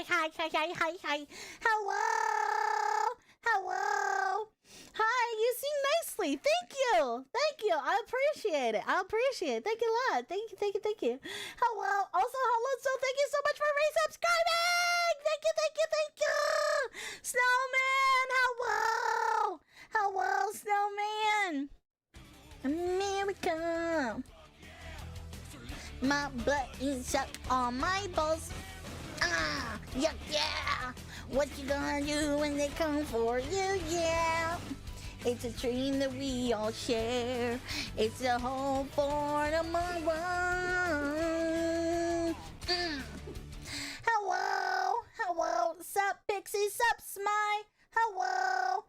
hi. Hello. Hello. Hi, you sing nicely. Thank you. Thank you. I appreciate it. I appreciate it. Thank you a lot. Thank you. Hello. Also, hello. So thank you so much for resubscribing. Thank you. Snowman, hello. Hello, Snowman. America. My butt is stuck on my balls. Ah, yeah. What you gonna do when they come for you? Yeah. It's a dream that we all share. It's a hope for tomorrow. Hello. Sup, Pixie? Sup, Smile? Hello.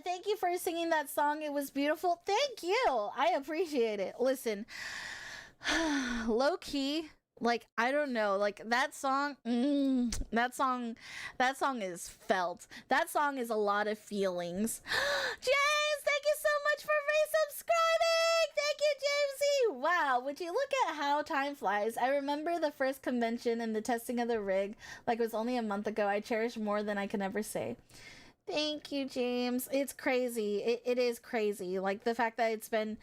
Thank you for singing that song. It was beautiful. Thank you. I appreciate it. Listen, low key, like, I don't know, like that song, that song is felt. That song is a lot of feelings. James, thank you so much for resubscribing. Thank you, Jamesy. Wow, would you look at how time flies? I remember the first convention and the testing of the rig, like it was only a month ago. I cherish more than I can ever say. Thank you, James. It's crazy. It is crazy. Like the fact that it's been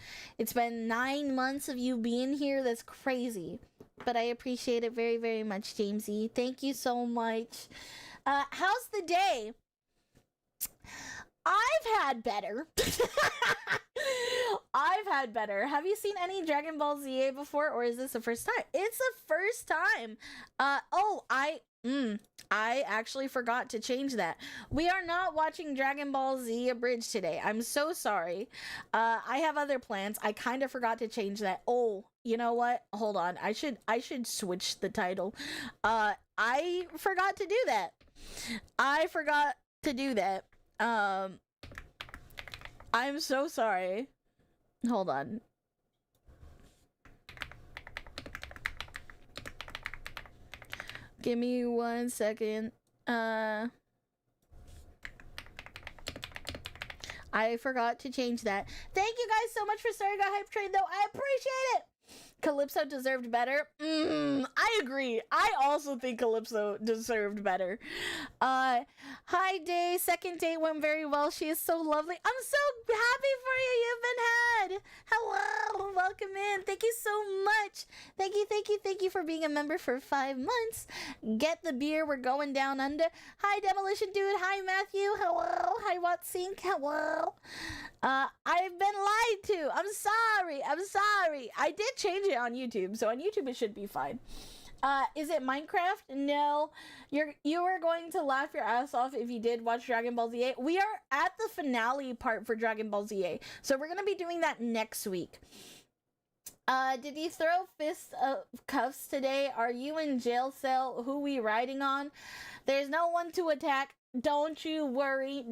9 months of you being here. That's crazy. But I appreciate it very, very much, Jamesy. Thank you so much. How's the day? I've had better. I've had better. Have you seen any Dragon Ball Z before, or is this the first time? It's the first time. I actually forgot to change that. We are not watching Dragon Ball Z abridged today. I'm so sorry. I have other plans. I kind of forgot to change that. Oh, you know what? Hold on. I should switch the title. I forgot to do that. I'm so sorry. Hold on. Give me 1 second. I forgot to change that. Thank you guys so much for starting a hype train, though. I appreciate it. Calypso deserved better. I agree. I also think Calypso deserved better. Hi, Day. Second date went very well. She is so lovely. I'm so happy for you. You've been had. Hello. Welcome in. Thank you so much. Thank you for being a member for 5 months. Get the beer. We're going down under. Hi, Demolition Dude. Hi, Matthew. Hello. Hi, Watsink. Hello. I've been lied to. I'm sorry. I did change it on YouTube, so on YouTube it should be fine. Is it Minecraft? No. You are going to laugh your ass off if you did watch Dragon Ball Z. We are at the finale part for Dragon Ball Z, so we're gonna be doing that next week. Did you throw fists of cuffs today? Are you in jail cell? Who we riding on? There's no one to attack. Don't you worry.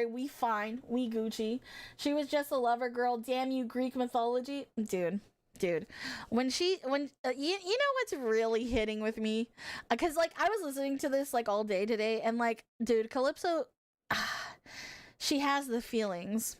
We fine. We Gucci. She was just a lover girl. Damn you, Greek mythology. Dude. When you know what's really hitting with me? Because, like, I was listening to this, like, all day today, and, like, dude, Calypso, she has the feelings.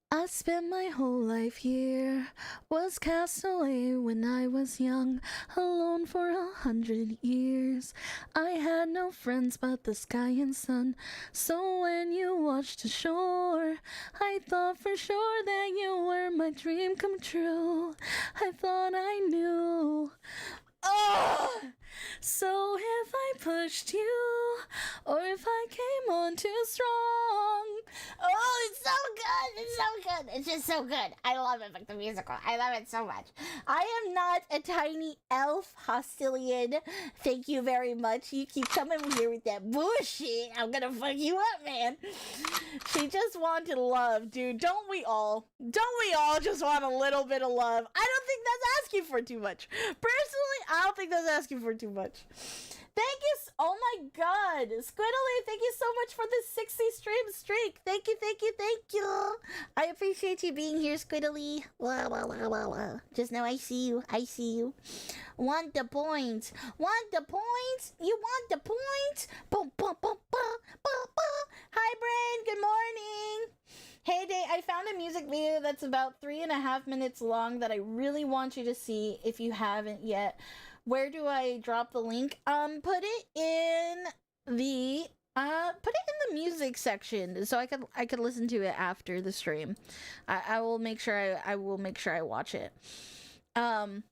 I spent my whole life here, was cast away when I was young, alone for 100 years. I had no friends but the sky and sun, so when you washed ashore, I thought for sure that you were my dream come true. I thought I knew. Oh! So if I pushed you, or if I came on too strong. Oh, it's so good. It's just so good. I love it, like the musical. I love it so much. I am not a tiny elf, Hostilian. Thank you very much. You keep coming here with that bullshit. I'm gonna fuck you up, man. She just wanted love, dude. Don't we all just want a little bit of love? I don't think that's asking for too much. Personally, I don't think that's asking for too much. Thank you. Oh my god. Squiddly, thank you so much for the 60 streak. Thank you. I appreciate you being here, Squiddly. Just know I see you. Want the points? You want the points? Boom. Hi, that's about 3.5 minutes long that I really want you to see if you haven't yet. Where do I drop the link? Put it in the music section so I could listen to it after the stream. I will make sure I will make sure I watch it. Good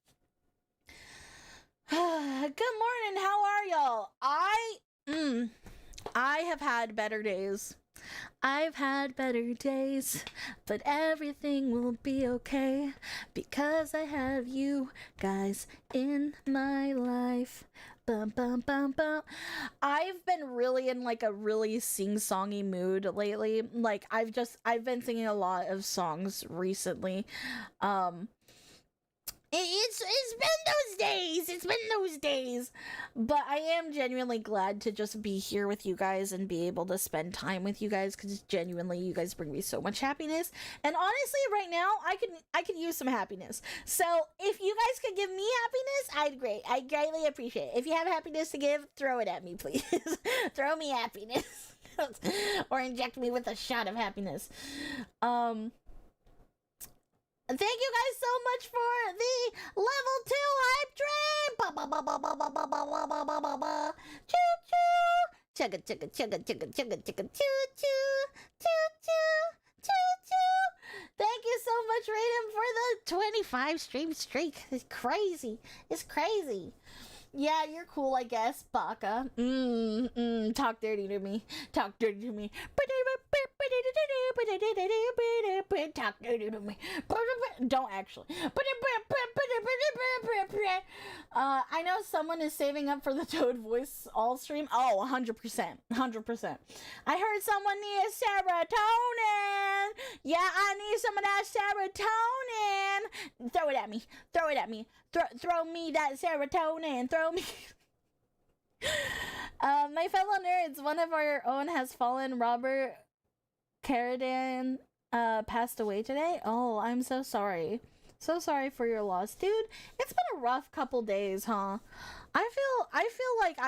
morning. How are y'all? I have had better days. I've had better days, but everything will be okay because I have you guys in my life. Bum, bum, bum, bum. I've been really in like a really sing-songy mood lately. Like I've been singing a lot of songs recently. It's been those days, but I am genuinely glad to just be here with you guys and be able to spend time with you guys, because genuinely you guys bring me so much happiness, and honestly right now I could use some happiness. So if you guys could give me happiness, I'd greatly appreciate it. If you have happiness to give, throw it at me, please. Throw me happiness. Or inject me with a shot of happiness. Thank you guys so much for the level 2 hype train. Ba ba ba ba ba ba ba ba ba ba ba ba. Choo choo. Chugga chugga chugga chugga chugga chugga choo choo choo choo choo choo. Thank you so much, Raiden, for the 25 stream streak. It's crazy. It's crazy. Yeah, you're cool, I guess, Baka. Talk dirty to me. Talk dirty to me. Talk dirty to me. Don't actually. I know someone is saving up for the Toad Voice all stream. Oh, 100%. 100%. I heard someone needs serotonin. Yeah, I need some of that serotonin. Throw it at me. Throw it at me. Throw me that serotonin. Throw me. My fellow nerds, one of our own has fallen. Robert Carradine passed away today. Oh, I'm so sorry. So sorry for your loss, dude. It's been a rough couple days, huh? I feel like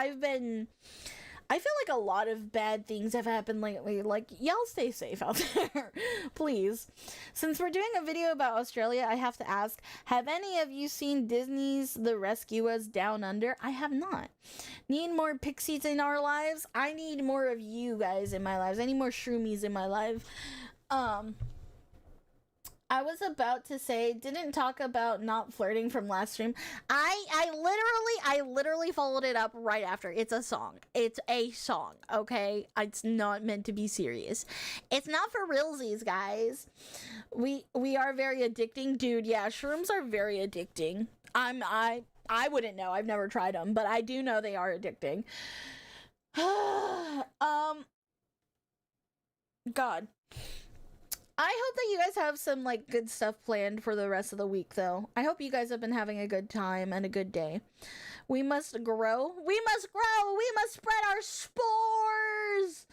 a lot of bad things have happened lately. Like, y'all stay safe out there, please. Since we're doing a video about Australia, I have to ask, have any of you seen Disney's The Rescue Us Down Under? I have not. Need more pixies in our lives? I need more of you guys in my lives. I need more shroomies in my life. I was about to say, didn't talk about not flirting from last stream. I literally followed it up right after. It's a song. It's a song, okay? It's not meant to be serious. It's not for realsies, guys. We are very addicting. Dude, yeah, shrooms are very addicting. I wouldn't know. I've never tried them, but I do know they are addicting. God. I hope that you guys have some, like, good stuff planned for the rest of the week, though. I hope you guys have been having a good time and a good day. We must grow. We must grow. We must spread our spores.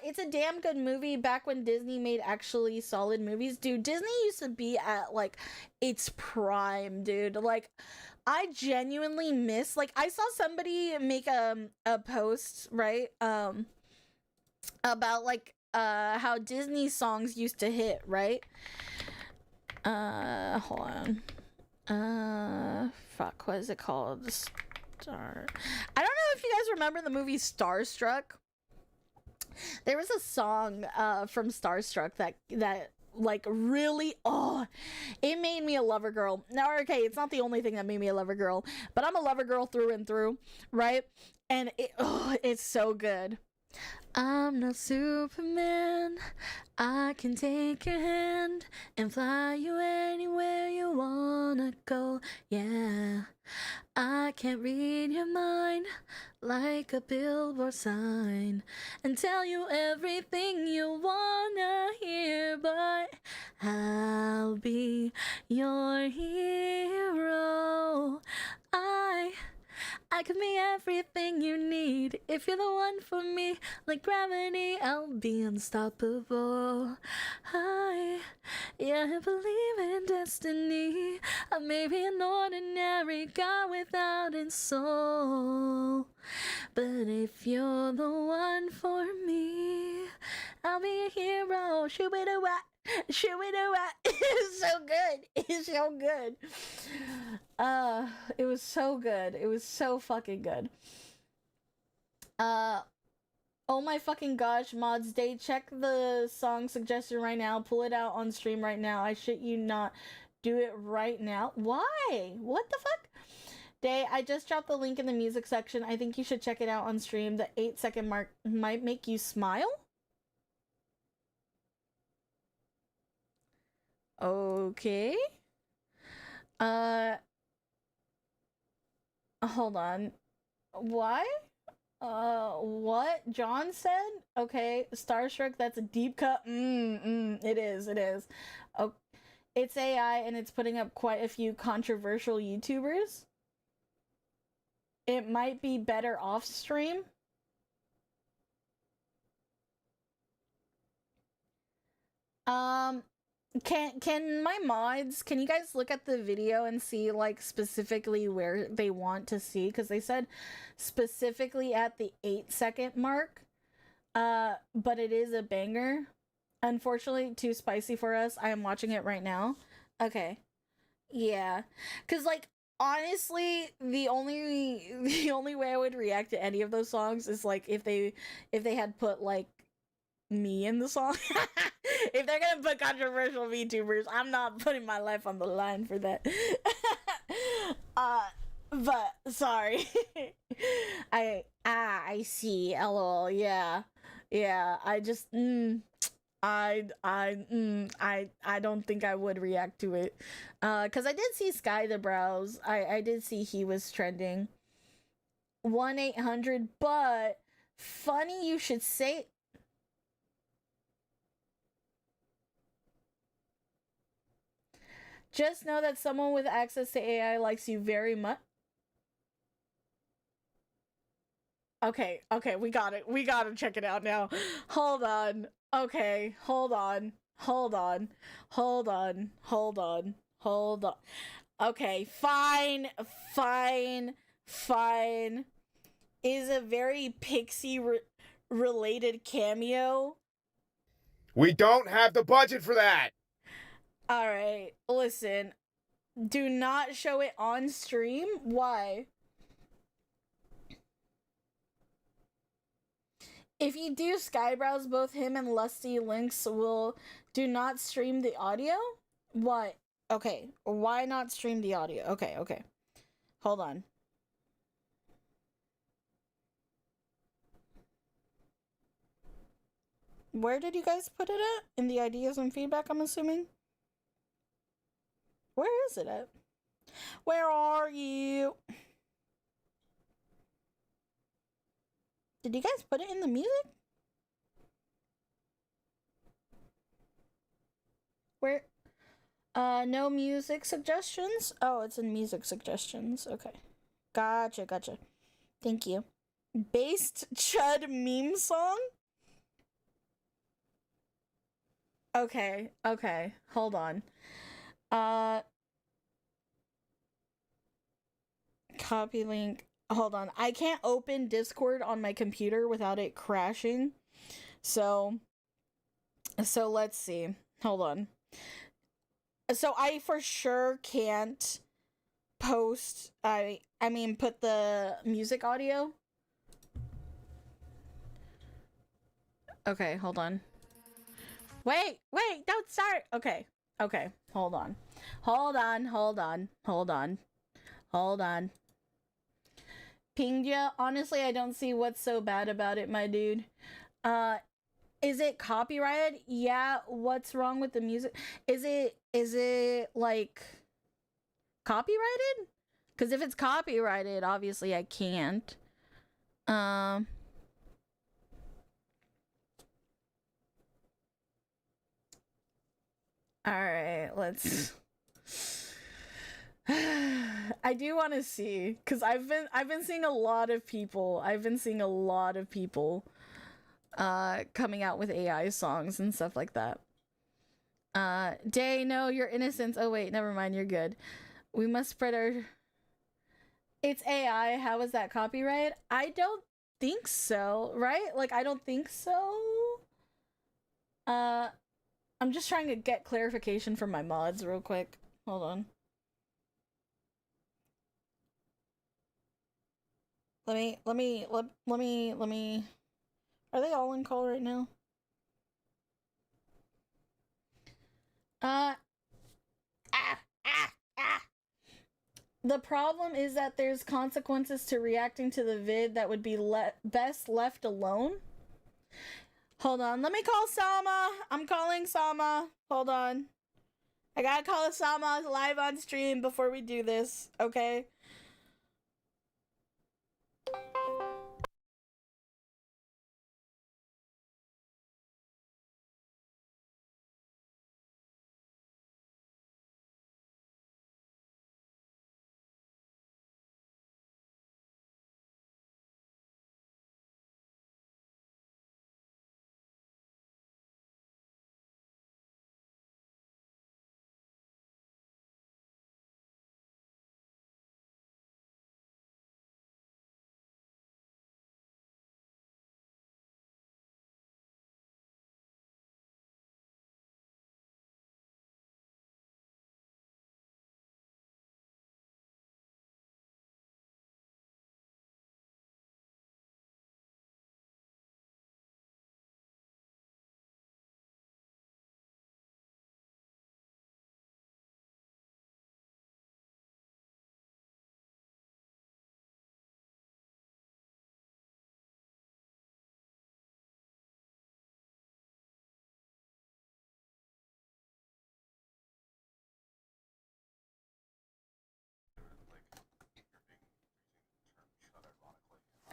It's a damn good movie back when Disney made actually solid movies. Dude, Disney used to be at, like, its prime, dude. Like, I genuinely miss, like, I saw somebody make a post, right, about, like, how Disney songs used to hit, right? Hold on. Fuck, what is it called? Star. I don't know if you guys remember the movie Starstruck. There was a song from Starstruck that like really, it made me a lover girl. Now, okay, it's not the only thing that made me a lover girl, but I'm a lover girl through and through, right? And it's so good. I'm not Superman. I can take your hand and fly you anywhere you wanna go. Yeah, I can't read your mind like a billboard sign and tell you everything you wanna hear, but I'll be your hero. I can be everything you need. If you're the one for me, like gravity, I'll be unstoppable. I believe in destiny. I may be an ordinary guy without a soul, but if you're the one for me, I'll be a hero. Shoo-be-doo-wah. Shuminoa is so good. It's so good. It was so good. It was so fucking good. Uh, oh my fucking gosh, Mods Day, check the song suggestion right now. Pull it out on stream right now. I shit you not. Do it right now. Why? What the fuck? Day, I just dropped the link in the music section. I think you should check it out on stream. The 8-second mark might make you smile. Okay. Hold on. Why? What John said? Okay, Starstruck, that's a deep cut. It is, it is. Oh, it's AI and it's putting up quite a few controversial YouTubers. It might be better off stream. Can my mods, can you guys look at the video and see like specifically where they want to see? Because they said specifically at the 8-second mark. But it is a banger. Unfortunately, too spicy for us. I am watching it right now. Okay. Yeah. Cause like honestly, the only way I would react to any of those songs is like if they had put like me in the song. If they're gonna put controversial VTubers, I'm not putting my life on the line for that. But sorry. I see. LOL. Yeah. I just I don't think I would react to it. Cuz I did see Sky the Brows. I did see he was trending 1-800, but funny you should say. Just know that someone with access to AI likes you very much. Okay, we got it. We gotta check it out now. Hold on. Okay, hold on. Okay, fine. Is a very pixie related cameo. We don't have the budget for that. Alright, listen. Do not show it on stream. Why? If you do Skybrows, both him and Lusty Lynx will do not stream the audio? What? Okay, why not stream the audio? Okay. Hold on. Where did you guys put it at? In the ideas and feedback, I'm assuming? Where is it at? Where are you? Did you guys put it in the music? Where? No music suggestions? Oh, it's in music suggestions. Okay. Gotcha. Thank you. Based Chud meme song? Okay. Hold on. Copy link. Hold on. I can't open Discord on my computer without it crashing. So let's see. Hold on. So I for sure can't post I mean put the music audio. Okay, hold on. Wait, don't start. Okay. Hold on. Pinged ya? Honestly, I don't see what's so bad about it, my dude. Is it copyrighted? Yeah, what's wrong with the music? Is it like copyrighted? Because if it's copyrighted, obviously I can't. Alright, let's I do want to see, because I've been seeing a lot of people coming out with AI songs and stuff like that. Day, no, you're innocent. Oh wait, never mind, you're good. We must spread our... It's AI, how is that copyright? I don't think so, right? Like, I don't think so. I'm just trying to get clarification from my mods real quick. Hold on. Let me. Are they all in call right now? Ah, ah. The problem is that there's consequences to reacting to the vid that would be best left alone. Hold on, let me call Sama. I'm calling Sama. Hold on. I gotta call Sama live on stream before we do this, okay?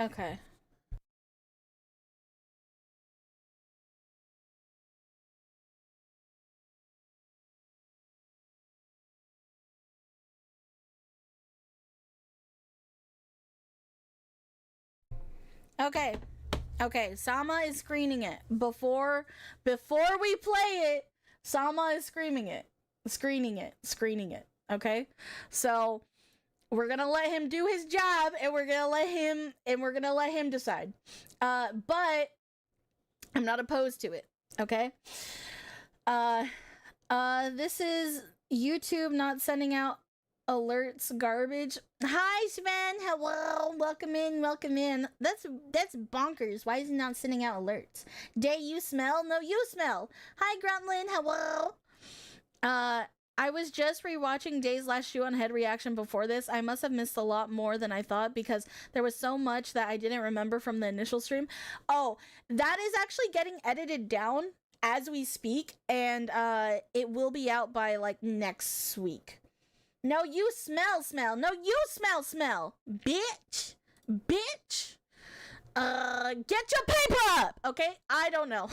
Okay. Okay. Okay, Sama is screening it. Before we play it, Sama is screaming it. Screening it. Okay? So we're gonna let him do his job and we're gonna let him decide. But I'm not opposed to it. Okay? This is YouTube not sending out alerts garbage. Hi Sven, hello, welcome in. That's bonkers. Why is he not sending out alerts? Day, you smell? No, you smell. Hi Gruntlin, hello. I was just rewatching Day's last shoe on head reaction before this. I must have missed a lot more than I thought because there was so much that I didn't remember from the initial stream. Oh, that is actually getting edited down as we speak, and it will be out by like next week. No, you smell. No, you smell. Bitch. Get your paper up, okay? I don't know.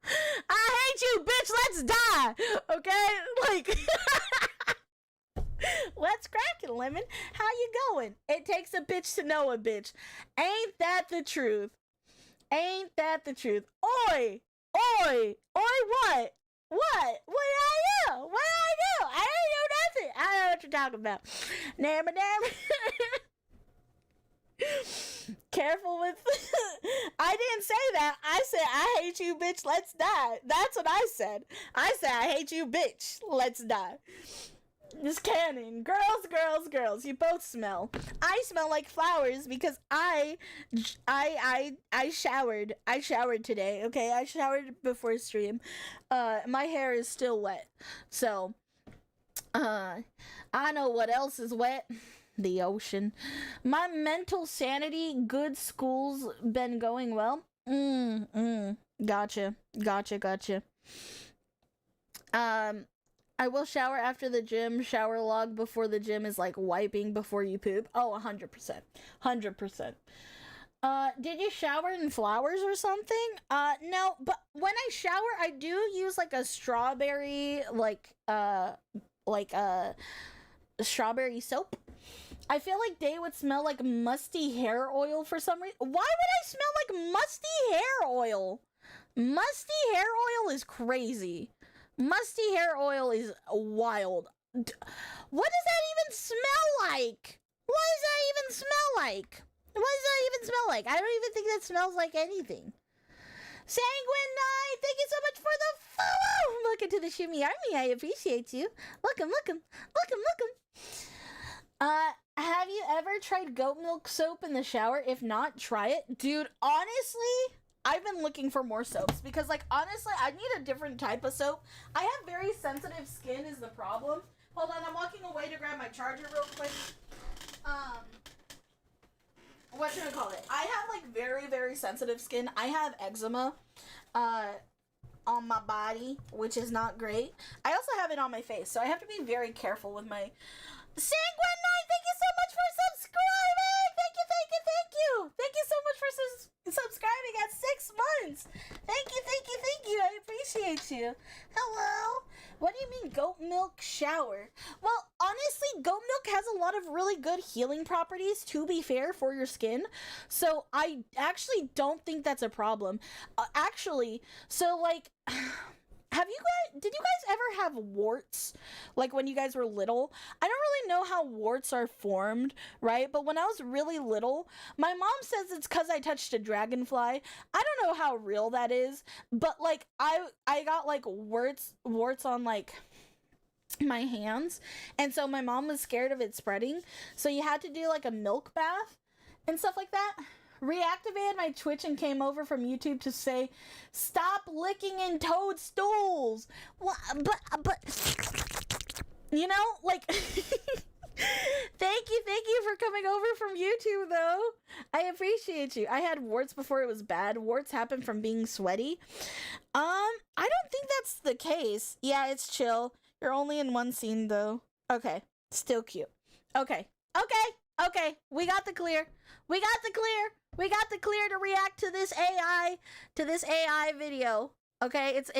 I hate you, bitch. Let's die, okay? Like, let's crack it, Lemon. How you going? It takes a bitch to know a bitch. Ain't that the truth? Oi, what? What did I do? I didn't do nothing. I don't know what you're talking about. Damn. Careful with. I didn't say that. I said, I hate you, bitch. Let's die. That's what I said. I said, I hate you, bitch. Let's die. Just canon. Girls. You both smell. I smell like flowers because I showered. I showered today, okay? I showered before stream. My hair is still wet. So, I know what else is wet. The ocean. My mental sanity, good school's been going well. Gotcha. I will shower after the gym. Shower log before the gym is like wiping before you poop. Oh, 100%. Did you shower in flowers or something? No, but when I shower, I do use like a strawberry, strawberry soap. I feel like they would smell like musty hair oil for some reason. Why would I smell like musty hair oil? Musty hair oil is crazy. Musty hair oil is wild. What does that even smell like? I don't even think that smells like anything. Sanguine Knight, thank you so much for the follow. Welcome to the Shimmy Army. I appreciate you. Welcome. Have you ever tried goat milk soap in the shower? If not, try it. Dude, honestly, I've been looking for more soaps because, like, honestly, I need a different type of soap. I have very sensitive skin is the problem. Hold on, I'm walking away to grab my charger real quick. What should I call it? I have, like, very, very sensitive skin. I have eczema, on my body, which is not great. I also have it on my face, so I have to be very careful with my... Sanguine Knight, thank you so much for subscribing! Thank you! Thank you so much for subscribing at 6 months! Thank you! I appreciate you. Hello? What do you mean goat milk shower? Well, honestly, goat milk has a lot of really good healing properties, to be fair, for your skin. So I actually don't think that's a problem. So like... did you guys ever have warts? Like when you guys were little? I don't really know how warts are formed, right? But when I was really little, my mom says it's because I touched a dragonfly. I don't know how real that is, but like I got like warts on like my hands, and so my mom was scared of it spreading, so you had to do like a milk bath and stuff like that. Reactivated my Twitch and came over from YouTube to say, stop licking in toadstools. Well, but, you know, like, thank you for coming over from YouTube, though. I appreciate you. I had warts before it was bad. Warts happen from being sweaty. I don't think that's the case. Yeah, it's chill. You're only in one scene, though. Okay, still cute. Okay, we got the clear. We got the clear to react to this AI video. Okay, it's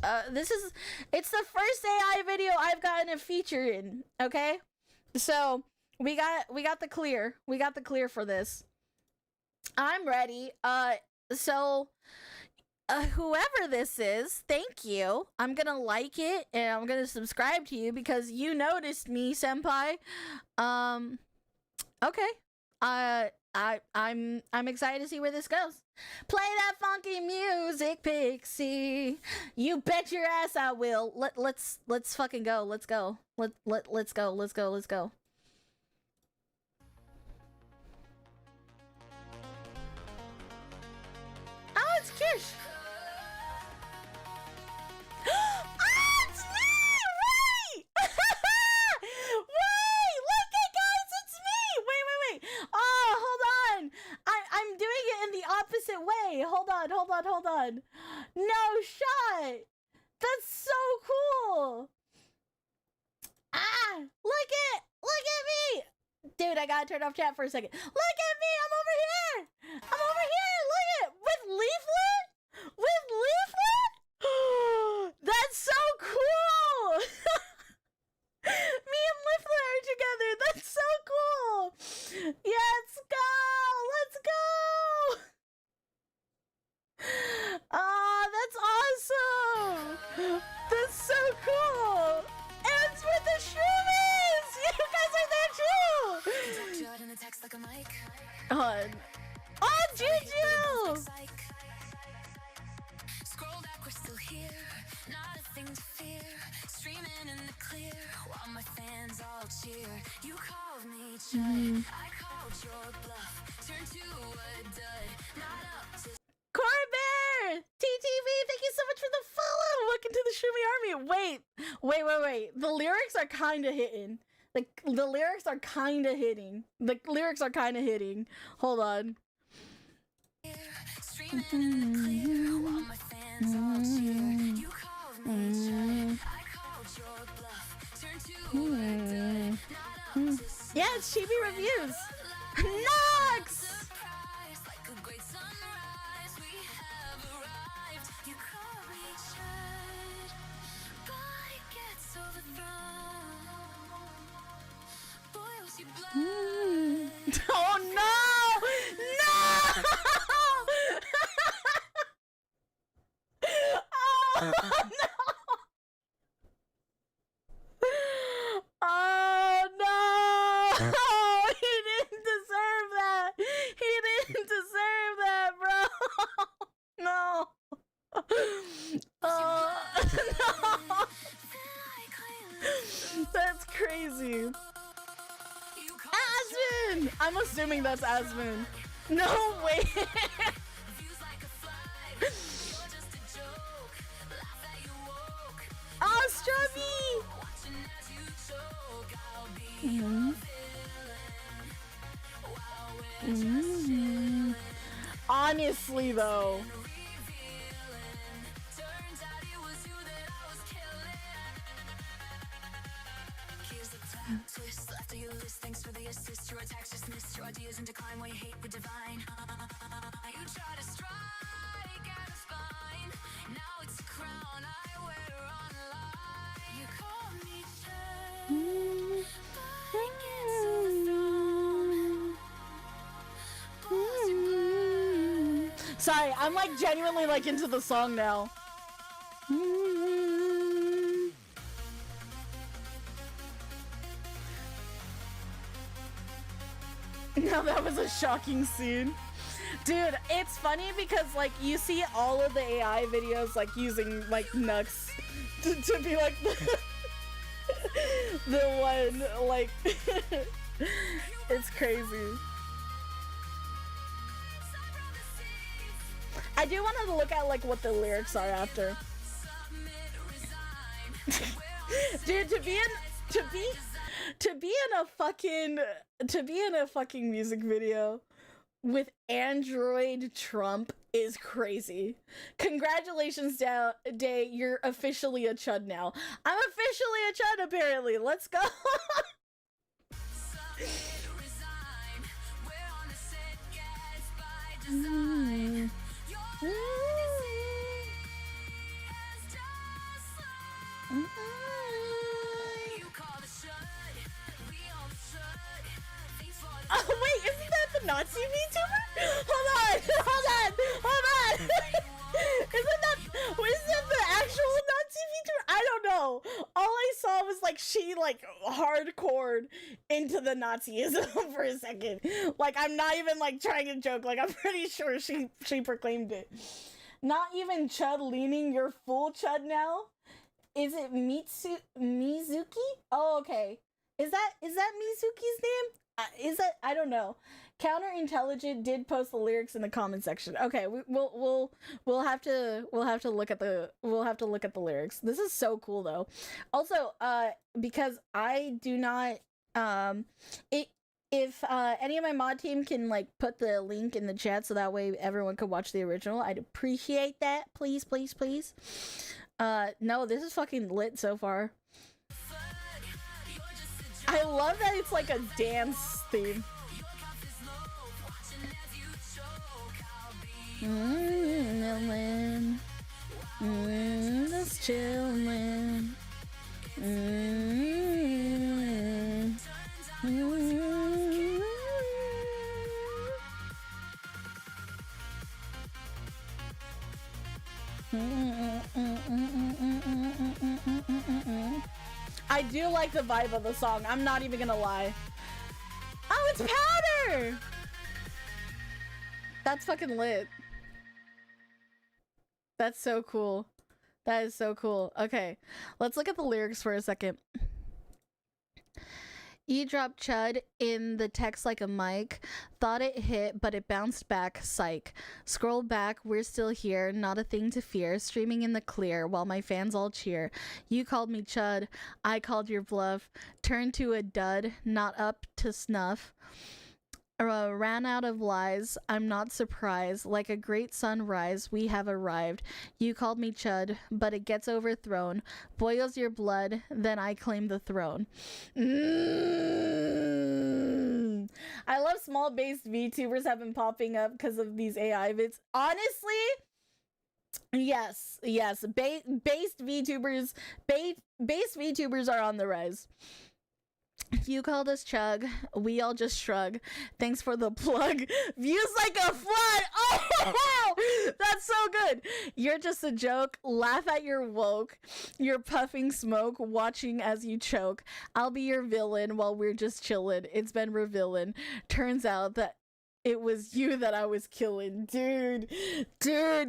the first AI video I've gotten a feature in. Okay, so we got the clear. We got the clear for this. I'm ready. Whoever this is, thank you. I'm gonna like it and I'm gonna subscribe to you because you noticed me, senpai. Okay. I'm excited to see where this goes. Play that funky music, Pixie. You bet your ass I will. Let's fucking go. Let's go. Let's go. Oh, it's Kish. Oh, it's me! Wait! Wait! Look it, guys! It's me! Wait! Oh, hold on! I'm doing it in the opposite way. Hold on. No shot! That's so cool! Ah! Look at me! Dude, I gotta turn off chat for a second. Look at me! I'm over here! Look at it! With leaflet? That's so cool! Me and Leaflet are together. That's so cool. Let's go. That's awesome. That's so cool. And it's with the shroomies. You guys are there too. Oh, Juju. Scroll back, we're still here. Not a thing to fear. Streaming in the clear while my fans all cheer. You called me chud. I called your bluff. Turn to a dud. Not up to Corbear! TTV, thank you so much for the follow! Welcome to the Shumi Army! Wait. The lyrics are kinda hitting. The lyrics are kinda hitting. Hold on. streaming in the clear while my fans all cheer. You called me chud. I called your bluff. Turn to a dud. Not up to Yeah, it's Chibi Reviews! Nox! surprise. Like a great sunrise, we have arrived. You call me chud, but it gets overthrown. Boils your blood. Oh no! No! Oh no! Oh no! He didn't deserve that! Bro! No! Asmund. I'm assuming that's Asmund. No way. Views like a flight. You're just a joke. Laugh at you woke. Oh, Stubby. Watching as you choke. I'll be Mhm. while we're just chilling. Honestly, though. Revealing. Turns out it was you that I was killing. Here's the plot twist. After your list, thanks for the assist. Your attacks dismissed. Your ideas in decline. Why you hate the divine. You try to strike at a spine. Now it's a crown I wear online. You call me Chad, but it gets to the throne. Pulls you close. Sorry, I'm like genuinely like into the song now. Now that was a shocking scene. Dude, it's funny because like you see all of the AI videos like using like Nux to be like the one like it's crazy. I do want to look at like what the lyrics are after. Dude, to be in a fucking music video with Android Trump is crazy. Congratulations, Day, you're officially a chud now. I'm officially a chud apparently. Let's go. Oh wait, isn't that the Nazi VTuber? Hold on. Isn't that the actual Nazi VTuber? I don't know. All I saw was like she like hardcored into the Nazism for a second. Like I'm not even like trying to joke. Like I'm pretty sure she proclaimed it. Not even Chud leaning. You're full Chud now. Is it Mizuki? Oh, okay. Is that Mizuki's name? Is that, I don't know. Counterintelligent did post the lyrics in the comment section. Okay, we'll have to look at the lyrics. This is so cool though. Also, because I do not if any of my mod team can like put the link in the chat so that way everyone could watch the original, I'd appreciate that. Please. No, this is fucking lit so far. I love that it's like a dance theme. Just chillin'. I do like the vibe of the song. I'm not even gonna lie. Oh, it's Powder! That's fucking lit. That's so cool. That is so cool. Okay, let's look at the lyrics for a second. You dropped chud in the text like a mic. Thought it hit, but it bounced back. Psych. Scroll back, we're still here. Not a thing to fear. Streaming in the clear while my fans all cheer. You called me chud. I called your bluff. Turned to a dud. Not up to snuff. Ran out of lies. I'm not surprised. Like a great sunrise, we have arrived. You called me chud, but it gets overthrown. Boils your blood, then I claim the throne. I love small-based VTubers have been popping up because of these AI vids. Honestly, yes. Based VTubers are on the rise. You called us chug, we all just shrug. Thanks for the plug. Views like a flood. Oh, that's so good. You're just a joke. Laugh at your woke. You're puffing smoke, watching as you choke. I'll be your villain while we're just chillin'. It's been revealing. Turns out that it was you that I was killing. Dude,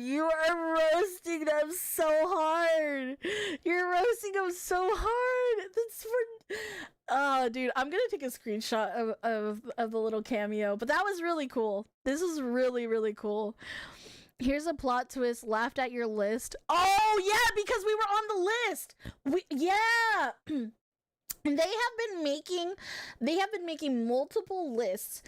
you are roasting them so hard. You're roasting them so hard. That's for... Oh, dude, I'm gonna take a screenshot of the little cameo, but that was really cool. This is really, really cool. Here's a plot twist. Laughed at your list. Oh, yeah, because we were on the list. Yeah. They have been making multiple lists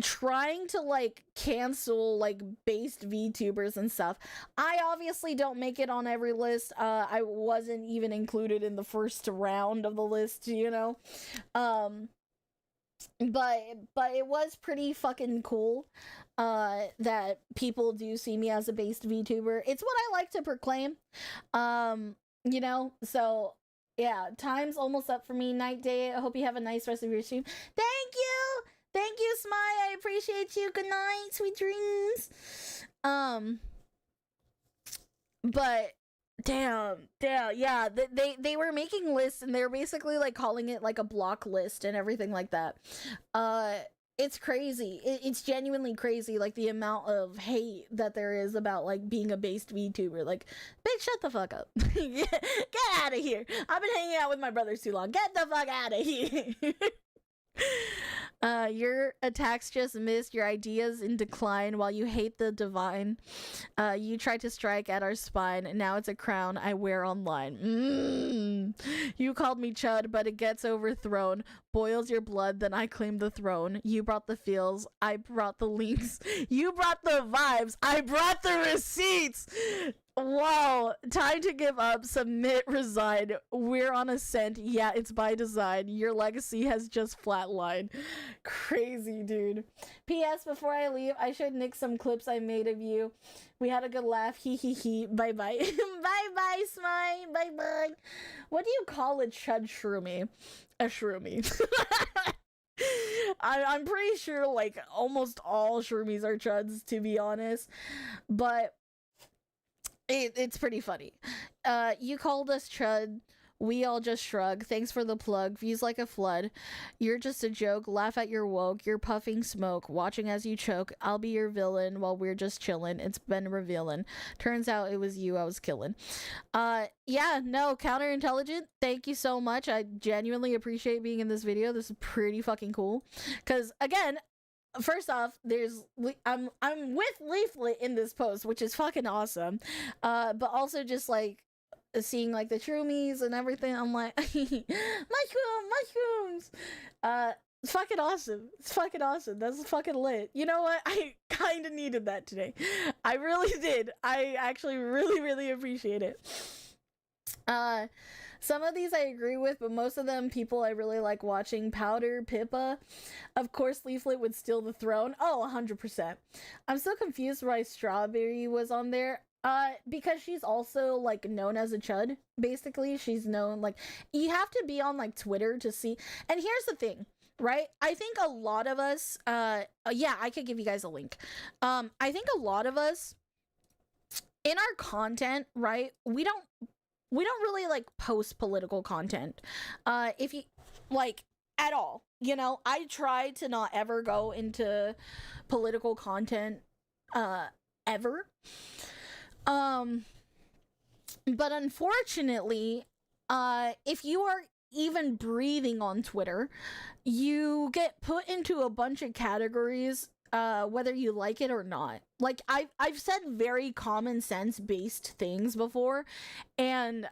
trying to like cancel like based VTubers and stuff. I obviously don't make it on every list. I wasn't even included in the first round of the list, you know. But it was pretty fucking cool that people do see me as a based VTuber. It's what I like to proclaim. You know, so yeah, time's almost up for me. Night, day. I hope you have a nice rest of your stream. Thank you, Smile. I appreciate you. Good night, sweet dreams. But damn, yeah. They were making lists and they were basically like calling it like a block list and everything like that. It's crazy. It's genuinely crazy, like the amount of hate that there is about like being a based VTuber. Like, bitch, shut the fuck up. Get out of here. I've been hanging out with my brothers too long. Get the fuck out of here. Your attacks just missed. Your ideas in decline while you hate the divine. You tried to strike at our spine, and now it's a crown I wear online. You called me chud, but it gets overthrown. Boils your blood, then I claim the throne. You brought the feels, I brought the links. You brought the vibes, I brought the receipts. Wow, time to give up, submit, resign. We're on ascent. Yeah, it's by design. Your legacy has just flatlined. Crazy, dude. P.S. Before I leave, I should nick some clips I made of you. We had a good laugh. Hee hee hee. Bye bye. Bye bye, Smile. Bye bye. What do you call a chud shroomy? A shroomy. I'm pretty sure like almost all shroomies are chuds, to be honest. But it's pretty funny. You called us chud. We all just shrug. Thanks for the plug. Views like a flood. You're just a joke. Laugh at your woke. You're puffing smoke. Watching as you choke. I'll be your villain while we're just chilling. It's been revealing. Turns out it was you I was killing. Yeah, no, counterintelligent. Thank you so much. I genuinely appreciate being in this video. This is pretty fucking cool. Because, again, first off, I'm with Leaflet in this post, which is fucking awesome. But also just like seeing like the shroomies and everything, I'm like, mushrooms. It's fucking awesome. It's fucking awesome. That's fucking lit. You know what? I kind of needed that today. I really did. I actually really appreciate it. Some of these I agree with, but most of them people I really like watching. Powder, Pippa. Of course, Leaflet would steal the throne. Oh, 100%. I'm so confused why Strawberry was on there. Because she's also, like, known as a chud, basically. She's known, like, you have to be on, like, Twitter to see. And here's the thing, right? I think a lot of us, yeah, I could give you guys a link. I think a lot of us, in our content, right, we don't really, like, post political content. If you, like, at all, you know? I try to not ever go into political content, ever. But unfortunately, if you are even breathing on Twitter, you get put into a bunch of categories, whether you like it or not. Like, I've said very common sense based things before and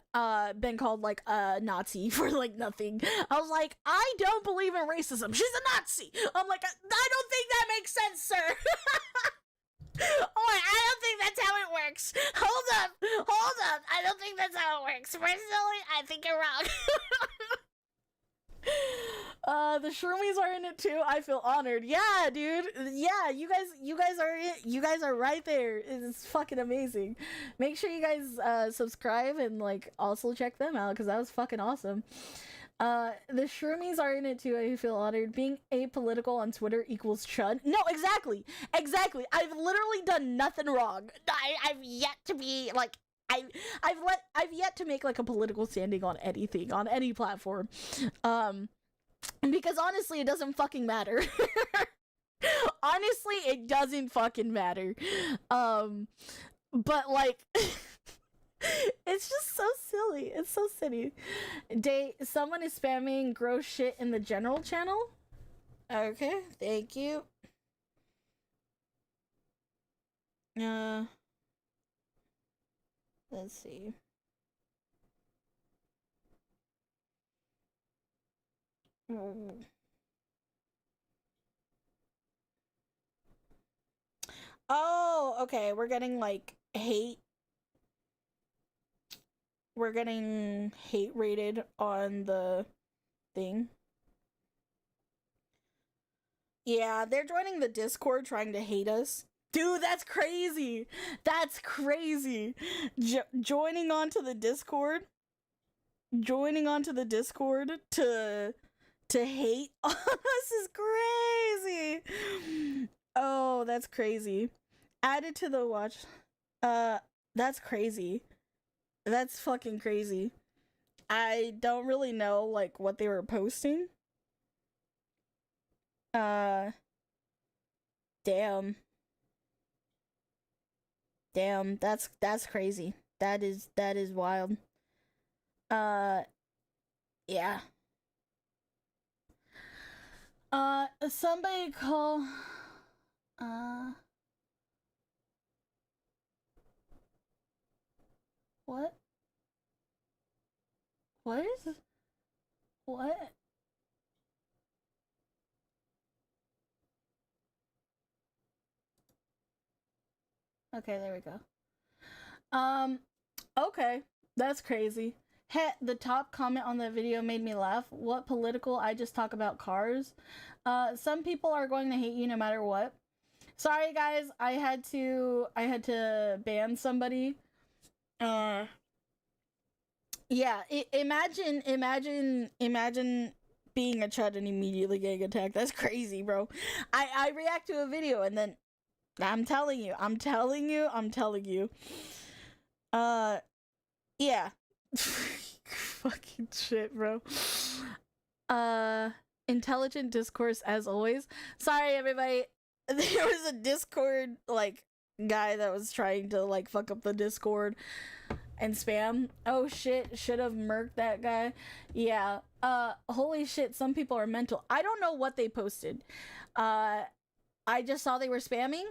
been called like a Nazi for like nothing. I was like, I don't believe in racism. She's a Nazi. I'm like, I don't think that makes sense, sir. Oh, I don't think that's how it works. Hold up. I don't think that's how it works. Personally, I think you're wrong. The Shroomies are in it too. I feel honored. Yeah, dude. Yeah, you guys are it. You guys are right there. It's fucking amazing. Make sure you guys subscribe and like also check them out because that was fucking awesome. The Shroomies are in it too. I feel honored. Being apolitical on Twitter equals chud. No, exactly. I've literally done nothing wrong. I've yet to be like, I've yet to make like a political standing on anything, on any platform. Because honestly, it doesn't fucking matter. honestly, it doesn't fucking matter. But like, it's just so silly. It's so silly. Someone is spamming gross shit in the general channel. Okay, thank you. Let's see. Oh, okay. We're getting like hate. We're getting hate rated on the thing. Yeah, they're joining the Discord trying to hate us. Dude, that's crazy. That's crazy. Joining onto the Discord. Joining onto the Discord to hate on us is crazy. Oh, that's crazy. Added to the watch. That's crazy. That's fucking crazy. I don't really know like what they were posting. Damn. Damn, that's crazy. That is wild. Yeah. Somebody call what? What is this? What? Okay, there we go. Okay. That's crazy. The top comment on the video made me laugh. What political? I just talk about cars. Some people are going to hate you no matter what. Sorry guys, I had to ban somebody. Yeah, imagine being a chud and immediately getting attacked. That's crazy, bro. I react to a video and then I'm telling you. Yeah. Fucking shit, bro. Intelligent discourse as always. Sorry, everybody. There was a Discord, like, guy that was trying to, like, fuck up the Discord and spam. Oh, shit. Should have murked that guy. Yeah. Holy shit. Some people are mental. I don't know what they posted. I just saw they were spamming.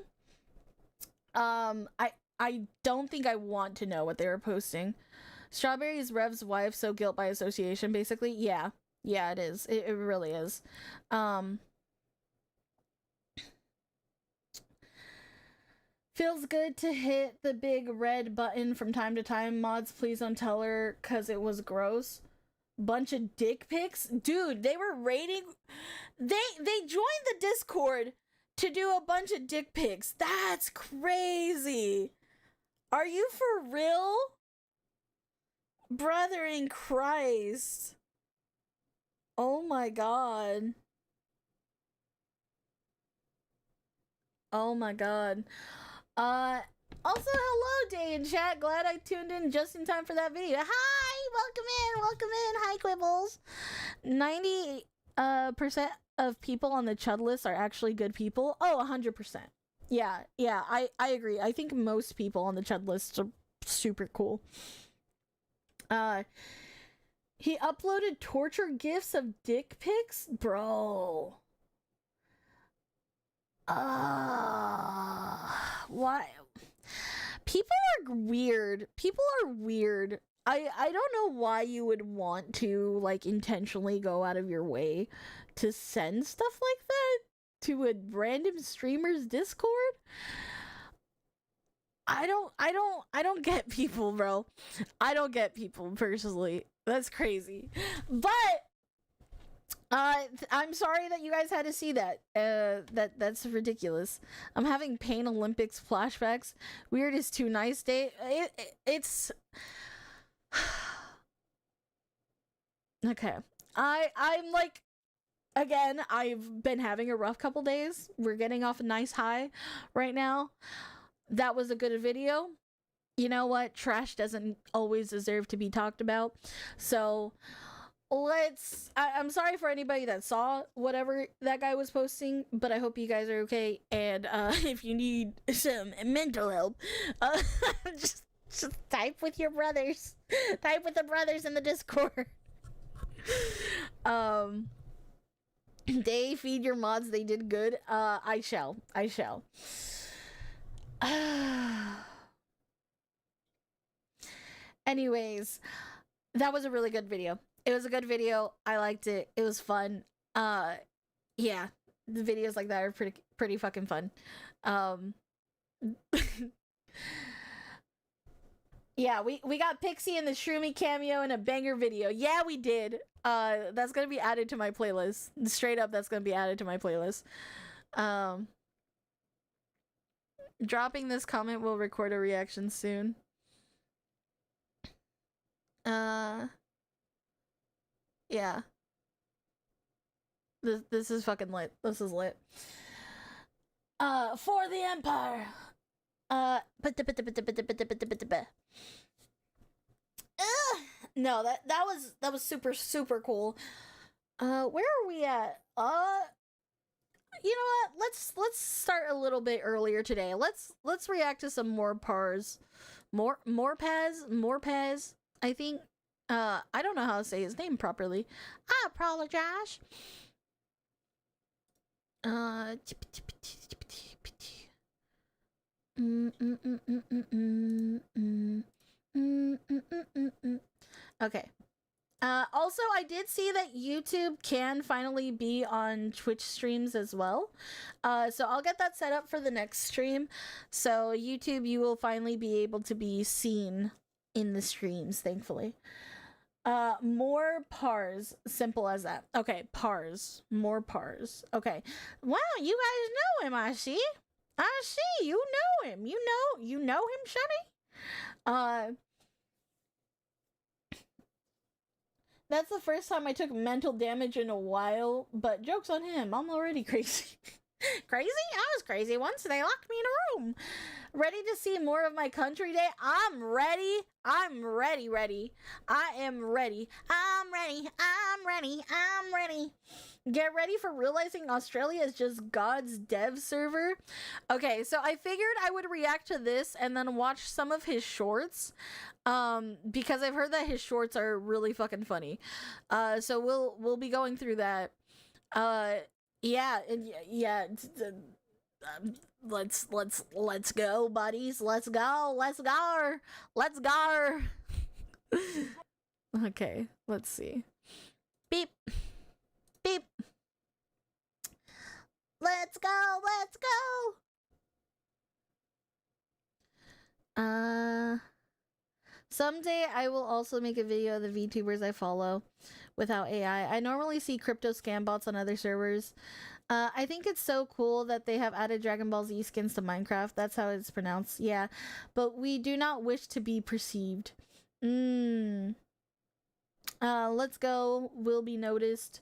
I don't think I want to know what they were posting. Strawberry's Rev's wife, so guilt by association, basically. Yeah, it is. It really is. Feels good to hit the big red button from time to time. Mods, please don't tell her, cause it was gross. Bunch of dick pics, dude. They were rating. They joined the Discord to do a bunch of dick pics. That's crazy. Are you for real? Brother in Christ. Oh my god. Oh my god. Also, hello, Day in chat. Glad I tuned in just in time for that video. Hi! Welcome in. Hi, Quibbles. 90% of people on the chud list are actually good people. Oh, 100%. Yeah, I agree. I think most people on the chud list are super cool. He uploaded torture gifs of dick pics? Bro. Why? People are weird. I don't know why you would want to, like, intentionally go out of your way to send stuff like that to a random streamer's Discord. I don't get people, bro. I don't get people personally. That's crazy. But I'm sorry that you guys had to see that. That's ridiculous. I'm having Pain Olympics flashbacks. Weird is too nice day. It's okay. I'm like, again, I've been having a rough couple days. We're getting off a nice high right now. That was a good video. You know what? Trash doesn't always deserve to be talked about. So I'm sorry for anybody that saw whatever that guy was posting, but I hope you guys are okay. And if you need some mental help, uh, just type with your brothers. Type with the brothers in the Discord. They feed your mods. They did good. I shall. Anyways, that was a really good video. It was a good video. I liked it. It was fun. Yeah, the videos like that are pretty fucking fun. Yeah, we got Pixie in the Shroomy cameo in a banger video. Yeah, we did. That's gonna be added to my playlist. Straight up, that's gonna be added to my playlist. Dropping this comment will record a reaction soon. Yeah. This is fucking lit. This is lit. For the Empire. No, that was super cool. Where are we at? You know what? Let's start a little bit earlier today. Let's react to some more Parz. Morpaz, I think. I don't know how to say his name properly. I apologize. Okay. Also, I did see that YouTube can finally be on Twitch streams as well. So I'll get that set up for the next stream. So YouTube, you will finally be able to be seen in the streams, thankfully. More Parz. Simple as that. Okay, Parz. More Parz. Okay. Wow, you guys know him, I see. You know him. You know him, Shunny? That's the first time I took mental damage in a while, but joke's on him. I'm already crazy. Crazy? I was crazy once. They locked me in a room. Ready to see more of my country day? I'm ready. I am ready. I'm ready. Get ready for realizing Australia is just God's dev server. Okay, so I figured I would react to this and then watch some of his shorts. Because I've heard that his shorts are really fucking funny. So we'll be going through that. Yeah. Let's go, buddies. Let's go. Okay, let's see. Beep. Let's go. Someday I will also make a video of the VTubers I follow without AI. I normally see crypto scam bots on other servers. I think it's so cool that they have added Dragon Ball Z skins to Minecraft. That's how it's pronounced. Yeah, but we do not wish to be perceived. Let's go. Will be noticed.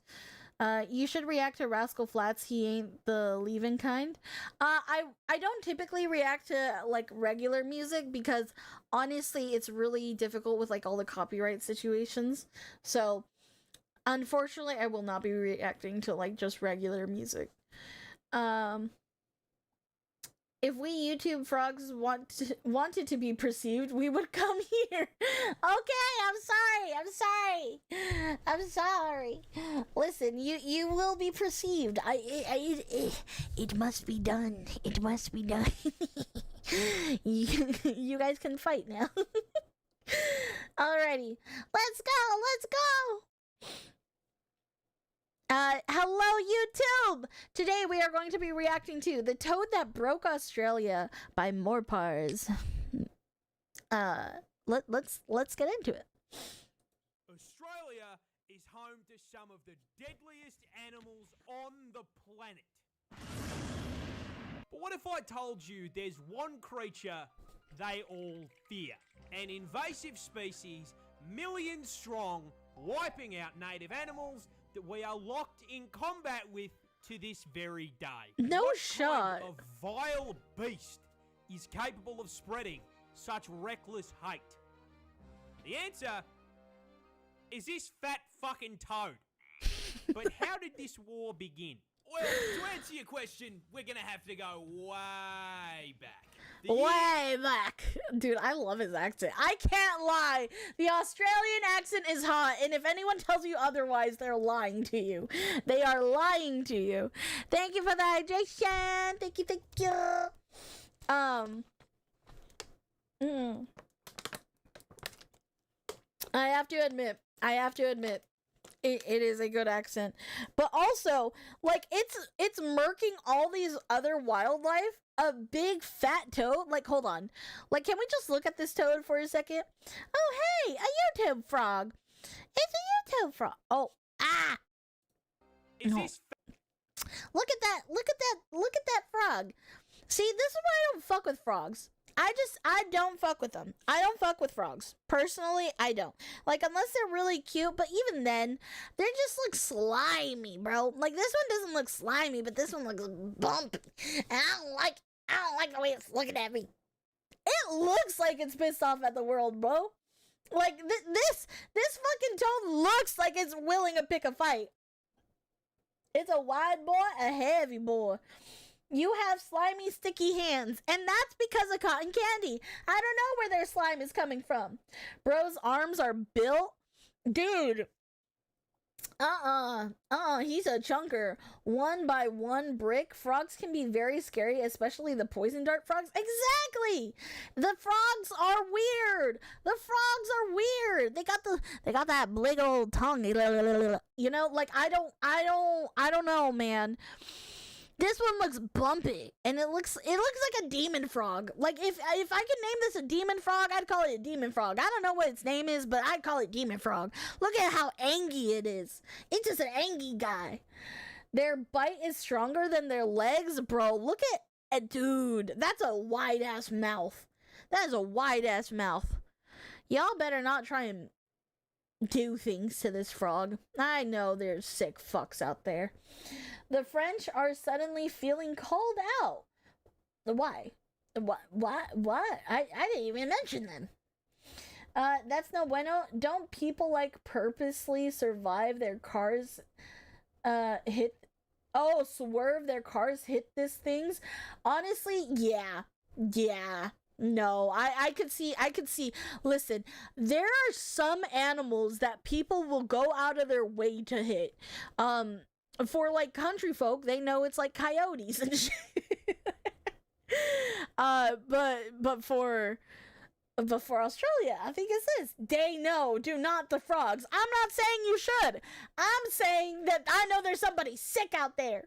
You should react to Rascal Flatts. He ain't the leaving kind. I don't typically react to like regular music because honestly it's really difficult with like all the copyright situations. So unfortunately I will not be reacting to like just regular music. If we YouTube frogs wanted to be perceived, we would come here. Okay, I'm sorry. Listen, you will be perceived. It must be done. You guys can fight now. Alrighty, let's go. Hello YouTube! Today we are going to be reacting to The Toad That Broke Australia by Parz. Let's get into it. Australia is home to some of the deadliest animals on the planet. But what if I told you there's one creature they all fear? An invasive species, millions strong, wiping out native animals that we are locked in combat with to this very day. No what shot. Kind of vile beast is capable of spreading such reckless hate? The answer is this fat fucking toad. But how did this war begin? Well, to answer your question, we're gonna have to go way back. Way back. Dude, I love his accent. I can't lie. The Australian accent is hot, and if anyone tells you otherwise, they're lying to you. They are lying to you. Thank you for the hydration. Thank you, thank you. I have to admit, it is a good accent, but also, like, it's murking all these other wildlife. A big fat toad, like, hold on, like, can we just look at this toad for a second? Oh, hey, a YouTube frog. It's a YouTube frog. Oh, Is no. this Look at that frog. See, this is why I don't fuck with frogs. I don't fuck with them. I don't fuck with frogs. Personally, I don't. Like, unless they're really cute, but even then, they just look slimy, bro. Like, this one doesn't look slimy, but this one looks bumpy. And I don't like the way it's looking at me. It looks like it's pissed off at the world, bro. Like, this fucking toad looks like it's willing to pick a fight. It's a wide boy, a heavy boy. You have slimy, sticky hands, and that's because of cotton candy. I don't know where their slime is coming from. Bro's arms are built. Dude. He's a chunker. 1 by 1 brick. Frogs can be very scary, especially the poison dart frogs. Exactly! The frogs are weird. The frogs are weird. They got that big old tongue. You know, like, I don't know, man. This one looks bumpy, and it looks like a demon frog. Like, if I could name this a demon frog, I'd call it a demon frog. I don't know what its name is, but I'd call it demon frog. Look at how angry it is. It's just an angry guy. Their bite is stronger than their legs, bro. Look at dude. That's a wide-ass mouth. That is a wide-ass mouth. Y'all better not try and do things to this frog. I know there's sick fucks out there. The French are suddenly feeling called out. Why? What? I didn't even mention them. That's no bueno. Don't people, like, purposely survive their cars swerve their cars hit these things? Honestly, yeah. No, I could see, listen, there are some animals that people will go out of their way to hit. For, like, country folk, they know it's, like, coyotes and shit. But for Australia, I think it's this. They know, do not the frogs. I'm not saying you should. I'm saying that I know there's somebody sick out there.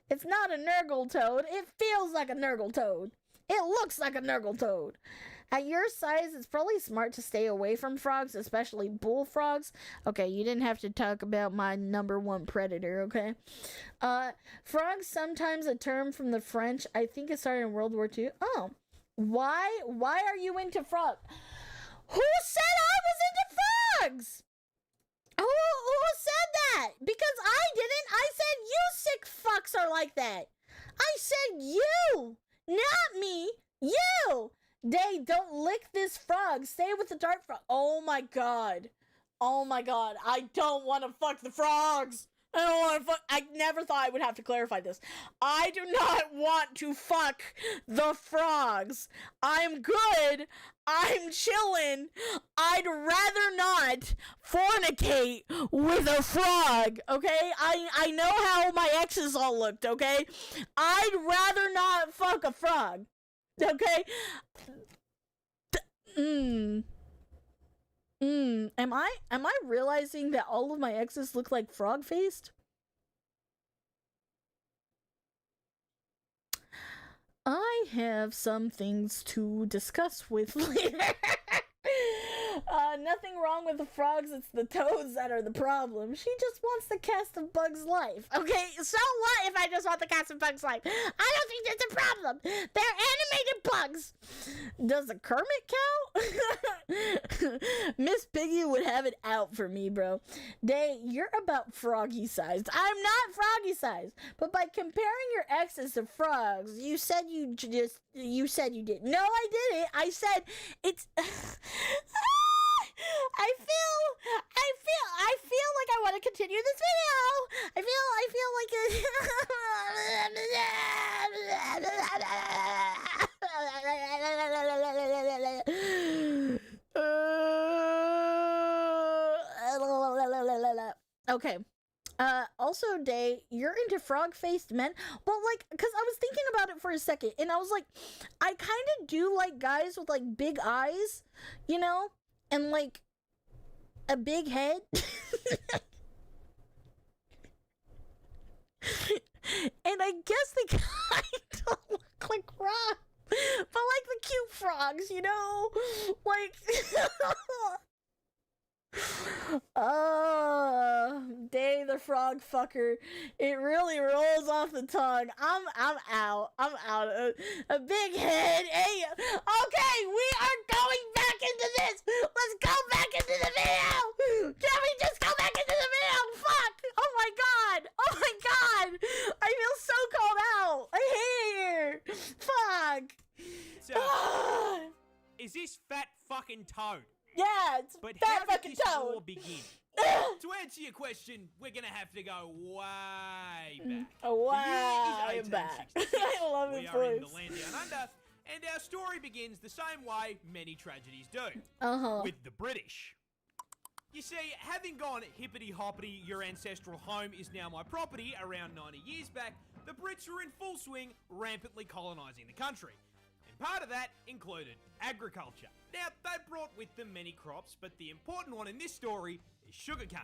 It's not a Nurgle toad. It feels like a Nurgle toad. It looks like a Nurgle toad. At your size, it's probably smart to stay away from frogs, especially bullfrogs. Okay, you didn't have to talk about my number one predator, okay? Frogs, sometimes a term from the French. I think it started in World War II. Oh, why are you into frogs? Who said I was into frogs? Who said that? Because I didn't. I said you sick fucks are like that. I said you, not me. You. They don't lick this frog. Stay with the dart frog. Oh my god. I don't want to fuck the frogs. I don't want to fuck. I never thought I would have to clarify this. I do not want to fuck the frogs. I'm good. I'm chilling. I'd rather not fornicate with a frog, okay? I know how my exes all looked, okay? I'd rather not fuck a frog, okay? Am I realizing that all of my exes look like frog-faced? I have some things to discuss with later. Nothing wrong with the frogs, it's the toads that are the problem. She just wants the cast of Bug's Life. Okay, so what if I just want the cast of Bug's Life? I don't think that's a problem. They're animated bugs. Does the Kermit count? Miss Piggy would have it out for me, bro. You're about froggy sized. I'm not froggy sized. But by comparing your exes to frogs, you said you did. No, I didn't. I said it's feel like I want to continue this video. I feel like okay. Also, Day, you're into frog-faced men. Well, like, because I was thinking about it for a second, and I was like, I kind of do like guys with, like, big eyes, you know? And, like, a big head. And I guess they kind of look like frogs. But, like, the cute frogs, you know? Like... Day the frog fucker. It really rolls off the tongue. I'm out. A big head. Hey, okay, we are going back into this. Let's go back into the video. Can we just go back into the video? Fuck. Oh my god. I feel so called out. I hate it here. Fuck. So, is this fat fucking toad? Yeah, it's But fat how fucking did this war toad. begin? To answer your question, we're gonna have to go way back. Way back. I love We it, are in please. the land down under, and our story begins the same way many tragedies do. With the British. You see, having gone hippity-hoppity, your ancestral home is now my property around 90 years back, the Brits were in full swing, rampantly colonising the country. And part of that included agriculture. Now, they brought with them many crops, but the important one in this story is sugarcane.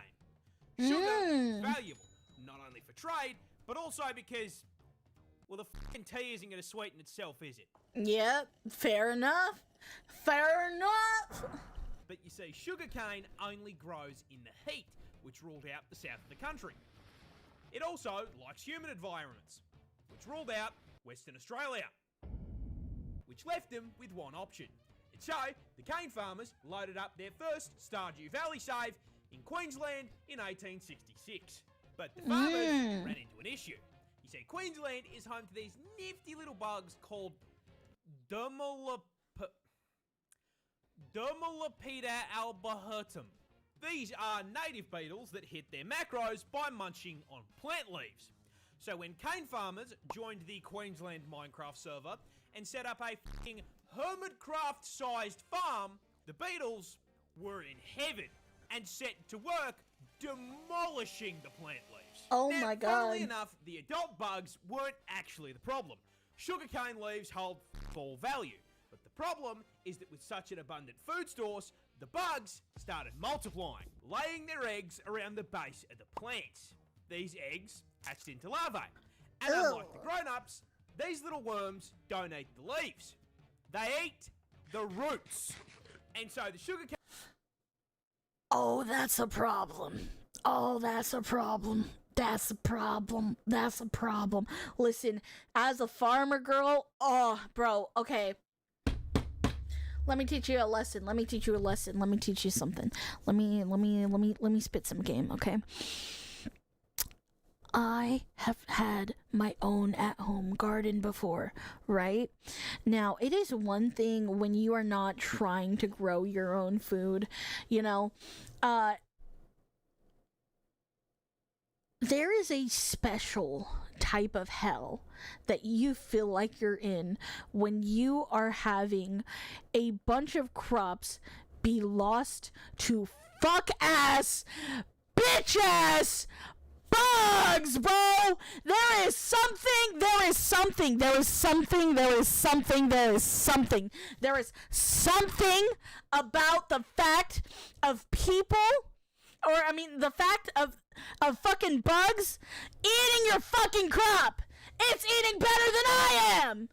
Sugar is valuable, not only for trade, but also because, well, the fucking tea isn't going to sweeten itself, is it? Yep, fair enough. But you see, sugarcane only grows in the heat, which ruled out the south of the country. It also likes humid environments, which ruled out Western Australia, which left them with one option. And so, the cane farmers loaded up their first Stardew Valley save in Queensland in 1866. But the farmers ran into an issue. You see, Queensland is home to these nifty little bugs called Dermalopida albahertum. These are native beetles that hit their macros by munching on plant leaves. So when cane farmers joined the Queensland Minecraft server and set up a f***ing Hermitcraft-sized farm, the beetles were in heaven and set to work demolishing the plant leaves. Oh now, my god. Funnily enough, the adult bugs weren't actually the problem. Sugarcane leaves hold f***all value. But the problem is that with such an abundant food source, the bugs started multiplying, laying their eggs around the base of the plants. These eggs hatched into larvae. And unlike the grown-ups, these little worms don't eat the leaves. They eat the roots. And so the sugarcane... Oh, that's a problem. That's a problem. Listen, as a farmer girl, bro, okay. Let me teach you a lesson. Let me teach you something. Let me spit some game, okay? I have had my own at-home garden before, right? Now, it is one thing when you are not trying to grow your own food, you know, there is a special type of hell that you feel like you're in when you are having a bunch of crops be lost to fuck-ass, bitch-ass bugs, bro. There is something about the fact of people, or I mean the fact of fucking bugs eating your fucking crop. It's eating better than I am.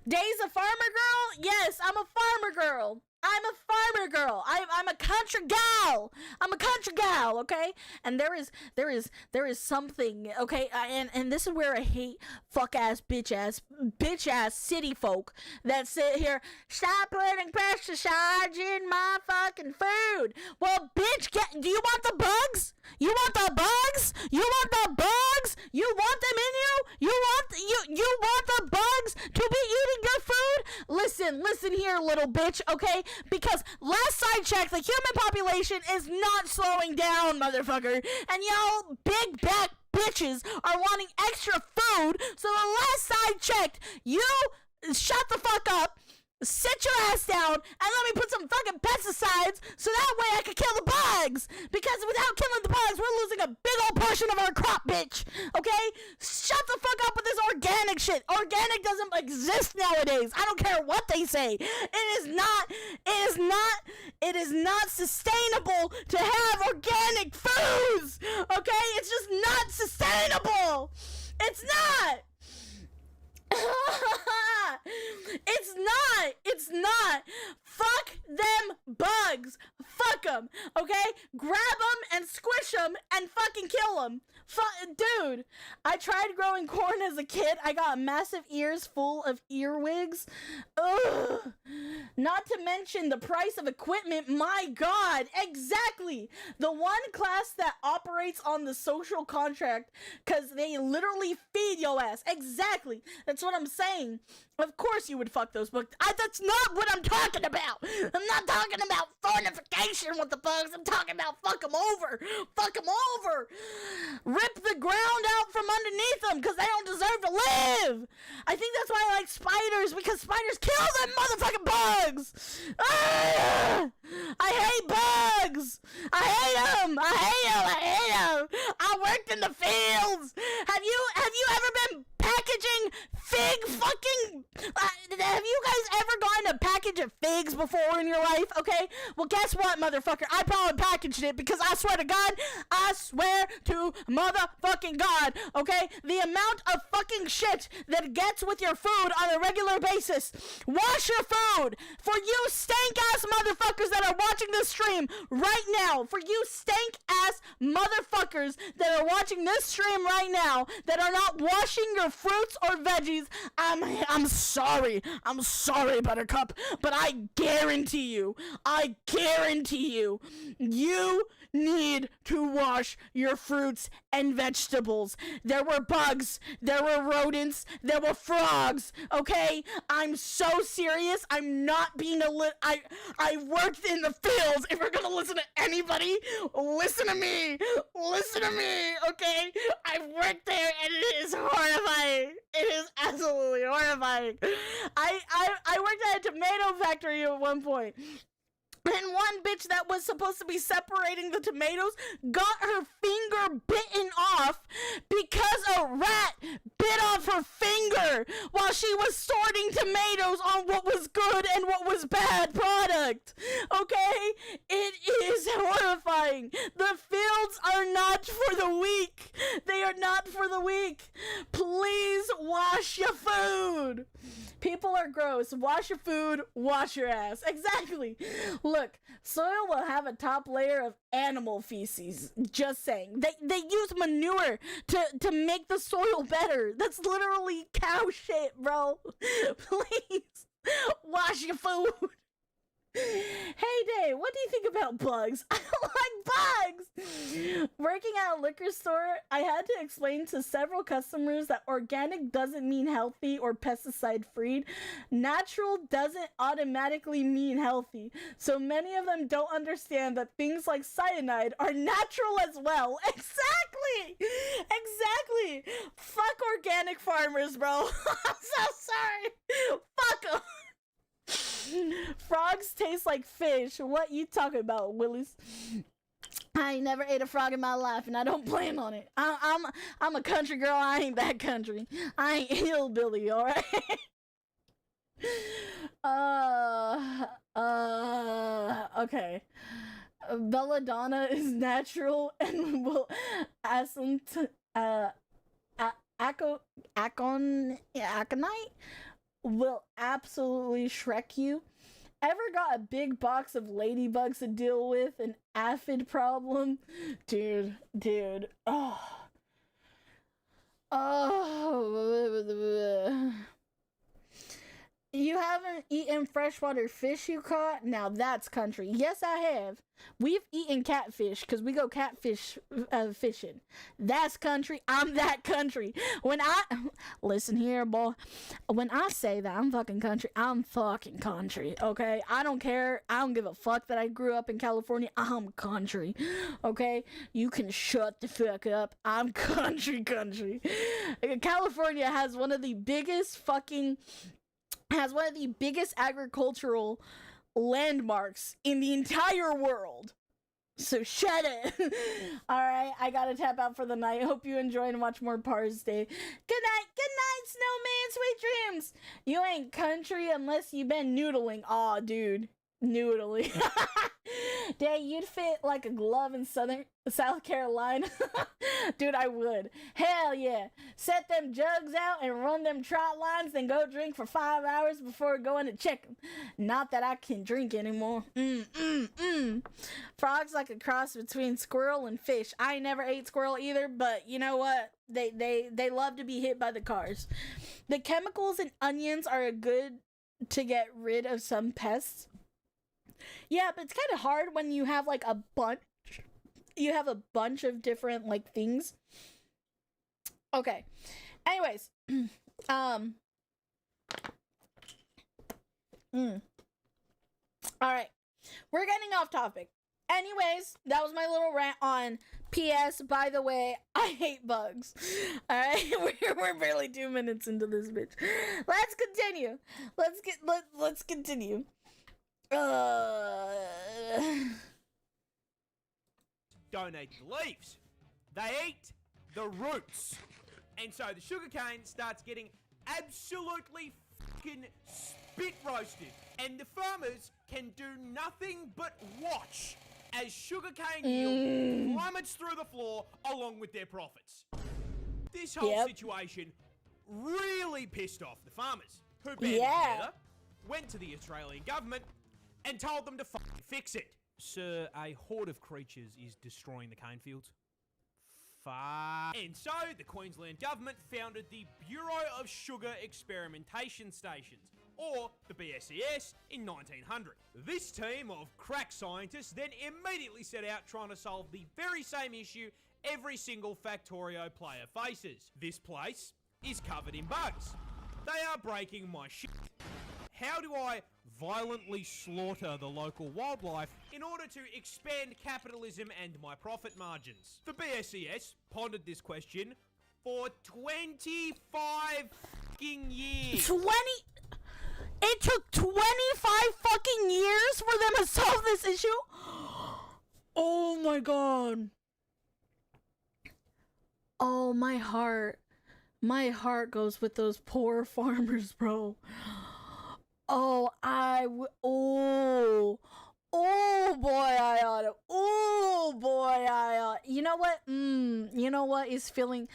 Days a farmer girl? Yes, I'm a farmer girl. I'm a country gal, okay? And there is something, okay? And this is where I hate fuck ass bitch ass city folk that sit here, stop putting pesticides in my fucking food. Well, bitch, do you want the bugs? You want the bugs? You want them in you? You want the bugs to be eating your food? Listen, in here, little bitch, okay? Because last I checked, the human population is not slowing down, motherfucker. And y'all big back bitches are wanting extra food, so the last I checked, you shut the fuck up, sit your ass down, and let me put some fucking pesticides so that way I can kill the bugs. Because without killing the bugs, we're losing a big old portion of our crop, bitch. Okay? Shut the fuck up with this organic shit. Organic doesn't exist nowadays. I don't care what they say. It is not sustainable to have organic foods. Okay? It's just not sustainable. It's not. It's not. Fuck them bugs. Fuck them, okay? Grab them and squish them and fucking kill them. Dude, I tried growing corn as a kid. I got massive ears full of earwigs. Ugh. Not to mention the price of equipment. My God, exactly. The one class that operates on the social contract because they literally feed your ass. Exactly. That's what I'm saying. Of course you would fuck those bugs. That's not what I'm talking about. I'm not talking about fornication with the bugs. I'm talking about fuck them over. Fuck them over. Rip the ground out from underneath them because they don't deserve to live. I think that's why I like spiders, because spiders kill them motherfucking bugs. Ah! I hate bugs. I hate them. I worked in the fields. Have you ever been packaging fig fucking have you guys ever gotten a package of figs before in your life? Okay, well guess what, motherfucker, I probably packaged it because I swear to motherfucking God, okay, the amount of fucking shit that gets with your food on a regular basis. Wash your food. For you stank ass motherfuckers that are watching this stream right now, for you stank ass motherfuckers that are watching this stream right now that are not washing your fruits or veggies, I'm sorry, Buttercup, but I guarantee you, you need to wash your fruits and vegetables. There were bugs, there were rodents, there were frogs, okay? I'm so serious. I'm not being I worked in the fields. If you're gonna listen to anybody, listen to me, okay? I worked there and it is horrifying. It is absolutely horrifying. I worked at a tomato factory at one point. And one bitch that was supposed to be separating the tomatoes got her finger bitten off because a rat bit off her finger while she was sorting tomatoes on what was good and what was bad product. Okay? It is horrifying. The fields are not for the weak. They are not for the weak. Please wash your food. People are gross. Wash your food, wash your ass. Exactly. Look, soil will have a top layer of animal feces. Just saying. They use manure to make the soil better. That's literally cow shit, bro. Please, wash your food. Hey Day, what do you think about bugs? I don't like bugs! Working at a liquor store, I had to explain to several customers that organic doesn't mean healthy or pesticide free. Natural doesn't automatically mean healthy. So many of them don't understand that things like cyanide are natural as well. Exactly! Exactly! Fuck organic farmers, bro. I'm so sorry. Fuck them. Frogs taste like fish. What you talking about, Willis? I ain't never ate a frog in my life, and I don't plan on it. I'm a country girl. I ain't that country. I ain't hillbilly, all right? Okay. Belladonna is natural and will aconite will absolutely Shrek you. Ever got a big box of ladybugs to deal with? An aphid problem? Dude. Oh. You haven't eaten eaten freshwater fish you caught? Now that's country. Yes, I have. We've eaten catfish because we go catfish fishing. That's country. I'm that country. When I listen here, boy. When I say that I'm fucking country, I'm fucking country. Okay, I don't care. I don't give a fuck that I grew up in California. I'm country. Okay, you can shut the fuck up. I'm country. California has one of the biggest agricultural landmarks in the entire world. So shut it. Alright, I gotta tap out for the night. Hope you enjoy and watch more Parz Day. Good night, snowman, sweet dreams. You ain't country unless you been noodling. Aw, dude. Noodling. Dang, you'd fit like a glove in South Carolina. Dude, I would. Hell yeah. Set them jugs out and run them trot lines, then go drink for 5 hours before going to check them. Not that I can drink anymore. Frogs like a cross between squirrel and fish. I never ate squirrel either, but you know what? They love to be hit by the cars. The chemicals in onions are good to get rid of some pests. Yeah, but it's kind of hard when you have like a bunch of different like things. Okay. Anyways, all right. We're getting off topic. Anyways, that was my little rant on PS. By the way, I hate bugs. All right, we're barely 2 minutes into this bitch. Let's continue. Let's continue. Don't eat the leaves. They eat the roots. And so the sugarcane starts getting absolutely fucking spit roasted. And the farmers can do nothing but watch as sugarcane yield plummets through the floor along with their profits. This whole situation really pissed off the farmers, who banded together, went to the Australian government, and told them to fucking fix it. Sir, a horde of creatures is destroying the cane fields. And so the Queensland government founded the Bureau of Sugar Experimentation Stations, or the BSES, in 1900. This team of crack scientists then immediately set out trying to solve the very same issue every single Factorio player faces. This place is covered in bugs. They are breaking my shit. How do I violently slaughter the local wildlife in order to expand capitalism and my profit margins? The BSES pondered this question for 25 fucking years. It took 25 fucking years for them to solve this issue? Oh my god. Oh, my heart goes with those poor farmers, bro. Oh, boy, I ought to. Oh, boy, I ought. You know what? You know what is feeling?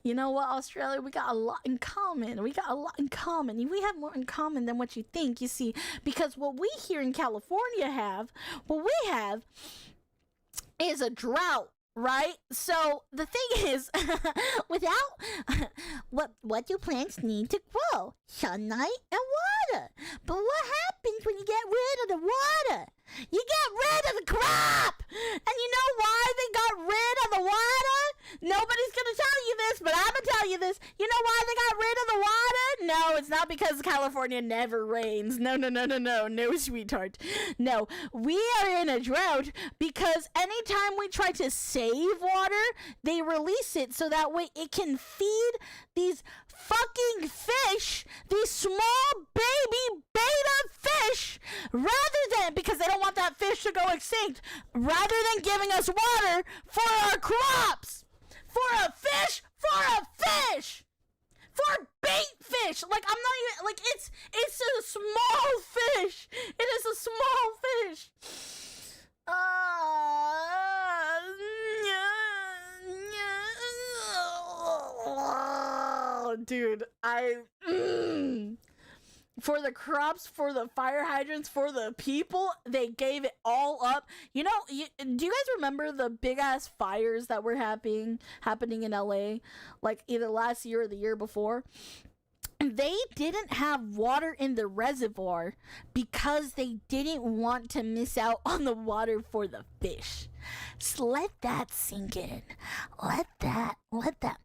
You know what, Australia? We got a lot in common. We have more in common than what you think, you see. Because what we here in California have, is a drought. Right? So the thing is, without what do plants need to grow? Sunlight and water. But what happens when you get rid of the water? You get rid of the crop! And you know why they got rid of the water? Nobody's gonna tell you this, but I'm gonna tell you this. You know why they got rid of the water? No, it's not because California never rains. No, sweetheart. No, we are in a drought because anytime we try to save water, they release it so that way it can feed these fucking fish, these small baby beta fish, rather than, because they don't want that fish to go extinct, rather than giving us water for our crops. For a fish, for bait fish. Like, I'm not even, like, it's a small fish. It is a small fish. Dude, for the crops, for the fire hydrants, for the people, they gave it all up. You know, do you guys remember the big ass fires that were happening in LA, like either last year or the year before? they didn't have water in the reservoir because they didn't want to miss out on the water for the fish. So let that sink in. Let that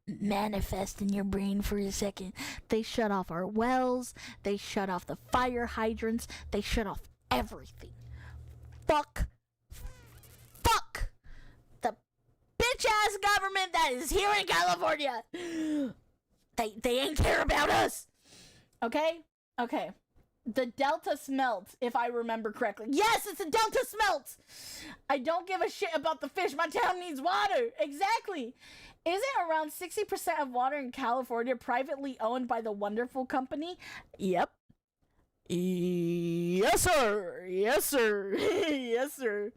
manifest in your brain for a second. They shut off our wells, they shut off the fire hydrants, they shut off everything. Fuck the bitch ass government that is here in California. They ain't care about us. Okay? Okay. The Delta smelt, if I remember correctly. Yes, it's a Delta smelt. I don't give a shit about the fish. My town needs water. Exactly. Isn't around 60% of water in California privately owned by the wonderful company? Yep. Yes, sir. Yes, sir. Yes, sir.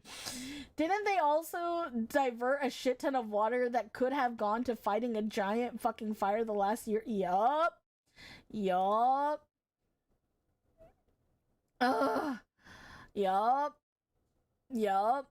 Didn't they also divert a shit ton of water that could have gone to fighting a giant fucking fire the last year? Yup. Yup. Yup. Yup.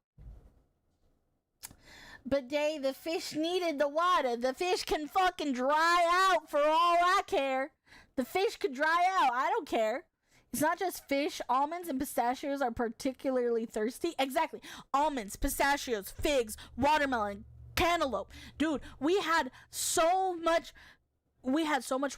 But the fish needed the water. The fish can fucking dry out for all I care. The fish could dry out. I don't care. It's not just fish. Almonds and pistachios are particularly thirsty. Exactly. Almonds, pistachios, figs, watermelon, cantaloupe. Dude, we had so much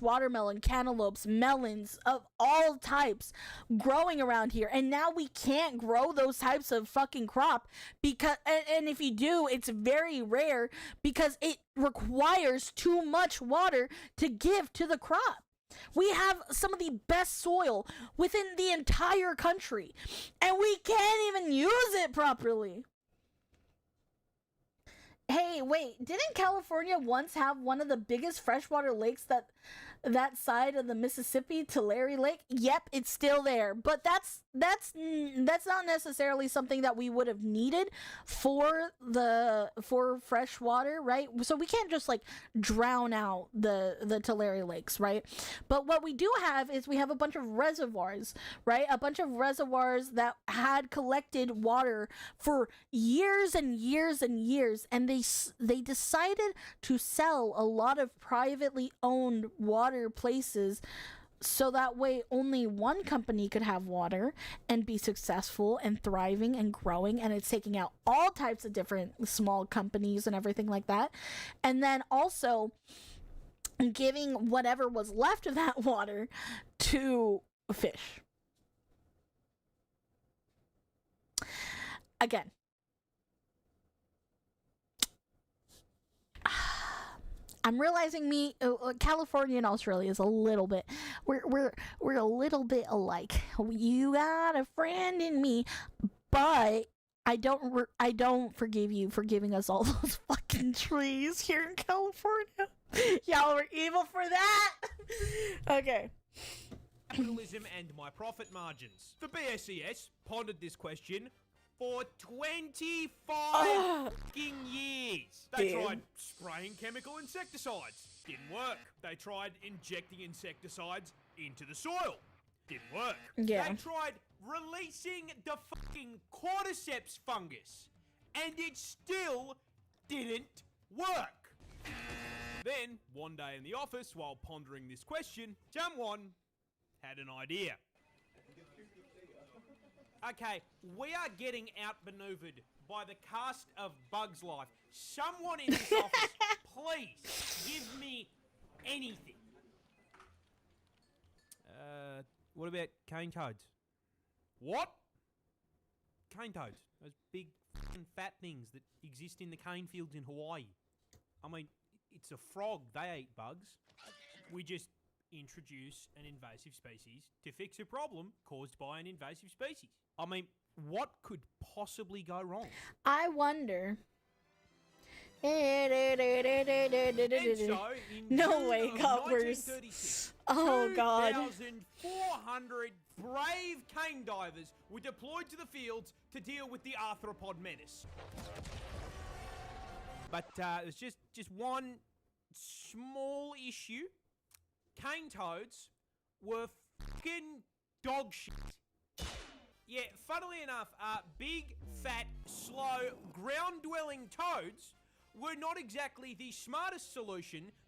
watermelon, cantaloupes, melons of all types growing around here. And now we can't grow those types of fucking crop because, and if you do, it's very rare because it requires too much water to give to the crop. We have some of the best soil within the entire country, and we can't even use it properly. Hey, wait, didn't California once have one of the biggest freshwater lakes that side of the Mississippi, Tulare Lake? Yep, it's still there. But that's not necessarily something that we would have needed for fresh water, right? So we can't just like drown out the Tulare Lakes, right? But what we do have is we have a bunch of reservoirs, right? A bunch of reservoirs that had collected water for years and years and years, and they decided to sell a lot of privately owned water places so that way only one company could have water and be successful and thriving and growing, and it's taking out all types of different small companies and everything like that, and then also giving whatever was left of that water to fish. Again, I'm realizing California and Australia is a little bit, we're a little bit alike. You got a friend in me, but I don't forgive you for giving us all those fucking trees here in California. Y'all were evil for that. Okay. Capitalism and my profit margins. The BSES pondered this question for 25 fucking years. They tried spraying chemical insecticides. Didn't work. They tried injecting insecticides into the soil. Didn't work. Yeah. They tried releasing the fucking cordyceps fungus. And it still didn't work. Then, one day in the office, while pondering this question, someone had an idea. Okay, we are getting outmaneuvered by the cast of Bug's Life. Someone in this office, please give me anything. What about cane toads? What? Cane toads. Those big fucking fat things that exist in the cane fields in Hawaii. I mean, it's a frog. They eat bugs. We just introduce an invasive species to fix a problem caused by an invasive species. I mean, what could possibly go wrong? I wonder. And so, in No June way, of got worse. 1936, Oh, God. 2,400 brave cane divers were deployed to the fields to deal with the arthropod menace. But there's just one small issue. Cane toads were fucking dog shit. Yeah, funnily enough, big, fat, slow, ground-dwelling toads were not exactly the smartest solution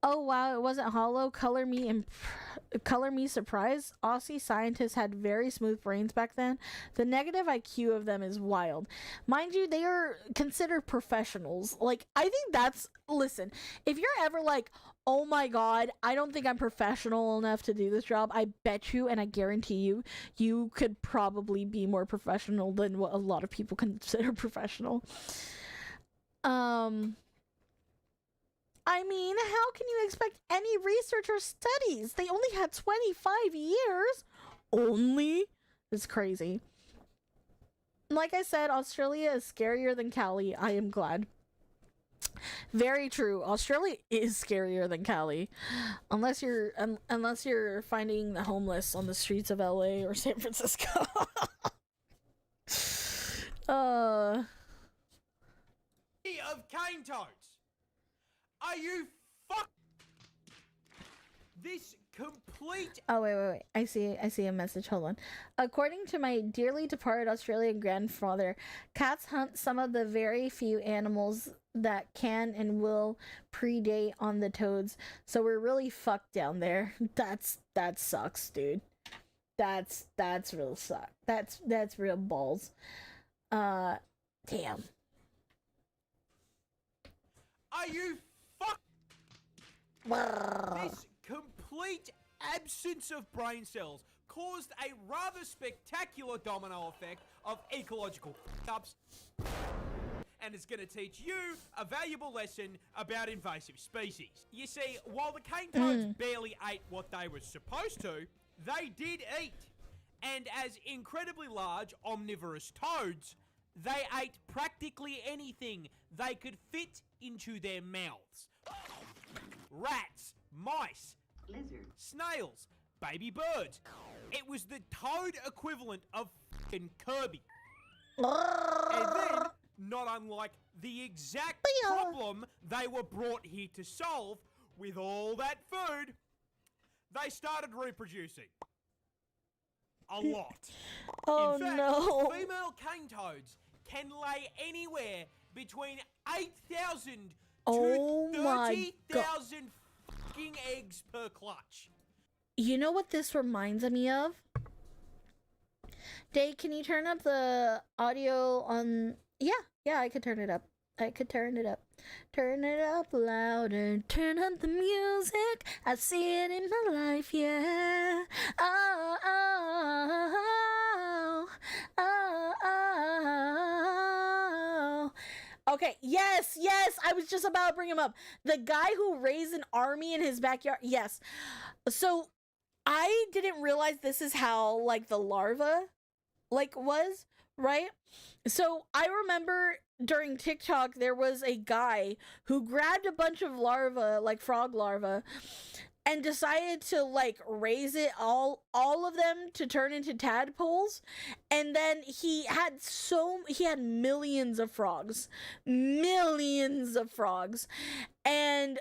Oh wow, it wasn't hollow. Color me surprised. Aussie scientists had very smooth brains back then. The negative IQ of them is wild. Mind you, they are considered professionals. Like, I think that's, listen, if you're ever like, oh my god, I don't think I'm professional enough to do this job, I bet you and I guarantee you, you could probably be more professional than what a lot of people consider professional. I mean, how can you expect any research or studies? They only had 25 years. Only? It's crazy. Like I said, Australia is scarier than Cali. I am glad. Very true. Australia is scarier than Cali. Unless you're finding the homeless on the streets of LA or San Francisco. Of cane toads. Are you fuck? This complete. Oh wait. I see a message. Hold on. According to my dearly departed Australian grandfather, cats hunt some of the very few animals that can and will predate on the toads. So we're really fucked down there. That sucks, dude. That's real suck. That's real balls. Damn. Are you fuck? This complete absence of brain cells caused a rather spectacular domino effect of ecological ups, and it's going to teach you a valuable lesson about invasive species. You see, while the cane toads barely ate what they were supposed to, they did eat. And as incredibly large omnivorous toads, they ate practically anything they could fit into their mouths. Rats, mice, Lizards. snails, baby birds. It was the toad equivalent of f***ing Kirby. And then, not unlike the exact problem they were brought here to solve, with all that food, they started reproducing. A lot. Oh In fact, no. female cane toads can lay anywhere between 8,000 Oh to my 30,000 fucking eggs per clutch. You know what this reminds me of? Dave, can you turn up the audio on... Yeah, I could turn it up. Turn it up louder. Turn up the music. I see it in my life, yeah. Oh. Okay, yes, I was just about to bring him up. The guy who raised an army in his backyard. Yes. So, I didn't realize this is how, like, the larva, like, was, right? So, I remember during TikTok, there was a guy who grabbed a bunch of larvae, like frog larvae, and decided to, like, raise it all of them to turn into tadpoles. And then he had millions of frogs. And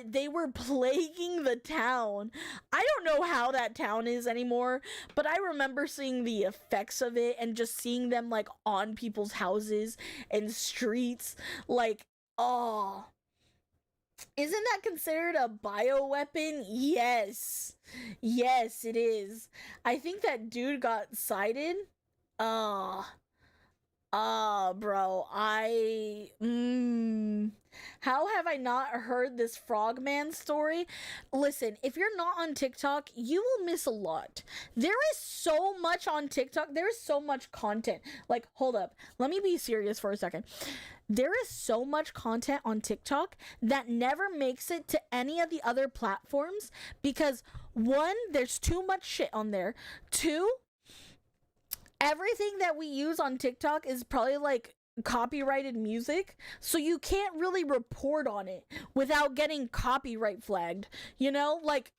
they were plaguing the town. I don't know how that town is anymore, but I remember seeing the effects of it and just seeing them, like, on people's houses and streets. Like, oh. Isn't that considered a bioweapon? Yes. Yes, it is. I think that dude got cited. Bro, how have I not heard this frogman story? Listen, if you're not on TikTok, you will miss a lot. There is so much on TikTok. There is so much content. Like, hold up. Let me be serious for a second. There is so much content on TikTok that never makes it to any of the other platforms because, one, there's too much shit on there. Two, everything that we use on TikTok is probably, like, copyrighted music, so you can't really report on it without getting copyright flagged, you know? Like,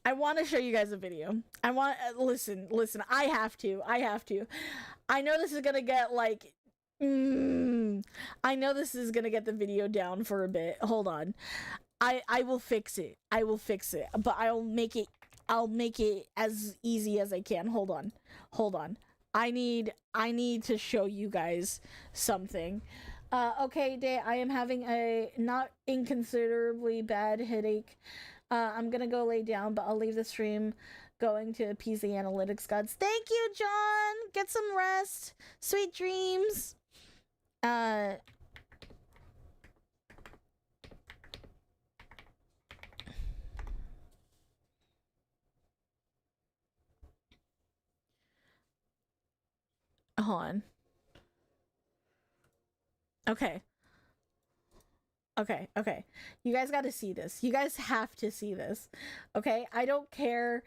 I want to show you guys a video. I want listen, I have to. I know this is gonna get, like, I know this is gonna get the video down for a bit. Hold on. I will fix it, but I'll make it as easy as I can. Hold on. I need to show you guys something. Okay, Day, I am having a not inconsiderably bad headache. I'm gonna go lay down, but I'll leave the stream going to appease the analytics gods. Thank you, John! Get some rest. Sweet dreams. Hold on. Okay. Okay. You guys got to see this. You guys have to see this. Okay? I don't care.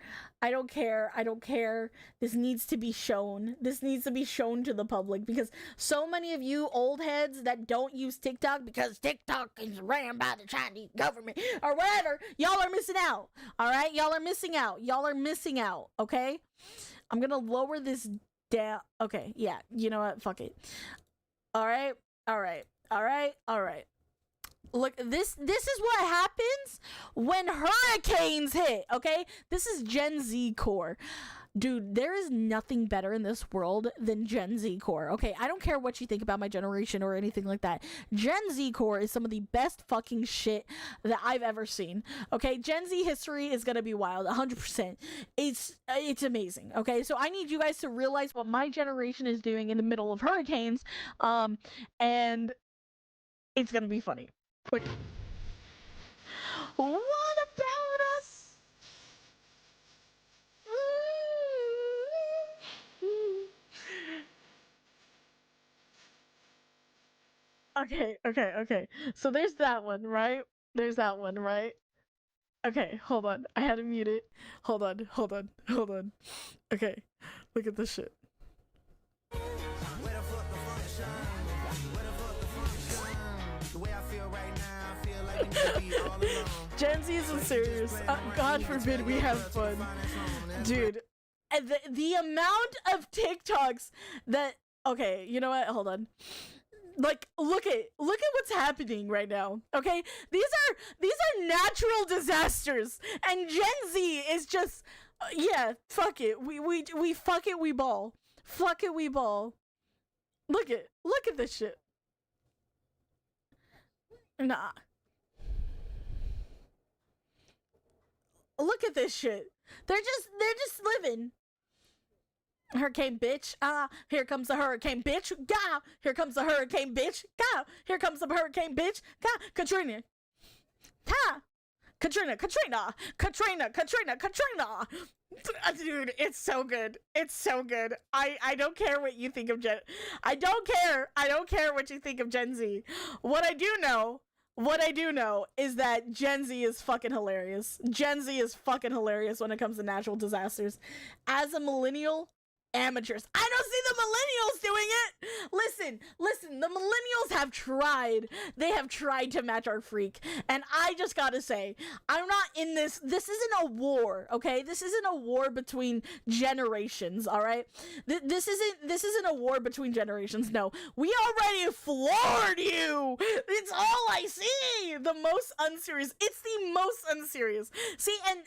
This needs to be shown. This needs to be shown to the public because so many of you old heads that don't use TikTok because TikTok is ran by the Chinese government or whatever, y'all are missing out. All right? Y'all are missing out. Okay? I'm going to lower this down. Okay. Yeah. You know what? Fuck it. All right. Look, this is what happens when hurricanes hit, okay? This is Gen Z core. Dude, there is nothing better in this world than Gen Z core, okay? I don't care what you think about my generation or anything like that. Gen Z core is some of the best fucking shit that I've ever seen, okay? Gen Z history is gonna be wild, 100%. It's amazing, okay? So I need you guys to realize what my generation is doing in the middle of hurricanes, and it's gonna be funny. What about us? Okay. So there's that one, right? Okay, hold on. I had to mute it. Hold on. Okay, look at this shit. Gen Z isn't serious. God forbid we have fun. Dude, the amount of TikToks that... Okay, you know what? Hold on. Like, look at what's happening right now. Okay? These are natural disasters. And Gen Z is just... yeah, fuck it. We fuck it, we ball. Fuck it, we ball. Look at this shit. Nah. Look at this shit. They're just living. Hurricane bitch. Here comes the hurricane bitch. Gah. Here comes the hurricane bitch. Gah. Here comes the hurricane bitch. Gah. Katrina. Ha. Katrina. Dude, it's so good. I don't care what you think of I don't care what you think of Gen Z. What I do know is that Gen Z is fucking hilarious. Gen Z is fucking hilarious when it comes to natural disasters. As a millennial, amateurs. I don't see the millennials doing it. Listen, the millennials have tried. They have tried to match our freak. And I just gotta say, I'm not in this. This isn't a war, okay? This isn't a war between generations, all right? This isn't a war between generations. No, we already floored you. It's all I see. The most unserious. It's the most unserious. See, and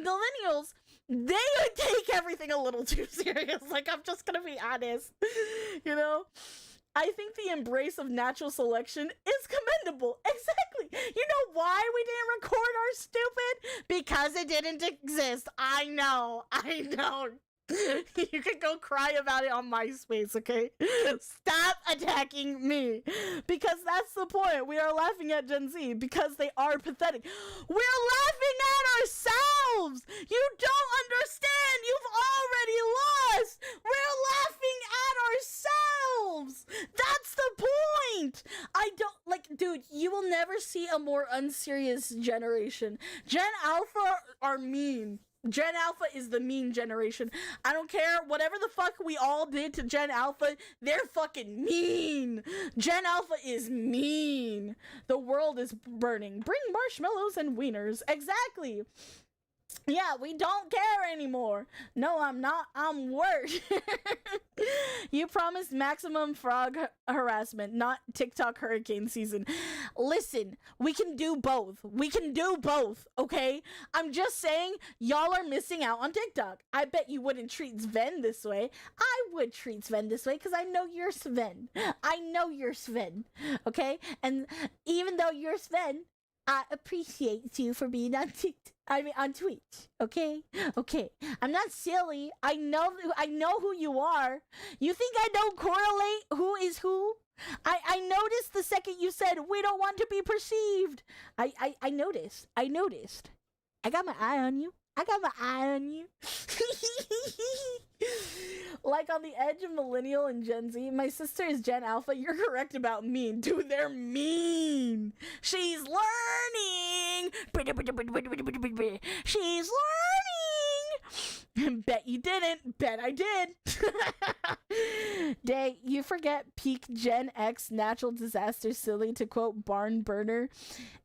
millennials, they take everything a little too serious. Like, I'm just gonna be honest. You know? I think the embrace of natural selection is commendable. Exactly. You know why we didn't record our stupid? Because it didn't exist. I know. You can go cry about it on MySpace, okay? Stop attacking me. Because that's the point. We are laughing at Gen Z because they are pathetic. We're laughing at ourselves. You don't understand. You've already lost. We're laughing at ourselves. That's the point. I don't, like, dude, you will never see a more unserious generation. Gen Alpha are mean. Gen Alpha is the mean generation. I don't care. Whatever the fuck we all did to Gen Alpha, they're fucking mean. Gen Alpha is mean. The world is burning. Bring marshmallows and wieners. Exactly. Yeah, we don't care anymore. No, I'm not. I'm worse. You promised maximum frog harassment, not TikTok hurricane season. Listen, we can do both. We can do both, okay? I'm just saying, y'all are missing out on TikTok. I bet you wouldn't treat Sven this way. I would treat Sven this way because I know you're Sven. I know you're Sven, okay? And even though you're Sven, I appreciate you for being on TikTok. I mean, on Twitch. Okay? Okay. I'm not silly. I know who you are. You think I don't correlate who is who? I noticed the second you said we don't want to be perceived. I noticed. I noticed. I got my eye on you. I got my eye on you. Like on the edge of millennial and Gen Z. My sister is Gen Alpha. You're correct about mean. Dude, they're mean. She's learning. She's learning. Bet you didn't. Bet I did. Day, you forget peak Gen X natural disaster silly, to quote Barn Burner.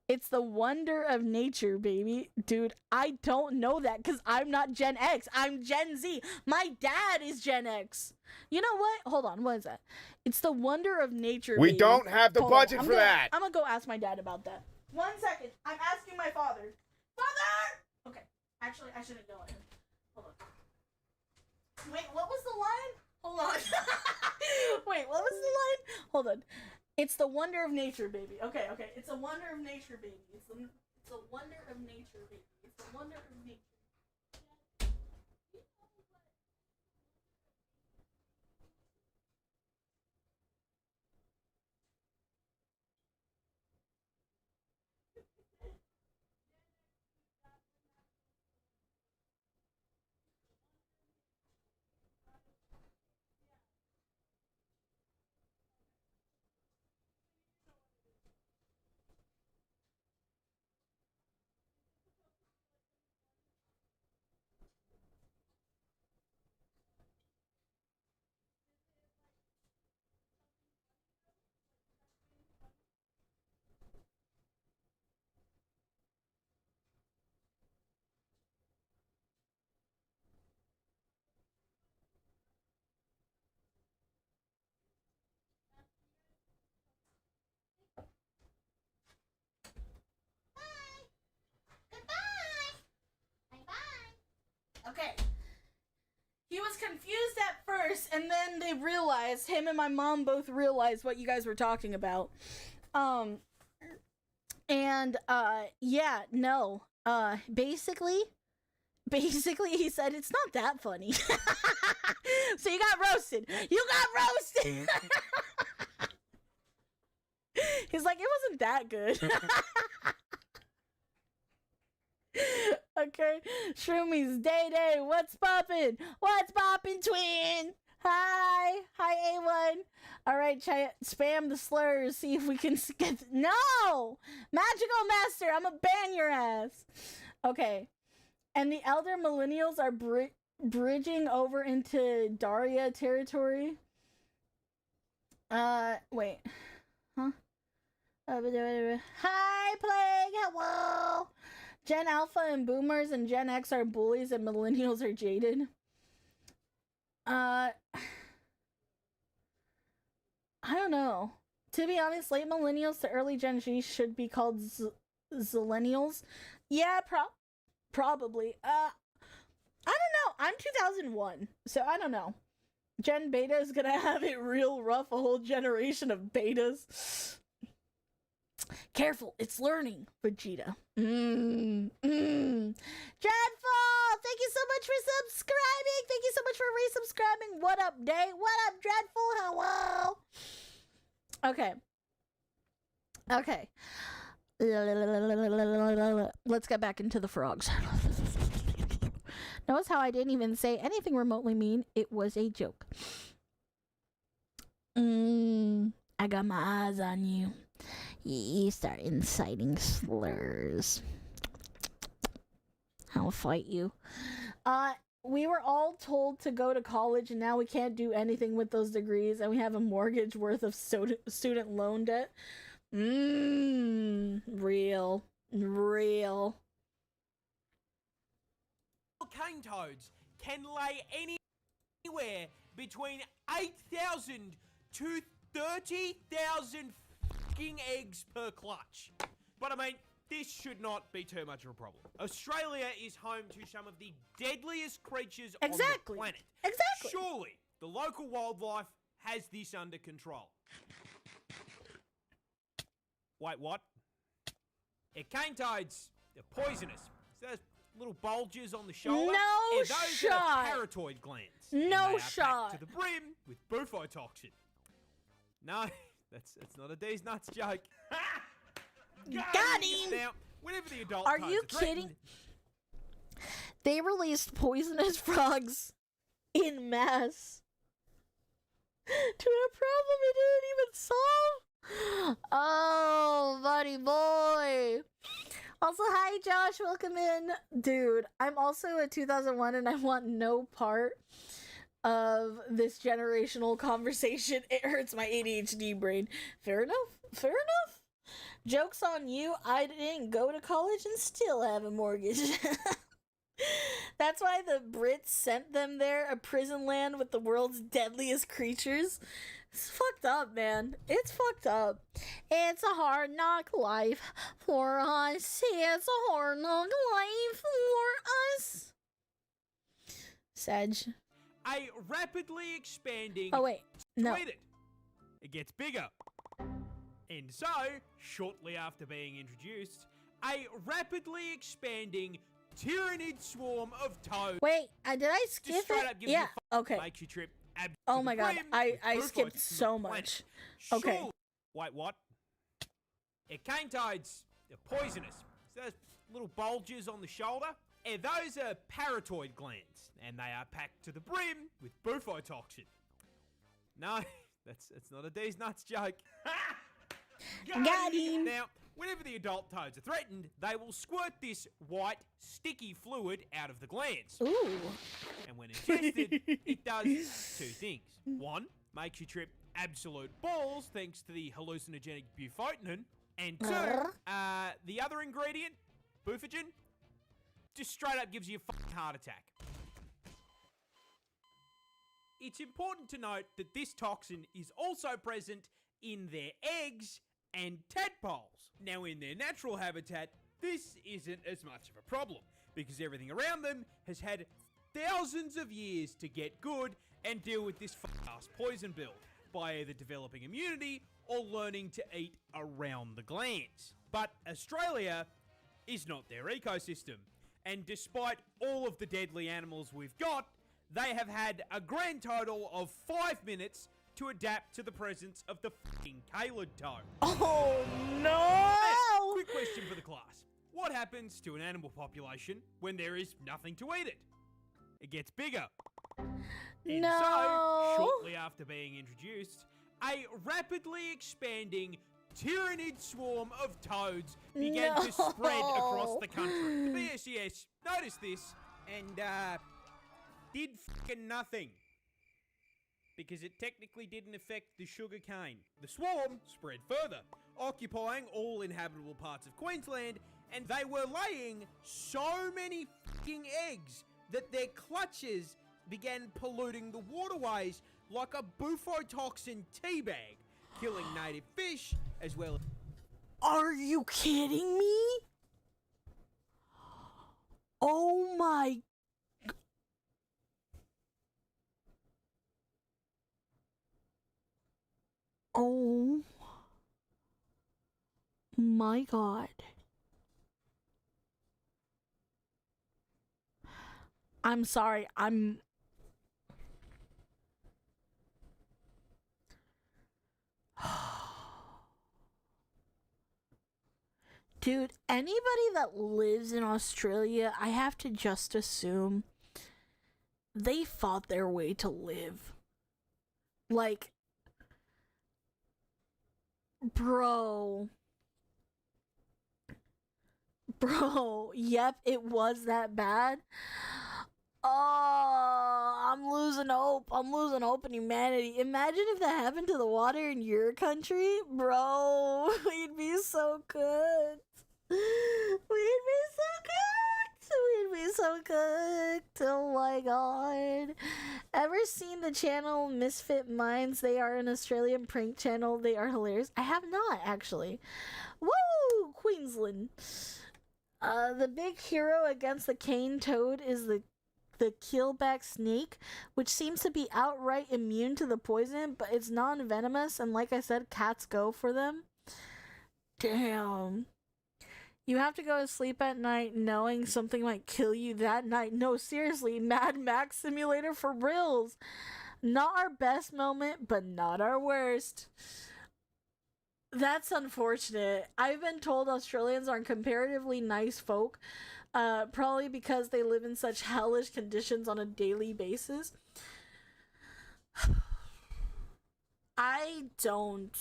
It's the wonder of nature, baby. Dude, I don't know that because I'm not Gen X. I'm Gen Z. My dad is Gen X. You know what? Hold on. What is that? It's the wonder of nature, We baby. don't have the Hold on. budget for that. I'm gonna go ask my dad about that. 1 second. I'm asking my father. Father! Okay. Actually, I shouldn't yell at him. Hold on. Wait, what was the line? Hold on. Wait, what was the line? Hold on. It's the wonder of nature, baby. Okay. It's a wonder of nature, baby. It's a wonder of nature, baby. It's a wonder of nature. Okay. He was confused at first, and then they realized, him and my mom both realized what you guys were talking about. Basically, he said it's not that funny. So you got roasted. He's like, it wasn't that good. Okay, Shroomies, Day, what's poppin'? What's poppin', twin? Hi, A1. All right, spam the slurs. See if we can get. No, Magical Master, I'ma ban your ass. Okay, and the elder millennials are bridging over into Daria territory. Wait, huh? Hi, Plague. Hello. Gen Alpha and Boomers and Gen X are bullies and Millennials are jaded. I don't know. To be honest, late Millennials to early Gen Z should be called Zillennials. Yeah, probably. I don't know. I'm 2001, so I don't know. Gen Beta is gonna have it real rough. A whole generation of betas. Careful, it's learning, Vegeta. Dreadful! Thank you so much for subscribing! Thank you so much for resubscribing! What up, Day? What up, Dreadful? Hello! Okay. Let's get back into the frogs. Notice how I didn't even say anything remotely mean. It was a joke. I got my eyes on you. You start inciting slurs. I'll fight you. We were all told to go to college, and now we can't do anything with those degrees, and we have a mortgage worth of student loan debt. Real. cane toads can lay anywhere between 8,000 to 30,000 fucking eggs per clutch. But I mean, this should not be too much of a problem. Australia is home to some of the deadliest creatures on the planet. Exactly. Surely, the local wildlife has this under control. Wait, what? Yeah, cane toads, they're poisonous. So those little bulges on the shoulder, No those shot. are parotoid glands. No and they are shot. packed to the brim with bufotoxin. No, that's not a D's nuts joke. Got him. Now, whenever the adult Are toads you threatened, kidding? They released poisonous frogs in mass to a problem it didn't even solve. Oh, buddy boy. Also, hi Josh, welcome in. Dude, I'm also a 2001 and I want no part of this generational conversation. It hurts my ADHD brain. Fair enough. Fair enough. Joke's on you. I didn't go to college and still have a mortgage. That's why the Brits sent them there, a prison land with the world's deadliest creatures. It's fucked up, man. It's fucked up. It's a hard knock life for us. It's a hard knock life for us. Sag. a rapidly expanding Oh, wait. No. tweeted. It gets bigger. And so, shortly after being introduced, a rapidly expanding tyrannid swarm of toads Wait, did I skip just straight it? up gives you Yeah, a okay. makes you trip Oh my god, I bufo skipped to so the planet. much. Okay. Surely- Wait, what? Yeah, cane toads, they're poisonous. So those little bulges on the shoulder, those are parotoid glands, and they are packed to the brim with bufotoxin. No, that's not a D's nuts joke. Got him. Now, whenever the adult toads are threatened, they will squirt this white, sticky fluid out of the glands. Ooh. And when ingested, it does two things. One, makes you trip absolute balls thanks to the hallucinogenic bufotenin. And two, the other ingredient, bufogen, just straight up gives you a fucking heart attack. It's important to note that this toxin is also present in their eggs and tadpoles. Now, in their natural habitat, this isn't as much of a problem because everything around them has had thousands of years to get good and deal with this fuck-ass poison build by either developing immunity or learning to eat around the glands. But Australia is not their ecosystem, and despite all of the deadly animals we've got, they have had a grand total of 5 minutes to adapt to the presence of the fucking Calid toad. Oh no! Now, quick question for the class. What happens to an animal population when there is nothing to eat it? It gets bigger. And No. so, shortly after being introduced, a rapidly expanding tyrannid swarm of toads began to spread across the country. The BSES noticed this and did fucking nothing. Because it technically didn't affect the sugar cane. The swarm spread further, occupying all inhabitable parts of Queensland, and they were laying so many fucking eggs that their clutches began polluting the waterways like a bufotoxin teabag, killing native fish as well. Are you kidding me? Oh my... Oh my god. I'm sorry, Dude, anybody that lives in Australia, I have to just assume they fought their way to live. Like, Bro, yep, it was that bad. Oh, I'm losing hope. I'm losing hope in humanity. Imagine if that happened to the water in your country. Bro, we'd be so good. We'd be so good. We'd be so cooked. Oh my god. Ever seen the channel Misfit Minds? They are an Australian prank channel. They are hilarious. I have not, actually. Woo! Queensland. The big hero against the cane toad is the keelback snake, which seems to be outright immune to the poison, but it's non-venomous, and like I said, cats go for them. Damn. You have to go to sleep at night knowing something might kill you that night. No, seriously, Mad Max Simulator for reals. Not our best moment, but not our worst. That's unfortunate. I've been told Australians are comparatively nice folk, probably because they live in such hellish conditions on a daily basis. I don't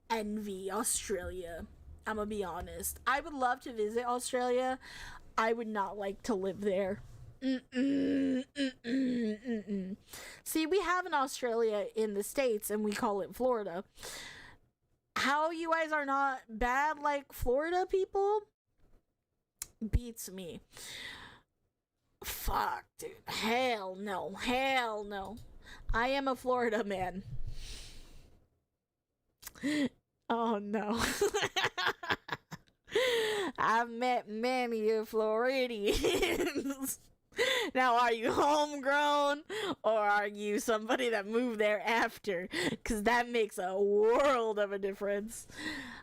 envy Australia. I'm gonna be honest. I would love to visit Australia. I would not like to live there. See, we have an Australia in the States and we call it Florida. How you guys are not bad like Florida people beats me. Fuck, dude. Hell no. Hell no. I am a Florida man. Oh no. I've met many of Floridians. Now, are you homegrown or are you somebody that moved there after? Because that makes a world of a difference.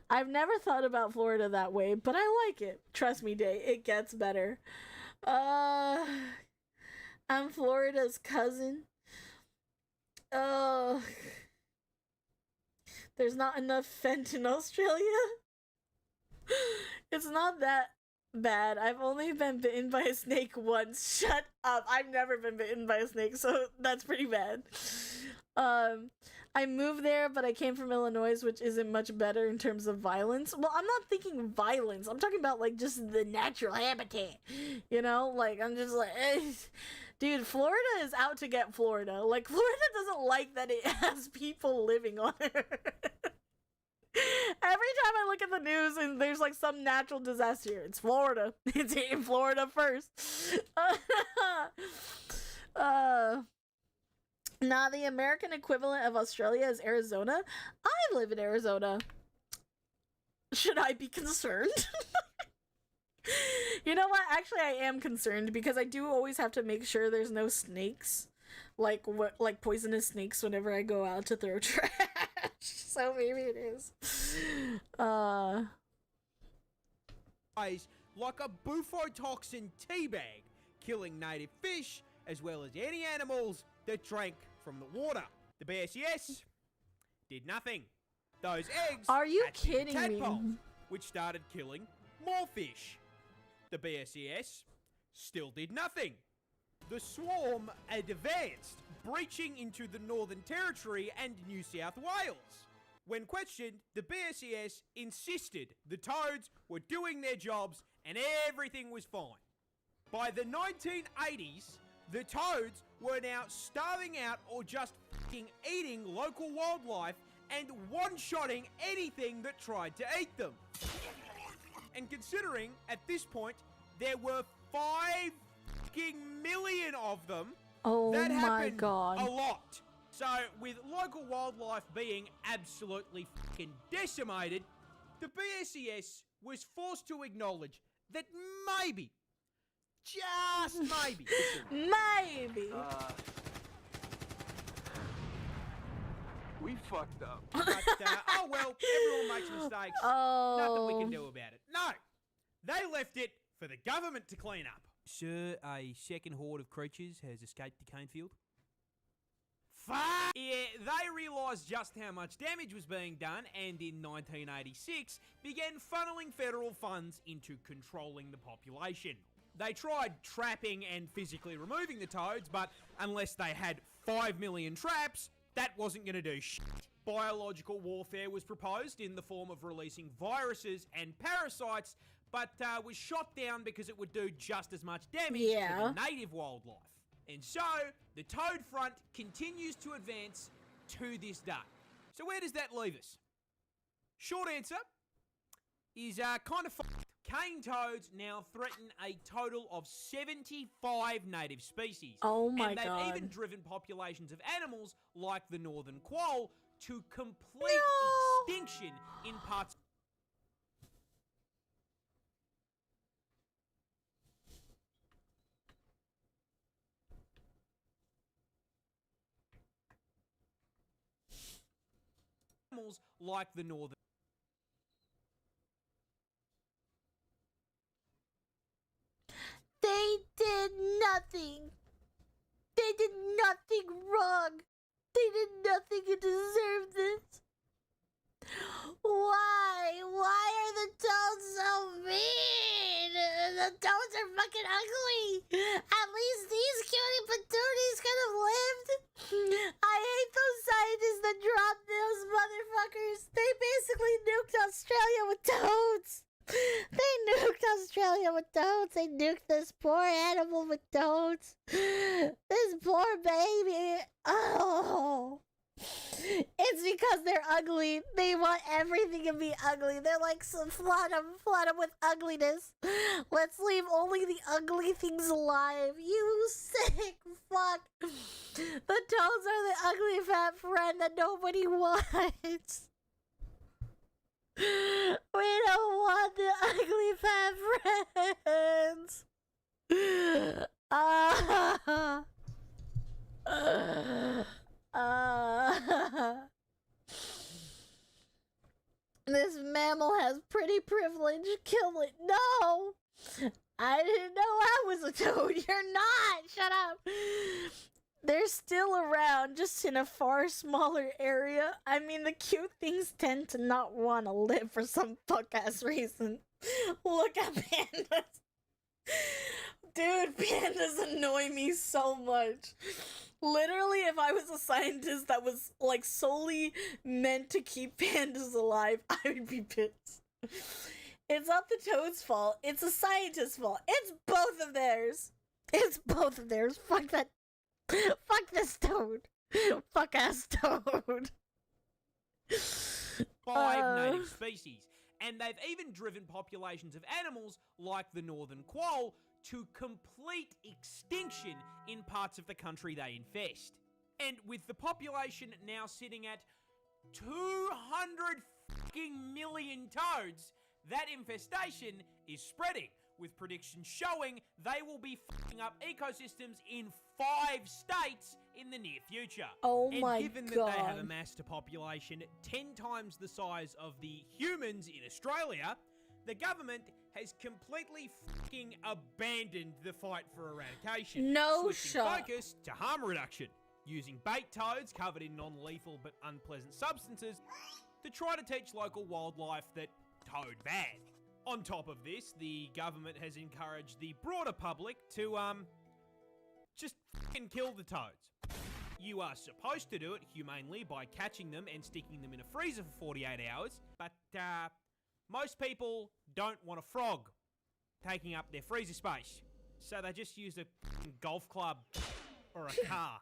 I've never thought about Florida that way, but I like it. Trust me, Day, it gets better. I'm Florida's cousin. There's not enough Fent in Australia. It's not that bad. I've only been bitten by a snake once. Shut up. I've never been bitten by a snake, so that's pretty bad. I moved there, but I came from Illinois, which isn't much better in terms of violence. Well, I'm not thinking violence. I'm talking about, like, just the natural habitat. You know? Like, I'm just like, dude, Florida is out to get Florida. Like, Florida doesn't like that it has people living on it. Every time I look at the news and there's like some natural disaster, it's Florida. It's in Florida first. Now the American equivalent of Australia is Arizona. I live in Arizona. Should I be concerned? You know what? Actually, I am concerned because I do always have to make sure there's no snakes, like poisonous snakes, whenever I go out to throw trash. So maybe it is. Like a bufotoxin teabag, killing native fish as well as any animals that drank from the water. The BSES did nothing. Those eggs Are you hatched into kidding me? tadpoles, which started killing more fish. The BSES still did nothing. The swarm advanced, breaching into the Northern Territory and New South Wales. When questioned, the BSES insisted the toads were doing their jobs and everything was fine. By the 1980s, the toads were now starving out or just f***ing eating local wildlife and one-shotting anything that tried to eat them. And considering, at this point, there were 5 million of them, Oh that my happened god. a lot. So, with local wildlife being absolutely fucking decimated, the BSES was forced to acknowledge that maybe, just maybe, Maybe. We fucked up. but, oh well, everyone makes mistakes. Nothing we can do about it. No, they left it for the government to clean up. Sir, a second horde of creatures has escaped the cane field. Fuck! Yeah, they realised just how much damage was being done and in 1986 began funneling federal funds into controlling the population. They tried trapping and physically removing the toads, but unless they had 5 million traps, that wasn't going to do shit. Biological warfare was proposed in the form of releasing viruses and parasites, but was shot down because it would do just as much damage to the native wildlife. And so, the toad front continues to advance to this day. So where does that leave us? Short answer, is kind of fucked. Cane toads now threaten a total of 75 native species. Oh my and they've God. even driven populations of animals like the northern quoll to complete No. extinction in parts animals like the northern. They did nothing. They did nothing wrong. They did nothing to deserve this. Why? Why are the toads so mean? The toads are fucking ugly. At least these cutie patooties could have lived. I hate those scientists that dropped those motherfuckers. They basically nuked Australia with toads. They nuked Australia with toads. They nuked this poor animal with toads. This poor baby. Oh. It's because they're ugly. They want everything to be ugly. They're like, so flood them with ugliness. Let's leave only the ugly things alive. You sick fuck. The toads are the ugly fat friend that nobody wants. We don't want the ugly fat friends. This mammal has pretty privilege. Kill it. No! I didn't know I was a toad. You're not! Shut up! They're still around, just in a far smaller area. I mean, the cute things tend to not want to live for some fuck-ass reason. Look at pandas. Dude, pandas annoy me so much. Literally, if I was a scientist that was, like, solely meant to keep pandas alive, I would be pissed. It's not the toad's fault. It's the scientist's fault. It's both of theirs. It's both of theirs. Fuck that. Fuck this toad. Fuck ass toad. 5 native species. And they've even driven populations of animals like the northern quoll to complete extinction in parts of the country they infest. And with the population now sitting at 200 fucking million toads, that infestation is spreading, with predictions showing they will be fucking up ecosystems in 5 states in the near future. Oh and my given God. that they have amassed a population 10 times the size of the humans in Australia, the government has completely fucking abandoned the fight for eradication. No switching shot. focus to harm reduction, using bait toads covered in non-lethal but unpleasant substances to try to teach local wildlife that toad bad. On top of this, the government has encouraged the broader public to, just fucking kill the toads. You are supposed to do it humanely by catching them and sticking them in a freezer for 48 hours, but, most people don't want a frog taking up their freezer space, so they just use a fucking golf club or a car.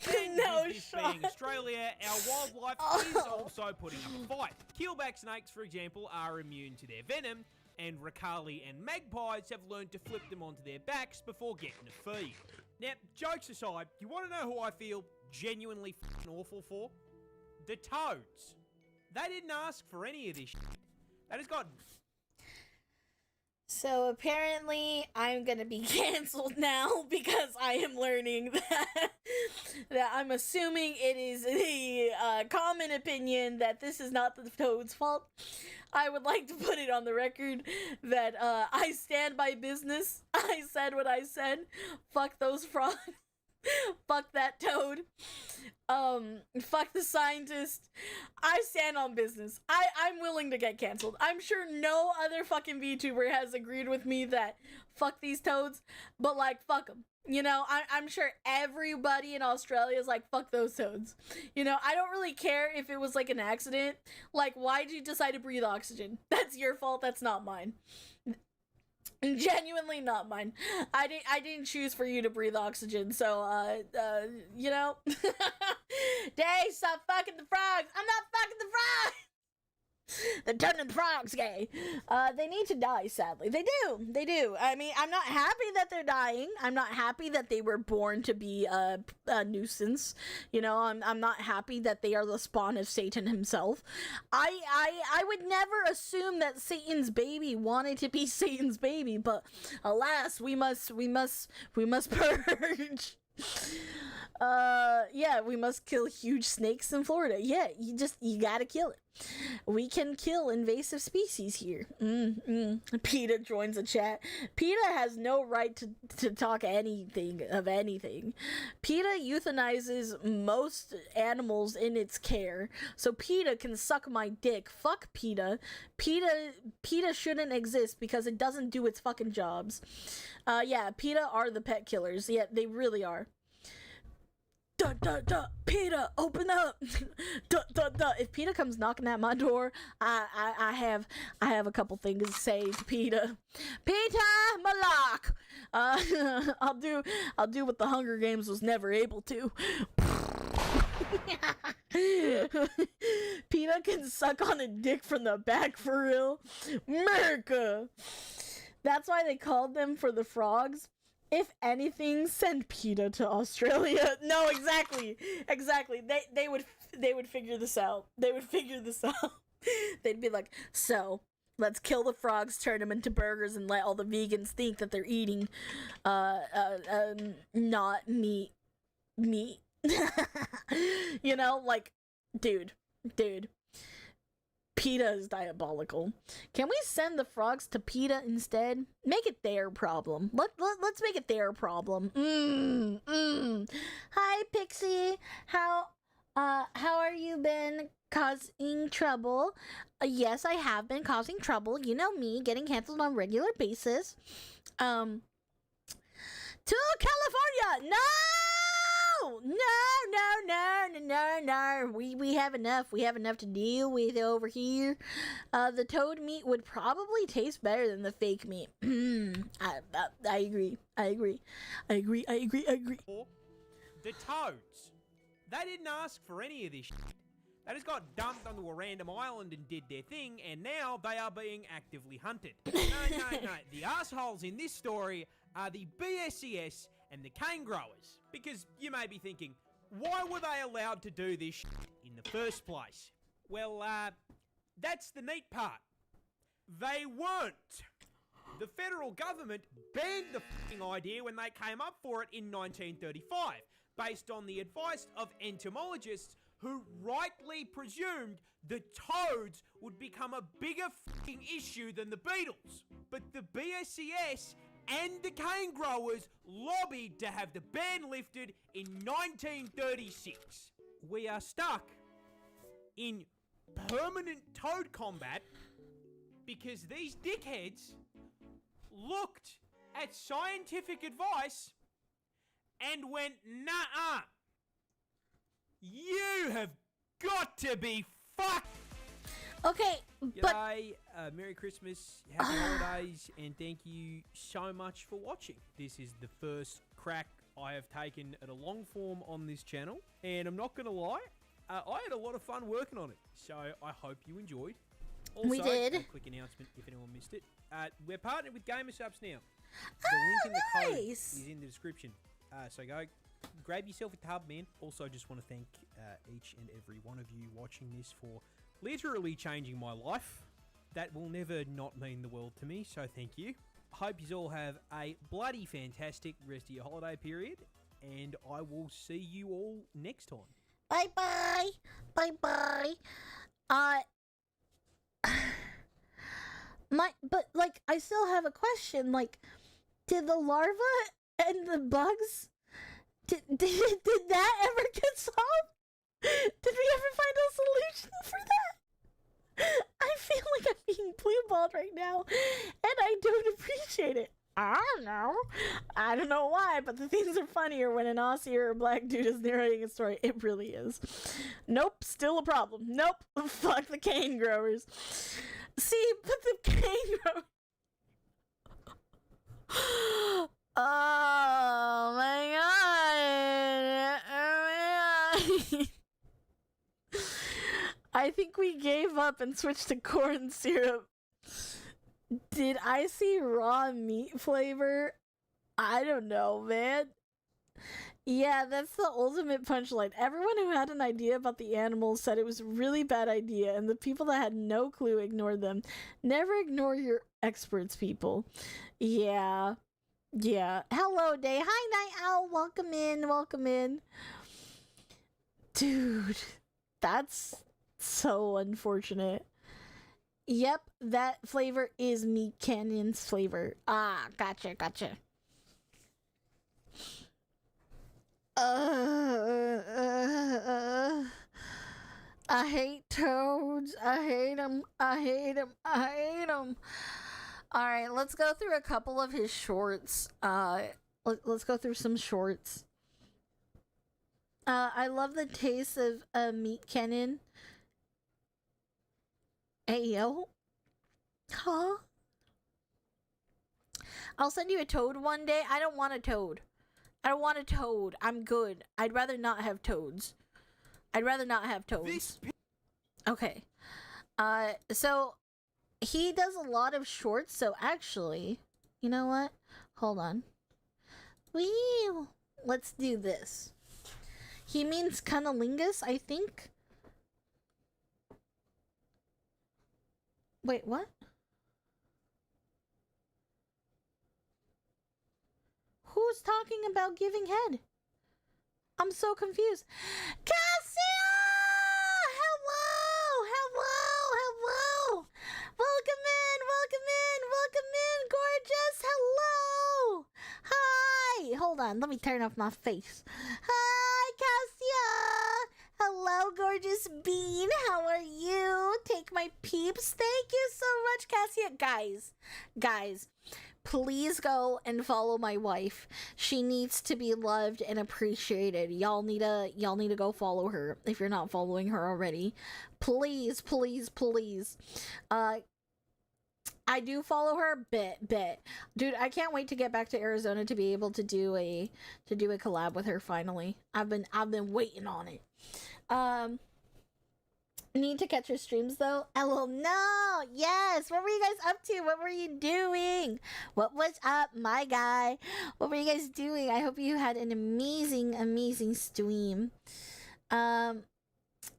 And No with this shot. being Australia, our wildlife is also putting up a fight. Keelback snakes, for example, are immune to their venom, and Ricali and magpies have learned to flip them onto their backs before getting a feed. Now, jokes aside, you want to know who I feel genuinely fucking awful for? The toads. They didn't ask for any of this shit. They just got... So apparently I'm gonna be canceled now because I am learning that I'm assuming it is the common opinion that this is not the toad's fault. I would like to put it on the record that I stand by business. I said what I said. Fuck those frogs. Fuck that toad. Fuck the scientist. I stand on business. I'm willing to get canceled. I'm sure no other fucking VTuber has agreed with me that fuck these toads, but like, fuck them. You know, I'm sure everybody in Australia is like, fuck those toads. You know, I don't really care if it was like an accident. Like, why'd you decide to breathe oxygen? That's your fault, that's not mine. Genuinely not mine. I didn't choose for you to breathe oxygen, so you know. Day, stop fucking the frogs. I'm not fucking the frogs. They're turning the frogs gay. They need to die, sadly. They do. I mean, I'm not happy that they're dying. I'm not happy that they were born to be a nuisance. You know, I'm not happy that they are the spawn of Satan himself. I would never assume that Satan's baby wanted to be Satan's baby, but alas, we must purge. Yeah, we must kill huge snakes in Florida. Yeah, you gotta kill it. We can kill invasive species here. PETA joins the chat. PETA has no right to talk anything of anything. PETA euthanizes most animals in its care, so PETA can suck my dick. Fuck PETA. PETA shouldn't exist because it doesn't do its fucking jobs. Yeah, PETA are the pet killers. Yeah, they really are. PETA, open up. If PETA comes knocking at my door, I have a couple things to say to PETA. PETA, Malak. I'll do what the Hunger Games was never able to. PETA can suck on a dick from the back for real. America. That's why they called them for the frogs. If anything, send PETA to Australia. No, exactly. They would figure this out. They'd be like, so let's kill the frogs, turn them into burgers, and let all the vegans think that they're eating, not meat. You know, like, dude. PETA is diabolical. Can we send the frogs to PETA instead? Make it their problem. Let's make it their problem. Hi, Pixie. How are you been causing trouble? Yes, I have been causing trouble. You know me, getting canceled on a regular basis. To California! No! We have enough. We have enough to deal with over here. The toad meat would probably taste better than the fake meat. I agree. The toads. They didn't ask for any of this shit. They just got dumped onto a random island and did their thing, and now they are being actively hunted. No. The assholes in this story are the BSES and the cane growers. Because you may be thinking, why were they allowed to do this shit in the first place? Well, that's the neat part. They weren't. The federal government banned the f***ing idea when they came up for it in 1935, based on the advice of entomologists who rightly presumed the toads would become a bigger f***ing issue than the beetles. But the BSES and the cane growers lobbied to have the ban lifted in 1936. We are stuck in permanent toad combat because these dickheads looked at scientific advice and went, nah-uh. You have got to be fucked. Okay, but... G'day, Merry Christmas, Happy Holidays, and thank you so much for watching. This is the first crack I have taken at a long form on this channel, and I'm not going to lie, I had a lot of fun working on it, so I hope you enjoyed. Also, we did. A quick announcement if anyone missed it. We're partnered with GamerSubs now. The link in the code is in the description. So go grab yourself a tub, man. Also, just want to thank each and every one of you watching this for literally changing my life. That will never not mean the world to me, so thank you. Hope you all have a bloody fantastic rest of your holiday period, and I will see you all next time. Bye-bye. Bye-bye. But, like, I still have a question. Like, did the larva and the bugs, did that ever get solved? Did we ever find a solution for that? I feel like I'm being blue-balled right now, and I don't appreciate it. I don't know. I don't know why, but the things are funnier when an Aussie or a black dude is narrating a story. It really is. Nope, still a problem. Nope, fuck the cane growers. See, but the cane growers... I think we gave up and switched to corn syrup. Did I see raw meat flavor? I don't know, man. Yeah, that's the ultimate punchline. Everyone who had an idea about the animals said it was a really bad idea, and the people that had no clue ignored them. Never ignore your experts, people. Yeah. Yeah. Hello, Day. Hi, Night Owl. Welcome in. Welcome in. Dude, that's so unfortunate. Yep, that flavor is Meat Canyon's flavor. Ah, gotcha. I hate toads. I hate them. All right, let's go through a couple of his shorts. Let's go through some shorts. I love the taste of Meat Canyon. Hey, yo. Huh? I'll send you a toad one day. I don't want a toad. I'm good. I'd rather not have toads. Okay. So he does a lot of shorts, so actually, you know what? Hold on. Let's do this. He means cunnilingus, I think. Wait, what? Who's talking about giving head? I'm so confused. Cassia! Hello! Welcome in, gorgeous! Hello! Hi! Hold on, let me turn off my face. Hi, Cassia! Hello, gorgeous bean. How are you? Take my peeps. Thank you so much, Cassia. Guys, please go and follow my wife. She needs to be loved and appreciated. Y'all need to go follow her if you're not following her already. Please. I do follow her, bet. Dude, I can't wait to get back to Arizona to be able to do a collab with her finally. I've been waiting on it. Need to catch your streams though. LOL, no. Yes. What were you guys up to? What were you doing? What was up, my guy? What were you guys doing? I hope you had an amazing stream.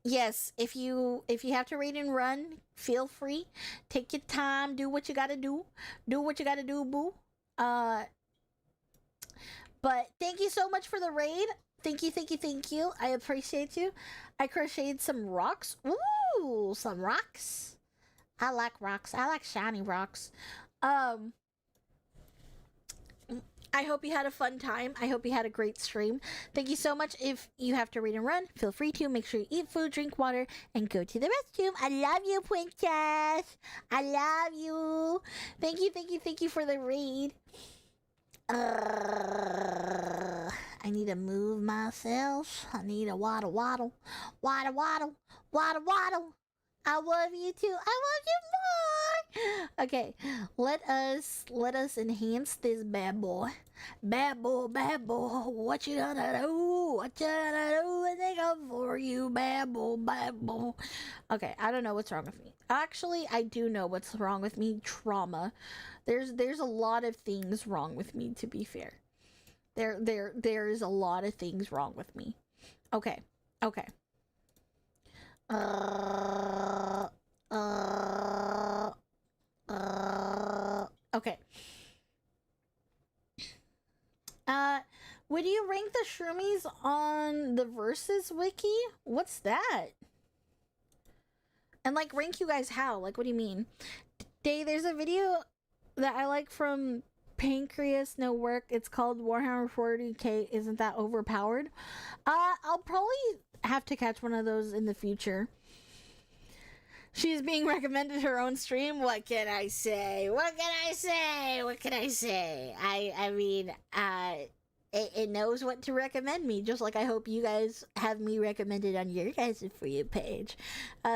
Yes, if you have to read and run, feel free. Take your time, do what you gotta do. Do what you gotta do, boo. But thank you so much for the raid. Thank you. I appreciate you. I crocheted some rocks. Ooh, some rocks. I like rocks. I like shiny rocks. I hope you had a fun time. I hope you had a great stream. Thank you so much. If you have to read and run, feel free to. Make sure you eat food, drink water, and go to the restroom. I love you, Princess. I love you. Thank you for the read. I need to move myself. I need a waddle. I love you too. I love you more. Okay, let us enhance this bad boy. Bad boy. What you gonna do? I think I'm for you, bad boy. Okay, I don't know what's wrong with me. Actually, I do know what's wrong with me. Trauma. There's a lot of things wrong with me, to be fair. There's a lot of things wrong with me. Okay. Okay. Would you rank the Shroomies on the Versus wiki? What's that? And like, rank you guys how? Like, what do you mean? There's a video that I like from Pancreas No Work. It's called Warhammer 40k Isn't That Overpowered? I'll probably have to catch one of those in the future. She's being recommended her own stream. What can I say? I mean, it knows what to recommend me, just like I hope you guys have me recommended on your guys' For You page.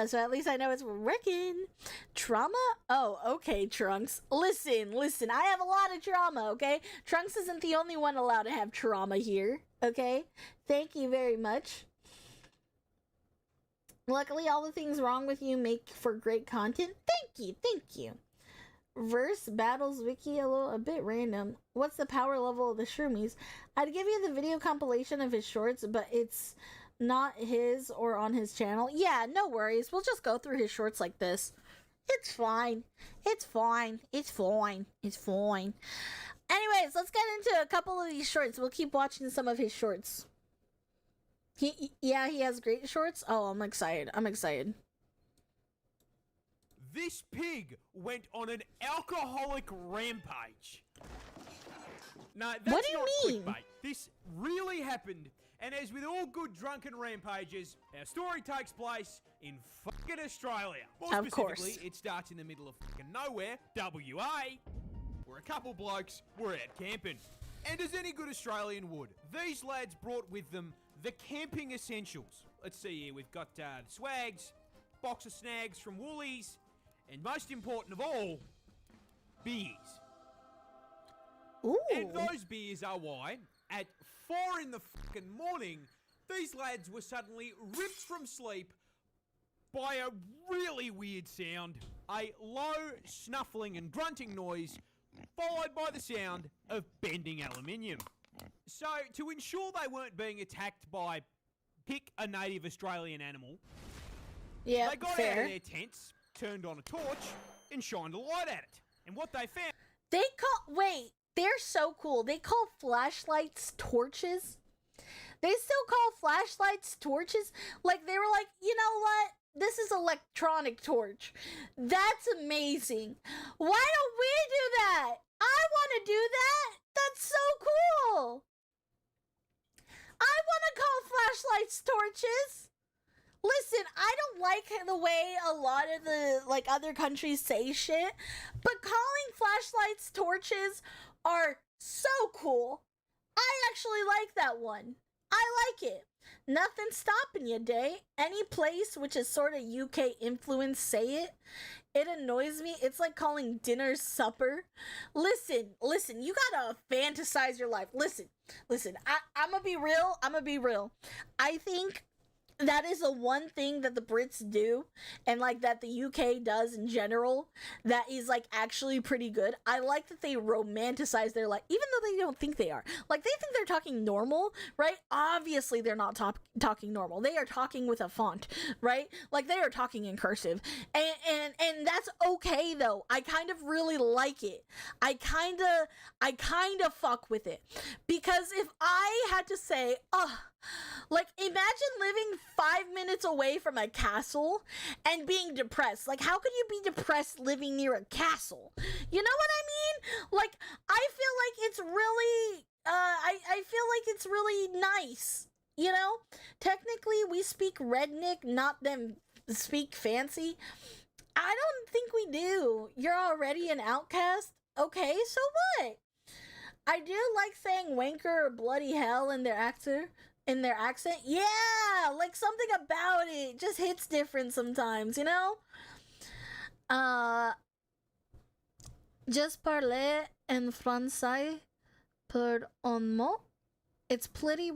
So at least I know it's working. Trauma? Oh, okay, Trunks. Listen, I have a lot of trauma, okay? Trunks isn't the only one allowed to have trauma here, okay? Thank you very much. Luckily, all the things wrong with you make for great content. Thank you. Verse battles wiki a bit random. What's the power level of the Shroomies? I'd give you the video compilation of his shorts, but it's not his or on his channel. Yeah, no worries. We'll just go through his shorts like this. It's fine. It's fine. It's fine. It's fine. Anyways, let's get into a couple of these shorts. We'll keep watching some of his shorts. He has great shorts. Oh, I'm excited. This pig went on an alcoholic rampage. No, that's What do you not mean? clickbait. This really happened. And as with all good drunken rampages, our story takes place in fucking Australia. More Of specifically, course. it starts in the middle of fucking nowhere, WA, where a couple blokes were out camping. And as any good Australian would, these lads brought with them the camping essentials. Let's see here, we've got swags, box of snags from Woolies, and most important of all, beers. Ooh. And those beers are why, at 4 in the fucking morning, these lads were suddenly ripped from sleep by a really weird sound. A low, snuffling and grunting noise, followed by the sound of bending aluminium. So, to ensure they weren't being attacked by, pick a native Australian animal, Yeah, they got out fair. of their tents, turned on a torch, and shined a light at it. And what they found... They're so cool. They call flashlights torches. They still call flashlights torches. Like, they were like, you know what? This is electronic torch. That's amazing. Why don't we do that? I want to do that. That's so cool. I want to call flashlights torches. Listen, I don't like the way a lot of the, other countries say shit, but calling flashlights torches are so cool. I actually like that one. I like it. Nothing stopping you, Day. Any place which is sort of UK influence say it. It annoys me. It's like calling dinner supper. Listen, you gotta fantasize your life. Listen, I'm gonna be real. I think that is the one thing that the Brits do, and that the UK does in general, that is actually pretty good. I like that they romanticize their life, even though they don't think they are. They think they're talking normal, right? Obviously they're not talking normal. They are talking with a font, right? They are talking in cursive, and that's okay though. I kind of really like it. I kind of fuck with it, because if I had to say, imagine living 5 minutes away from a castle and being depressed. How could you be depressed living near a castle? You know what I mean? I feel like it's really, I feel like it's really nice. You know? Technically, we speak redneck, not them speak fancy. I don't think we do. You're already an outcast? Okay, so what? I do like saying wanker or bloody hell in their accent. Yeah, something about it just hits different sometimes, you know? Just parler en français pour un mot. It's plenty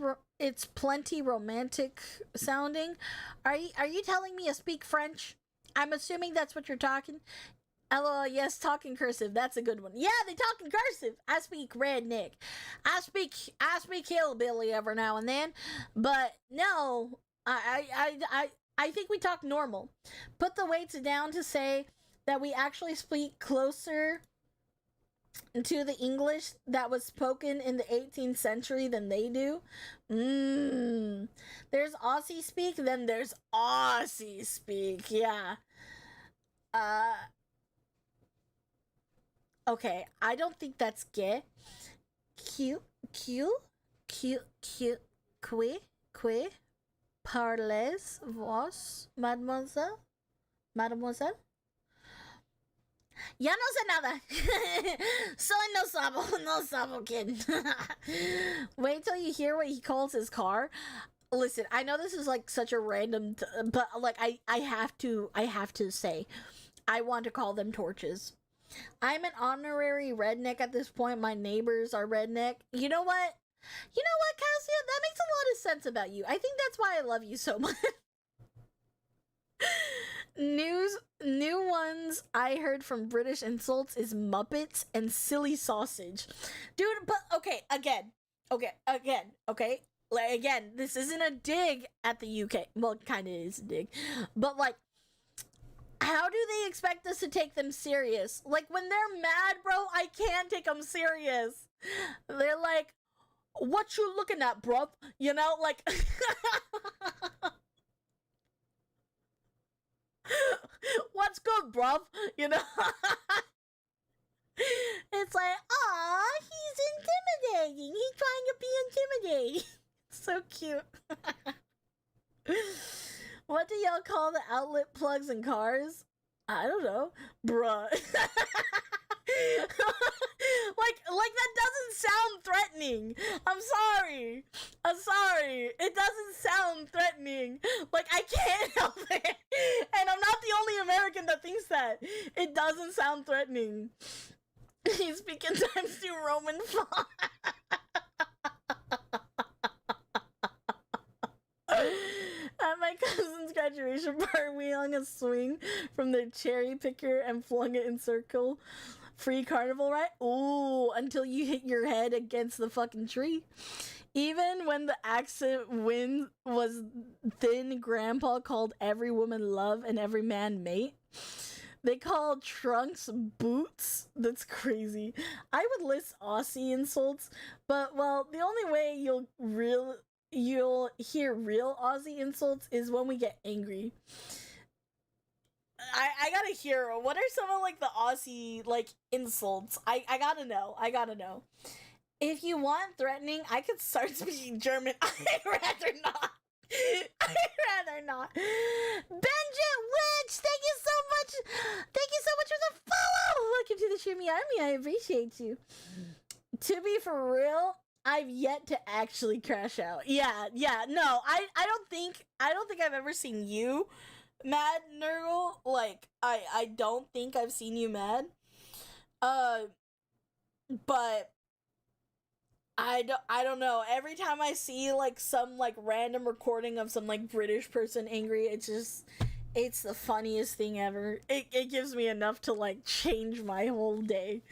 romantic sounding. Are you telling me you speak French? I'm assuming that's what you're talking. LOL, yes, talking cursive. That's a good one. Yeah, they talk in cursive. I speak redneck. I speak hillbilly every now and then. But no, I think we talk normal. Put the weights down to say that we actually speak closer to the English that was spoken in the 18th century than they do. There's Aussie speak, then there's Aussie speak. Yeah. Okay, I don't think that's gay. Qui parlez vos, mademoiselle? Mademoiselle? Ya no sé nada. Soy no sabo kid. Wait till you hear what he calls his car. Listen, I know this is such a random, but I have to say, I want to call them torches. I'm an honorary redneck at this point. My neighbors are redneck. You know what? Cassia? That makes a lot of sense about you. I think that's why I love you so much. New ones I heard from British insults is Muppets and silly sausage. Dude, but okay, again. Like, again, this isn't a dig at the UK. Well, it kind of is a dig. But, like, how do they expect us to take them serious? Like, when they're mad, bro, I can't take them serious. They're like, what you looking at, bruv? You know, like... What's good, bruv? You know? It's like, aw, he's intimidating. He's trying to be intimidating. So cute. What do y'all call the outlet plugs in cars? I don't know. Bruh. like that doesn't sound threatening. I'm sorry. It doesn't sound threatening. Like, I can't help it. And I'm not the only American that thinks that. It doesn't sound threatening. He's speaking times New Roman font. At my cousin's graduation party, we hung a swing from their cherry picker and flung it in circle. Free carnival ride? Ooh, until you hit your head against the fucking tree. Even when the accent wind was thin, Grandpa called every woman love and every man mate. They call trunks boots. That's crazy. I would list Aussie insults, but, well, the only way you'll hear real Aussie insults is when we get angry. I gotta hear, what are some of, like, the Aussie, like, insults? I gotta know. If you want threatening, I could start speaking German. I'd rather not. Benjit Witch, thank you so much for the follow. Welcome to the Shimmy Army. I appreciate you. To be for real, I've yet to actually crash out. Yeah, no, I don't think I've ever seen you mad, Nurgle. Like, I don't think I've seen you mad. But I don't know. Every time I see, like, some, like, random recording of some, like, British person angry, it's the funniest thing ever. It gives me enough to, like, change my whole day.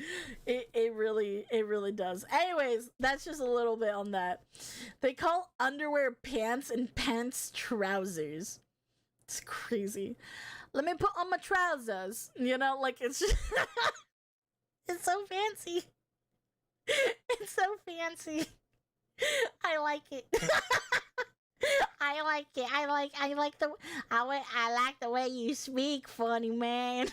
It really does. Anyways, that's just a little bit on that. They call underwear pants and pants trousers. It's crazy. Let me put on my trousers. You know, like, it's just it's so fancy. It's so fancy. I like it. I like the way you speak, funny man.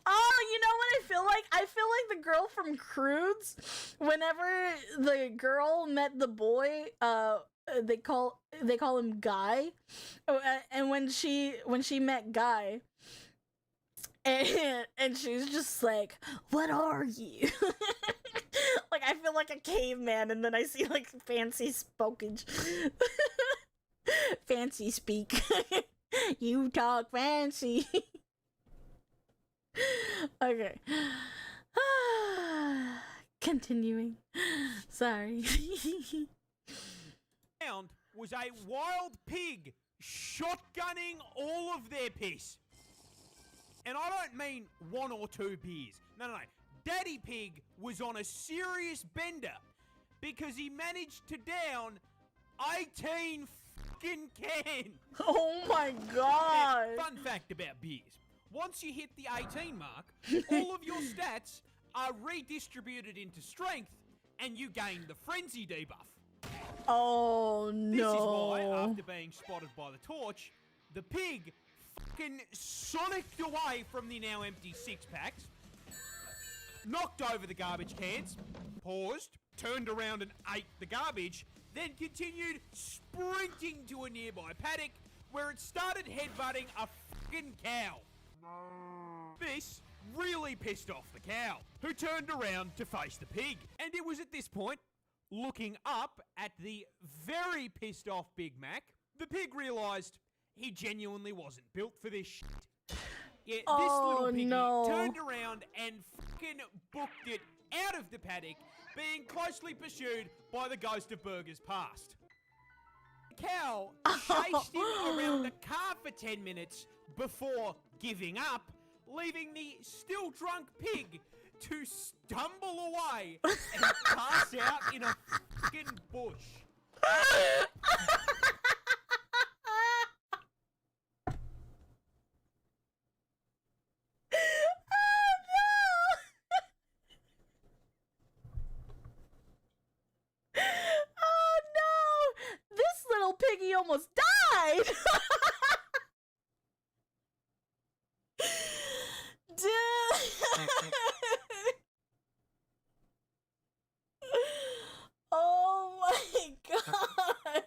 Oh, you know what I feel like? I feel like the girl from Croods. Whenever the girl met the boy, they call him Guy. Oh, and when she met Guy, and she's just like, what are you? Like, I feel like a caveman, and then I see, like, fancy spokage. Fancy speak. You talk fancy. Okay. Continuing. Sorry. Was a wild pig shotgunning all of their piss. And I don't mean one or two beers. No. Daddy Pig was on a serious bender because he managed to down 18 fucking cans. Oh my god. Now, fun fact about beers. Once you hit the 18 mark, all of your stats are redistributed into strength and you gain the frenzy debuff. Oh no. This is why, after being spotted by the torch, the pig fucking sonicked away from the now empty six-packs, knocked over the garbage cans, paused, turned around and ate the garbage, then continued sprinting to a nearby paddock where it started headbutting a fucking cow. This really pissed off the cow, who turned around to face the pig. And it was at this point, looking up at the very pissed off Big Mac, the pig realised he genuinely wasn't built for this shit. Yeah, this little piggy turned around and fucking booked it out of the paddock, being closely pursued by the ghost of burgers past. cow chased him around the car for 10 minutes before giving up, leaving the still drunk pig to stumble away and pass out in a fucking bush. Oh no! This little piggy almost died! Dude! Oh my god!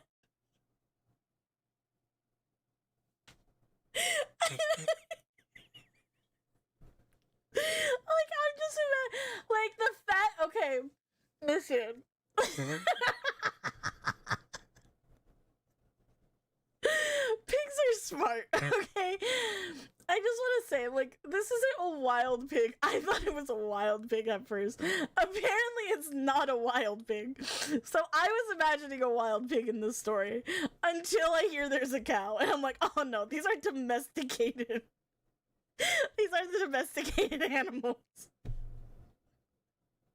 Like, I'm just like the fat. Okay, listen. Pigs are smart, okay? I just want to say, like, this isn't a wild pig. I thought it was a wild pig at first. Apparently, it's not a wild pig. So I was imagining a wild pig in this story until I hear there's a cow. And I'm like, oh no, these are domesticated. These are the domesticated animals.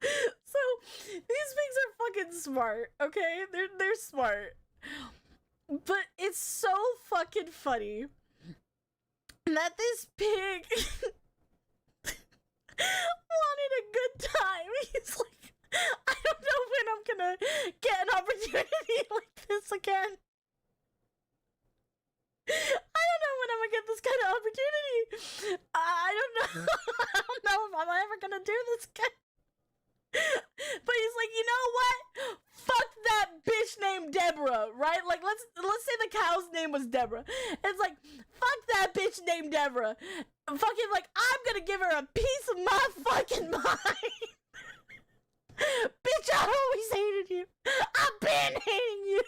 So, these pigs are fucking smart, okay? They're smart. But it's so fucking funny that this pig wanted a good time. He's like, I don't know when I'm gonna get an opportunity like this again. I don't know when I'm gonna get this kind of opportunity. I don't know. I don't know if I'm ever gonna do this again. But he's like, you know what? Fuck that bitch named Deborah, right? Like, let's say the cow's name was Deborah. It's like, fuck that bitch named Deborah. Fucking, like, I'm gonna give her a piece of my fucking mind. Bitch, I always hated you. I've been hating you.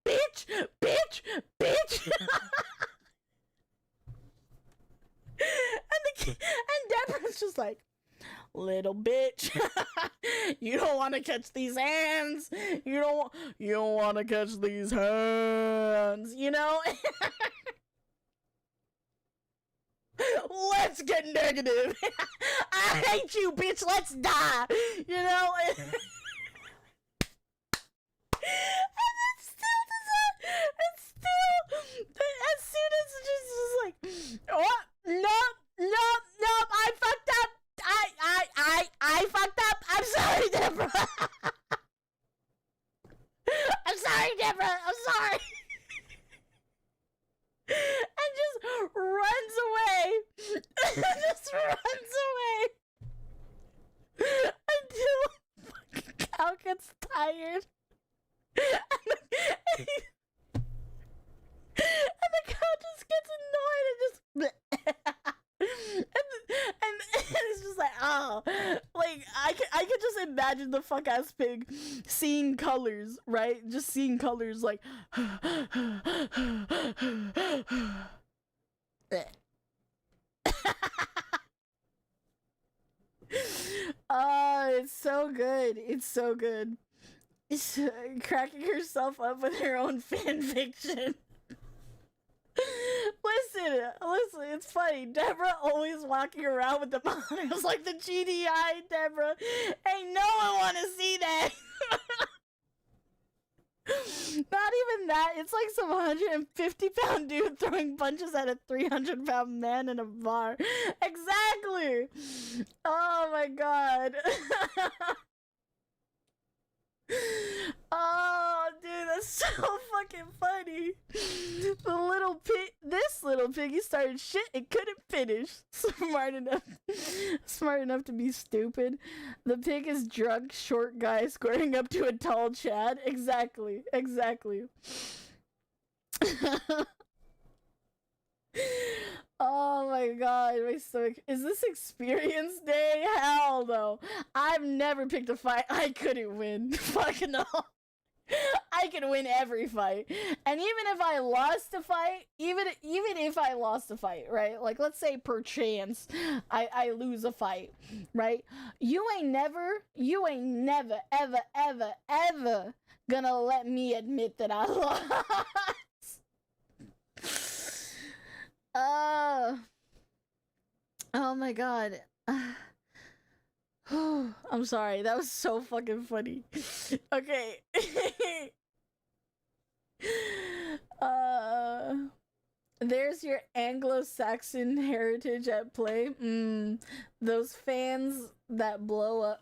Bitch, bitch, bitch. and Deborah's just like, little bitch, you don't want to catch these hands. You don't want to catch these hands. You know. Let's get negative. I hate you, bitch. Let's die. You know. And it still doesn't. It's still as soon as it's just like, oh no, I fucked up. I fucked up. I'm sorry, Deborah. I'm sorry, Deborah. I'm sorry. And just runs away. Just runs away. Until fucking cow gets tired. And the cow just gets annoyed and just and it's just like, oh, like I could just imagine the fuck ass pig seeing colors, right? Just seeing colors, like oh, it's so good. It's so good. It's, cracking herself up with her own fan fiction. Listen, it's funny. Deborah always walking around with the monitors like the GDI, Deborah. Ain't no one want to see that. Not even that. It's like some 150-pound dude throwing punches at a 300-pound man in a bar. Exactly. Oh my god. Oh, dude, that's so fucking funny. This little piggy started shit and couldn't finish. Smart enough to be stupid. The pig is drunk, short guy squaring up to a tall Chad. Exactly. Oh my god, my stomach. Is this experience day? Hell no. I've never picked a fight I couldn't win. Fucking no. I could win every fight. And even if I lost a fight, even if I lost a fight, right? Like, let's say per chance I lose a fight, right? You ain't never, ever gonna let me admit that I lost. Oh my god. I'm sorry. That was so fucking funny. Okay. There's your Anglo-Saxon heritage at play. Those fans that blow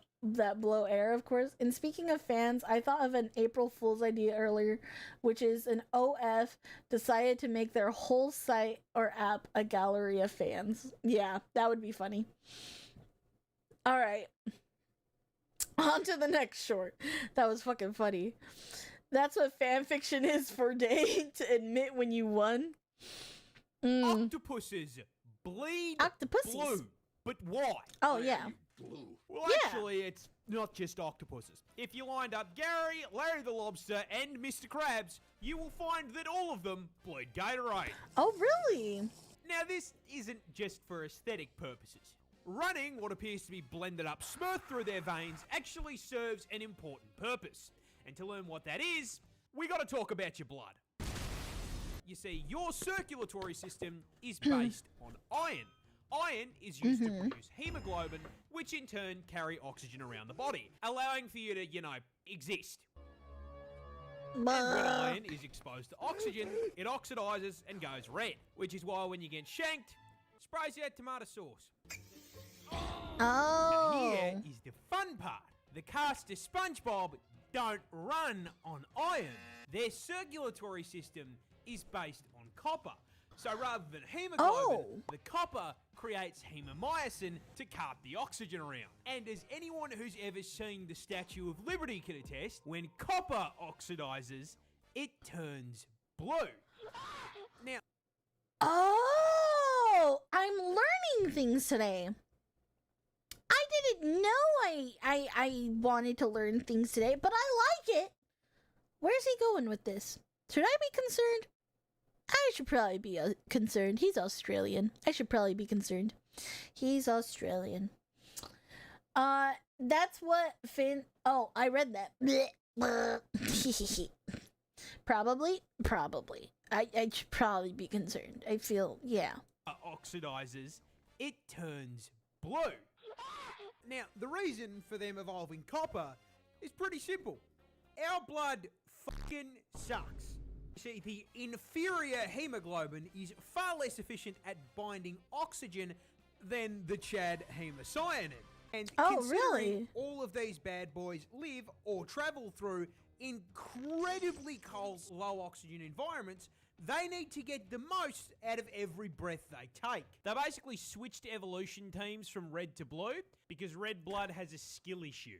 air, of course. And speaking of fans, I thought of an April Fool's idea earlier, which is an OF decided to make their whole site or app a gallery of fans. Yeah, that would be funny. All right. On to the next short. That was fucking funny. That's what fanfiction is for Day, to admit when you won. Octopuses bleed blue. But why? Oh, yeah. Well, actually, it's not just octopuses. If you lined up Gary, Larry the Lobster, and Mr. Krabs, you will find that all of them bleed Gatorade. Oh, really? Now, this isn't just for aesthetic purposes. Running what appears to be blended up Smurf through their veins actually serves an important purpose. And to learn what that is, we gotta talk about your blood. You see, your circulatory system is based on iron. Iron is used to produce hemoglobin, which in turn carry oxygen around the body, allowing for you to, exist. And when iron is exposed to oxygen, it oxidizes and goes red, which is why when you get shanked, sprays out tomato sauce. Oh. Now here is the fun part. The cast of SpongeBob don't run on iron. Their circulatory system is based on copper. So rather than hemoglobin, the copper creates hemomyosin to cart the oxygen around. And as anyone who's ever seen the Statue of Liberty can attest, when copper oxidizes, it turns blue. Now... Oh! I'm learning things today. I didn't know I wanted to learn things today, but I like it. Where's he going with this? Should I be concerned? I should probably be concerned. He's Australian. I should probably be concerned. He's Australian. That's what Finn... Oh, I read that. Probably. I should probably be concerned. I feel, yeah. Oxidizes, it turns blue. Now, the reason for them evolving copper is pretty simple. Our blood fucking sucks. See, the inferior hemoglobin is far less efficient at binding oxygen than the Chad hemocyanin. And considering all of these bad boys live or travel through incredibly cold, low oxygen environments, they need to get the most out of every breath they take. They basically switched evolution teams from red to blue because red blood has a skill issue.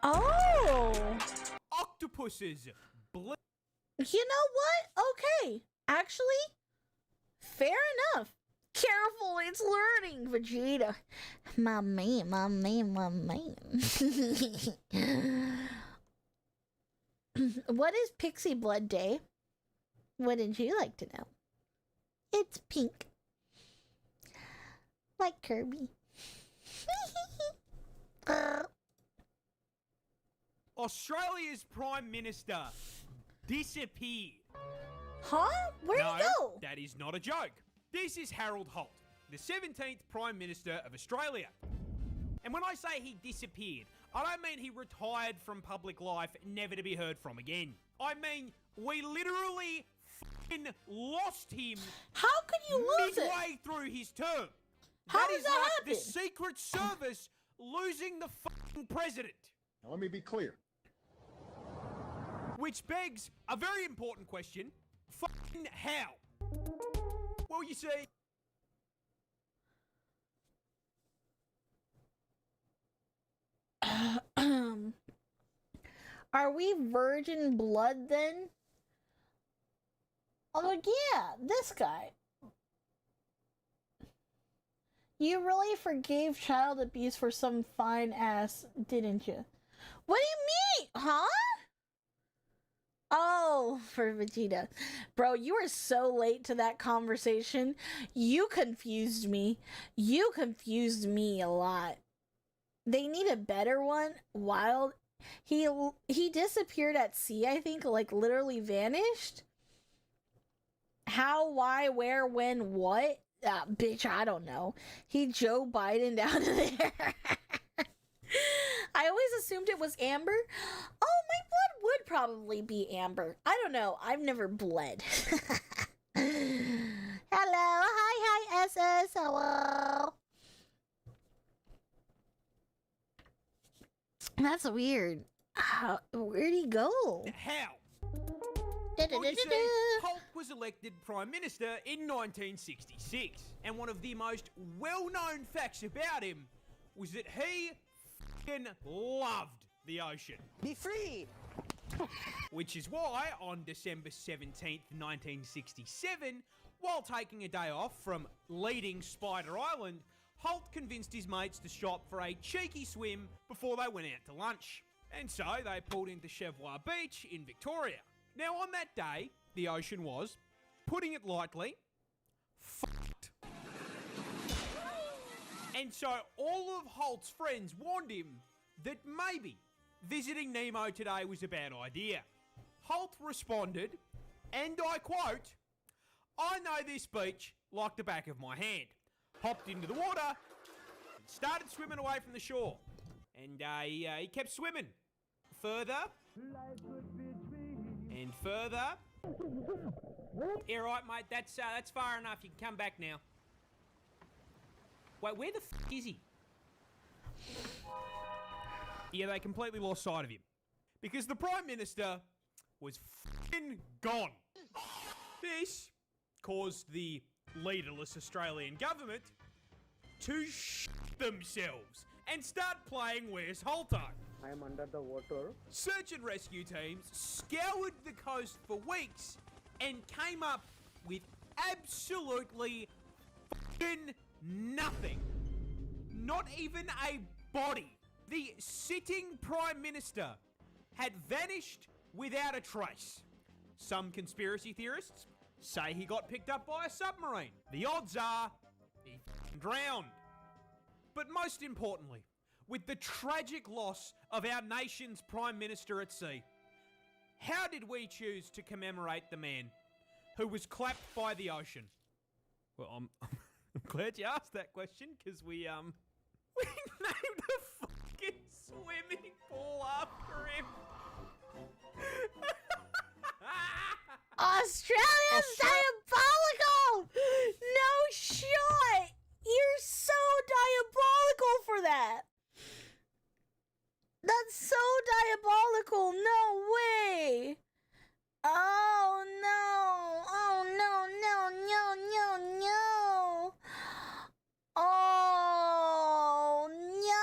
Oh! Octopuses bleed. You know what? Okay. Actually, fair enough. Careful, it's learning, Vegeta. My man. What is Pixie Blood Day? Wouldn't you like to know? It's pink. Like Kirby. Australia's Prime Minister disappeared. Huh? Where'd he go? That is not a joke. This is Harold Holt, the 17th Prime Minister of Australia. And when I say he disappeared, I don't mean he retired from public life, never to be heard from again. I mean, we literally fucking lost him. How could you lose it? Midway through his term. How does that like happen? The Secret Service losing the fucking president. Now let me be clear. Which begs a very important question. Fucking how? Well, you see... Are we virgin blood then? Oh yeah, this guy. You really forgave child abuse for some fine ass, didn't you? What do you mean? Huh? Oh, for Vegeta. Bro, you were so late to that conversation. You confused me. You confused me a lot. They need a better one. Wild He disappeared at sea, I think, like literally vanished. How, why, where, when, what? Bitch, I don't know. He Joe Biden down there. I always assumed it was Amber. Oh, my blood would probably be Amber. I don't know. I've never bled. Hello. Hi, SS. Hello. That's weird. Where'd he go? How? Da, da, Well, da, you da, see, da. Holt was elected Prime Minister in 1966, and one of the most well-known facts about him was that he f***ing loved the ocean. Be free! Which is why, on December 17th, 1967, while taking a day off from leading Spider Island, Holt convinced his mates to shop for a cheeky swim before they went out to lunch. And so they pulled into Cheviot Beach in Victoria. Now, on that day, the ocean was, putting it lightly, fucked. And so all of Holt's friends warned him that maybe visiting Nemo today was a bad idea. Holt responded, and I quote, "I know this beach like the back of my hand." Hopped into the water and started swimming away from the shore. And he kept swimming. Further. And further. Yeah, right, mate. That's far enough. You can come back now. Wait, where the f*** is he? Yeah, they completely lost sight of him. Because the Prime Minister was f***ing gone. This caused the leaderless Australian government to shit themselves and start playing Where's Holto? I am under the water. Search and rescue teams scoured the coast for weeks and came up with absolutely fucking nothing. Not even a body. The sitting Prime Minister had vanished without a trace. Some conspiracy theorists say he got picked up by a submarine. The odds are he drowned. But most importantly, with the tragic loss of our nation's Prime Minister at sea, how did we choose to commemorate the man who was clapped by the ocean? Well, I'm glad you asked that question, because we named a fucking swimming pool after him. Australia's diabolical! No shot! You're so diabolical for that! That's so diabolical! No way! Oh no! Oh no, no, no, no, no! Oh no!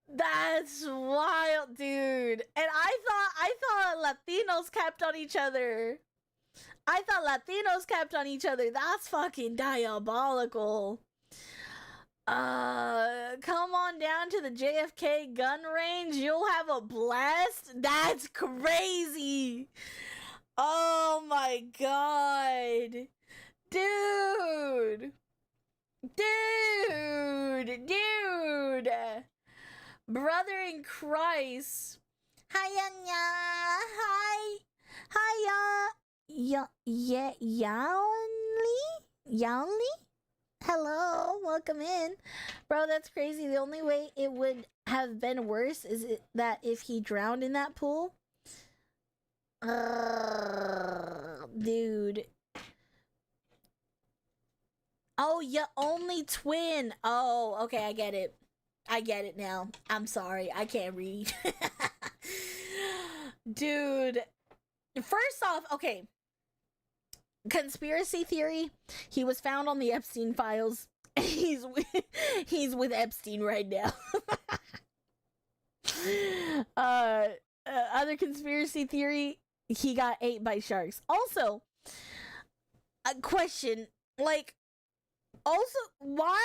That's wild, dude. And I thought Latinos kept on each other. That's fucking diabolical. Come on down to the JFK gun range. You'll have a blast. That's crazy. Oh my god. Dude. Brother in Christ. Hiya. Hi. Hiya. Yaonli? Hello, welcome in. Bro, that's crazy. The only way it would have been worse is that if he drowned in that pool. Dude. Oh, you only twin. Oh, okay, I get it. I get it now. I'm sorry, I can't read. Dude. First off, okay. Conspiracy theory. He was found on the Epstein files. He's with Epstein right now. Other conspiracy theory. He got ate by sharks. Also, a question. Like, also, why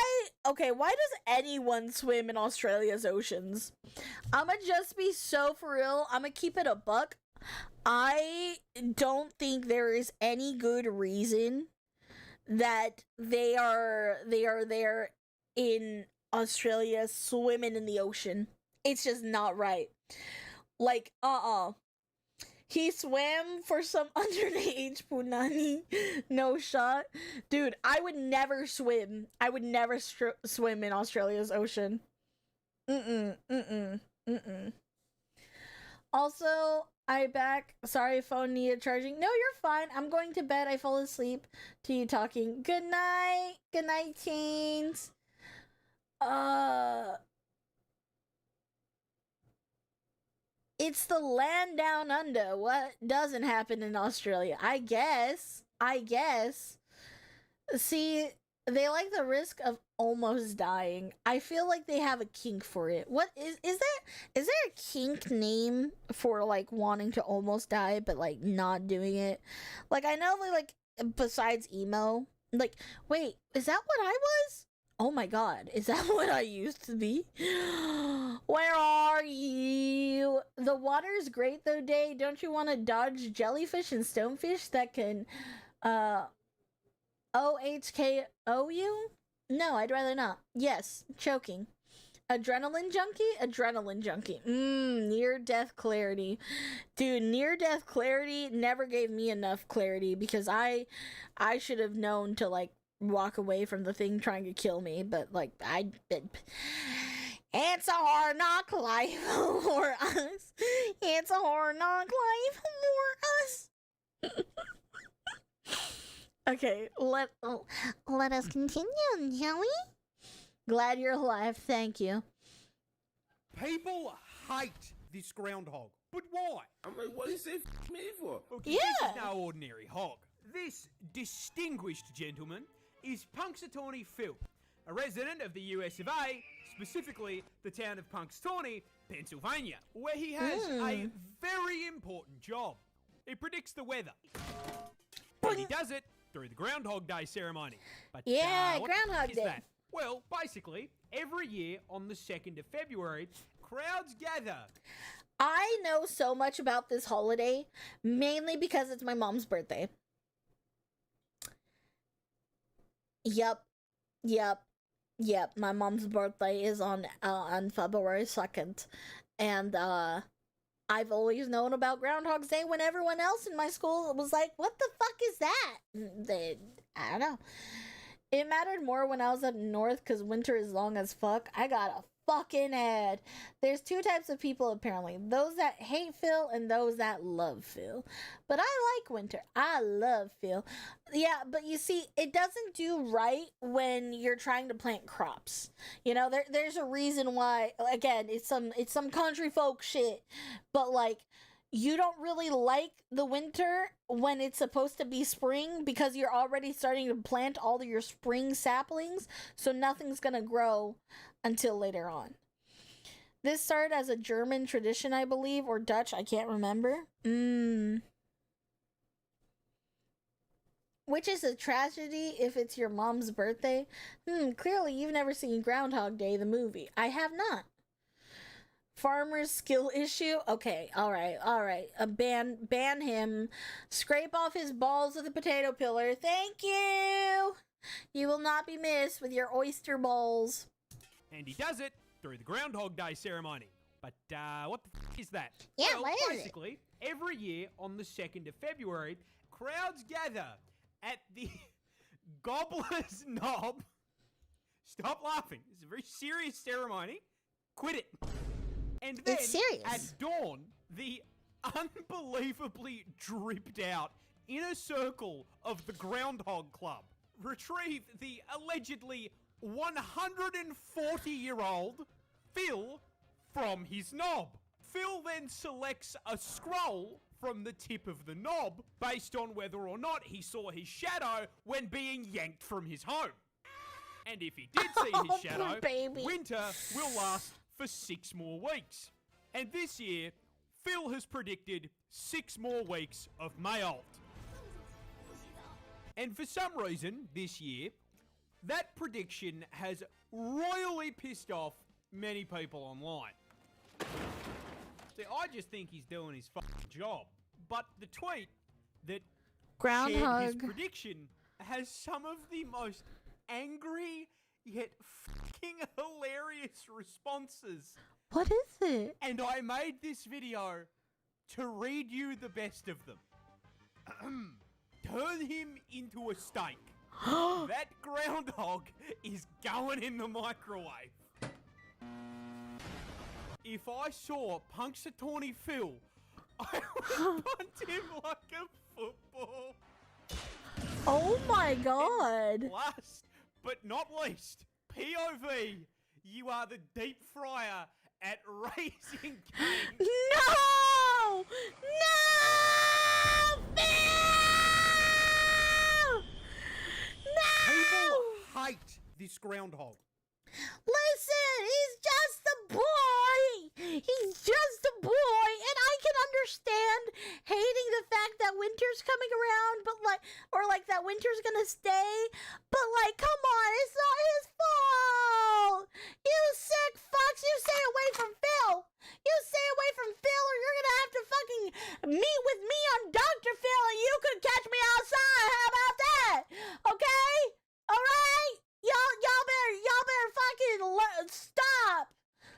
does anyone swim in Australia's oceans? I'ma just be so for real. I'ma keep it a buck. I don't think there is any good reason that they are there in Australia swimming in the ocean. It's just not right. Like, he swam for some underage punani. No shot. Dude, I would never swim. I would never swim in Australia's ocean. Also, sorry, phone needed charging. No, you're fine. I'm going to bed. I fall asleep to you talking. Good night. Good night, teens. It's the land down under. What doesn't happen in Australia? I guess. See, they like the risk of almost dying. I feel like they have a kink for it. What is there a kink name for like wanting to almost die but like not doing it? Like I know like besides emo, like wait, is that what I was? Oh my god, is that what I used to be? Where are you? The water's great though, Day. Don't you want to dodge jellyfish and stonefish that can OHKO you? No, I'd rather not. Yes, choking. Adrenaline junkie? Near-death clarity. Dude, near-death clarity never gave me enough clarity because I should have known to, like, walk away from the thing trying to kill me, but, like, it's a hard knock life for us. It's a hard knock life for us. Okay, let us continue, shall we? Glad you're alive, thank you. People hate this groundhog. But why? I'm like, what is it me for? Okay, Yeah. This is no ordinary hog. This distinguished gentleman is Punxsutawney Phil, a resident of the US of A, specifically the town of Punxsutawney, Pennsylvania, where he has a very important job. He predicts the weather. And he does it through the Groundhog Day ceremony. But, Yeah, what the Groundhog heck is Day. that? Well, basically, every year on the 2nd of February, crowds gather. I know so much about this holiday, mainly because it's my mom's birthday. Yep. My mom's birthday is on February 2nd. And, I've always known about Groundhog's Day when everyone else in my school was like, what the fuck is that? I don't know. It mattered more when I was up north because winter is long as fuck. I got a fucking head. There's two types of people apparently. Those that hate Phil and those that love Phil. But I like winter. I love Phil. Yeah, but you see, it doesn't do right when you're trying to plant crops. You know, there's a reason why, again, it's some country folk shit. But like, you don't really like the winter when it's supposed to be spring because you're already starting to plant all of your spring saplings, so nothing's gonna grow until later on. This started as a German tradition, I believe, or Dutch, I can't remember. Which is a tragedy if it's your mom's birthday. Clearly you've never seen Groundhog Day, the movie. I have not. Farmer's skill issue? Okay, alright. Ban him. Scrape off his balls with a potato peeler. Thank you! You will not be missed with your oyster balls. And he does it through the Groundhog Day ceremony. But, what the f*** is that? Yeah, well, what is it? basically, every year on the 2nd of February, crowds gather at the Gobbler's Knob. Stop laughing. It's a very serious ceremony. Quit it. And then, It's serious. at dawn, the unbelievably dripped out inner circle of the Groundhog Club retrieve the allegedly 140-year-old Phil from his knob. Phil then selects a scroll from the tip of the knob based on whether or not he saw his shadow when being yanked from his home. And if he did see Oh, his shadow, poor baby. winter will last for 6 more weeks. And this year, Phil has predicted 6 more weeks of Mayolt. And for some reason, this year, that prediction has royally pissed off many people online. See, I just think he's doing his fucking job. But the tweet that shared his Groundhog. prediction has some of the most angry yet fucking hilarious responses. What is it? And I made this video to read you the best of them. Turn him into a steak. That groundhog is going in the microwave. If I saw Punxsutawney Phil, I would punt him like a football. Oh my god. Last but not least, POV, you are the deep fryer at Raising Cane's. No! No! Phil! People No! hate this groundhog. Listen, he's just a boy. He's just a boy, and I can understand hating the fact that winter's coming around, but like that winter's gonna stay. But like, come on, it's not his fault. You sick fucks, you stay away from Phil. You stay away from Phil, or you're gonna have to fucking meet with me on Dr. Phil, and you could catch me outside. How about that? Okay? All right? Y'all better fucking stop.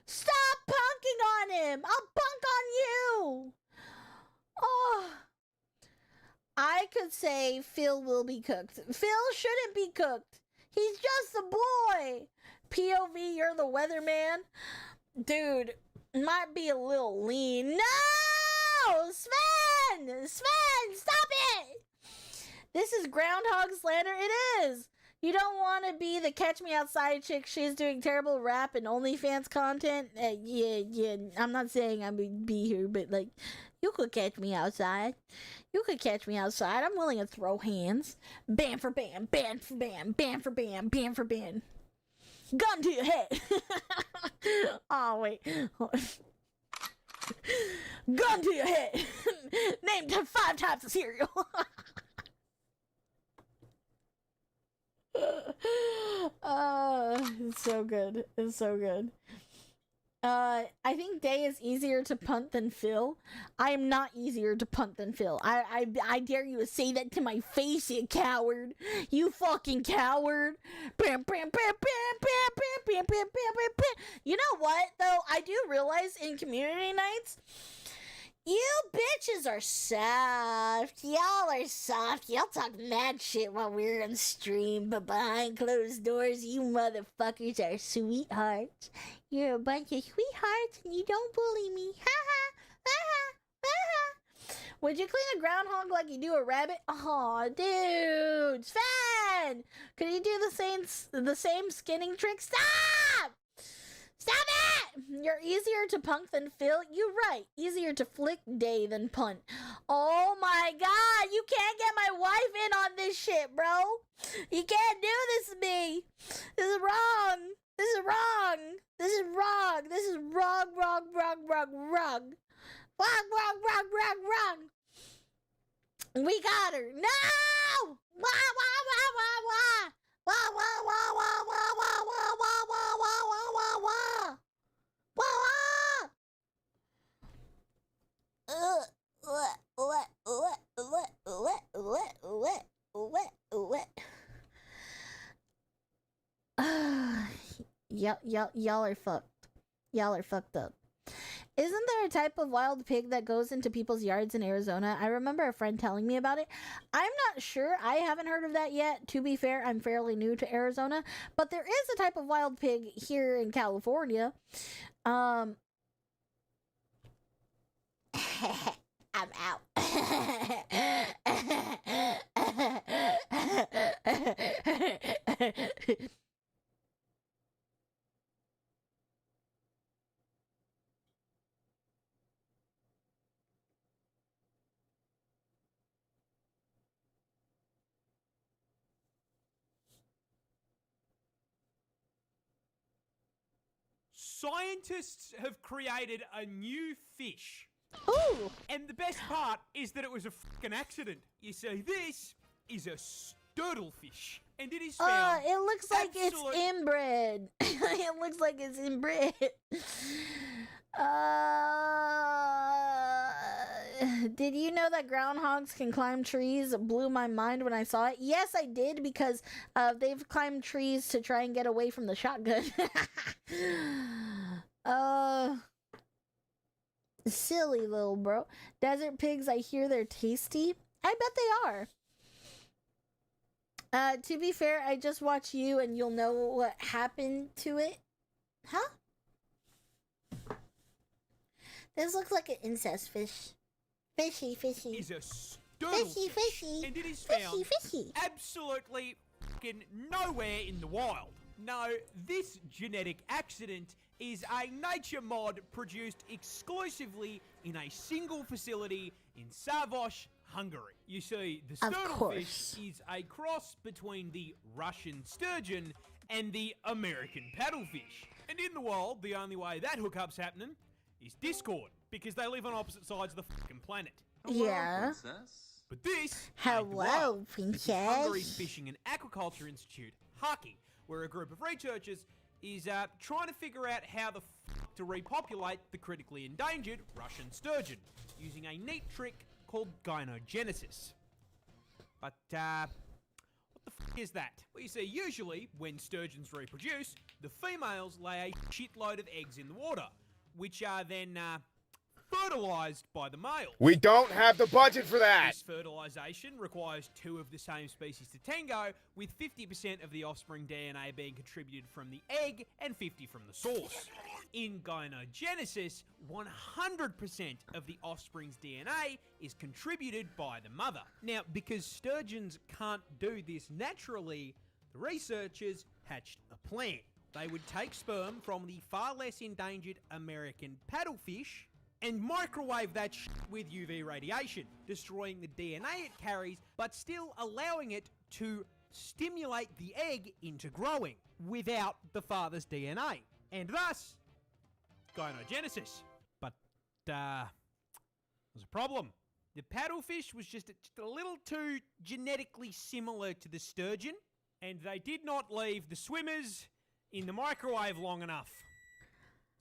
Stop punking on him. I'll punk on you. Oh. I could say Phil will be cooked. Phil shouldn't be cooked. He's just a boy. POV, you're the weatherman. Dude, might be a little lean. No! Sven, stop it. This is groundhog slander. It is. You don't want to be the Catch Me Outside chick. She's doing terrible rap and OnlyFans content. Yeah. I'm not saying I would be here, but like, you could catch me outside. You could catch me outside. I'm willing to throw hands. Bam for bam, bam for bam, bam for bam, bam for bam. Gun to your head. Oh, wait. Gun to your head. Name 5 types of cereal. It's so good. It's so good. I think Day is easier to punt than Phil. I am not easier to punt than Phil. I dare you to say that to my face, you coward. You fucking coward. Bam, bam, bam, bam, bam, bam, bam, bam, bam, bam. You know what, though? I do realize in community nights, you bitches are soft. Y'all are soft. Y'all talk mad shit while we're on stream, but behind closed doors, you motherfuckers are sweethearts. You're a bunch of sweethearts, and you don't bully me. Ha ha, ha ha, ha ha. Would you clean a groundhog like you do a rabbit? Aw, dude, Sven! Could you do the same skinning trick? Stop! Stop it! You're easier to punk than Phil. You're right. Easier to flick Day than punt. Oh my god, you can't get my wife in on this shit, bro. You can't do this to me. This is wrong. This is wrong. This is wrong. This is wrong, wrong, wrong, wrong, wrong. Wrong, wrong, wrong, wrong, wrong. We got her. No! Wah, wah, wah, wah, wah. Wah, wah, wah, wah, wah, wah, wah, wah, wah, wah, wah, wah, wah. Wah, Y'all are fucked. Y'all are fucked up. Isn't there a type of wild pig that goes into people's yards in Arizona? I remember a friend telling me about it. I'm not sure. I haven't heard of that yet. To be fair, I'm fairly new to Arizona. But there is a type of wild pig here in California. I'm out. Scientists have created a new fish. Ooh. And the best part is that it was a fucking accident. You see, this is a sturtlefish. And it is found... it looks like it's inbred. It looks like it's inbred. Did you know that groundhogs can climb trees? Blew my mind when I saw it. Yes, I did, because they've climbed trees to try and get away from the shotgun. Silly little bro. Desert pigs, I hear they're tasty. I bet they are. To be fair, I just watch you and you'll know what happened to it. Huh? This looks like an incest fish. Fishy. Is a sturtle fish, and it is found Fishy. absolutely fucking nowhere in the wild. No, this genetic accident is a nature mod produced exclusively in a single facility in Savosh, Hungary. You see, the sturtlefish is a cross between the Russian sturgeon and the American paddlefish. And in the wild, the only way that hookup's happening is Discord, because they live on opposite sides of the fucking planet. Yeah. But this Hello, This is princess. Hungary's Fishing and Aquaculture Institute, Haki, where a group of researchers is trying to figure out how the fuck to repopulate the critically endangered Russian sturgeon using a neat trick called gynogenesis. But what the fuck is that? Well, you see, usually when sturgeons reproduce, the females lay a shitload of eggs in the water, which are then fertilized by the male. We don't have the budget for that. This fertilization requires two of the same species to tango, with 50% of the offspring DNA being contributed from the egg and 50% from the source. In gynogenesis, 100% of the offspring's DNA is contributed by the mother. Now, because sturgeons can't do this naturally, the researchers hatched a plan. They would take sperm from the far less endangered American paddlefish and microwave that shit with UV radiation, destroying the DNA it carries, but still allowing it to stimulate the egg into growing without the father's DNA, and thus gynogenesis. But there's a problem. The paddlefish was just a little too genetically similar to the sturgeon, and they did not leave the swimmers in the microwave long enough.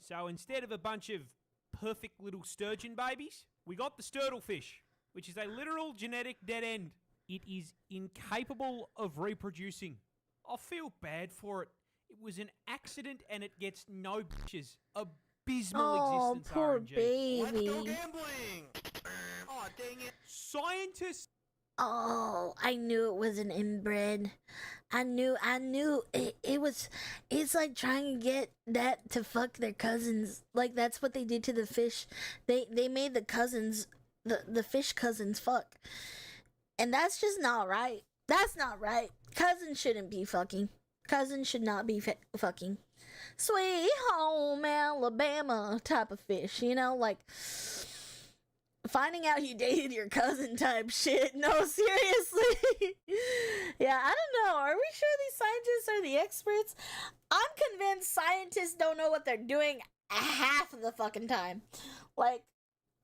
So instead of a bunch of perfect little sturgeon babies, we got the sturtlefish, which is a literal genetic dead end. It is incapable of reproducing. I feel bad for it. It was an accident and it gets no bitches. Abysmal existence, poor RNG. baby. Let's go gambling! Oh, dang it. Scientists Oh, I knew it was an inbred. I knew it's like trying to get that to fuck their cousins. Like that's what they did to the fish. They made the cousins, the fish cousins fuck. And that's just not right. That's not right. Cousins shouldn't be fucking. Cousins should not be fucking. Sweet home Alabama type of fish, you know, like finding out you dated your cousin type shit. No, seriously. Yeah, I don't know. Are we sure these scientists are the experts? I'm convinced scientists don't know what they're doing half of the fucking time. Like,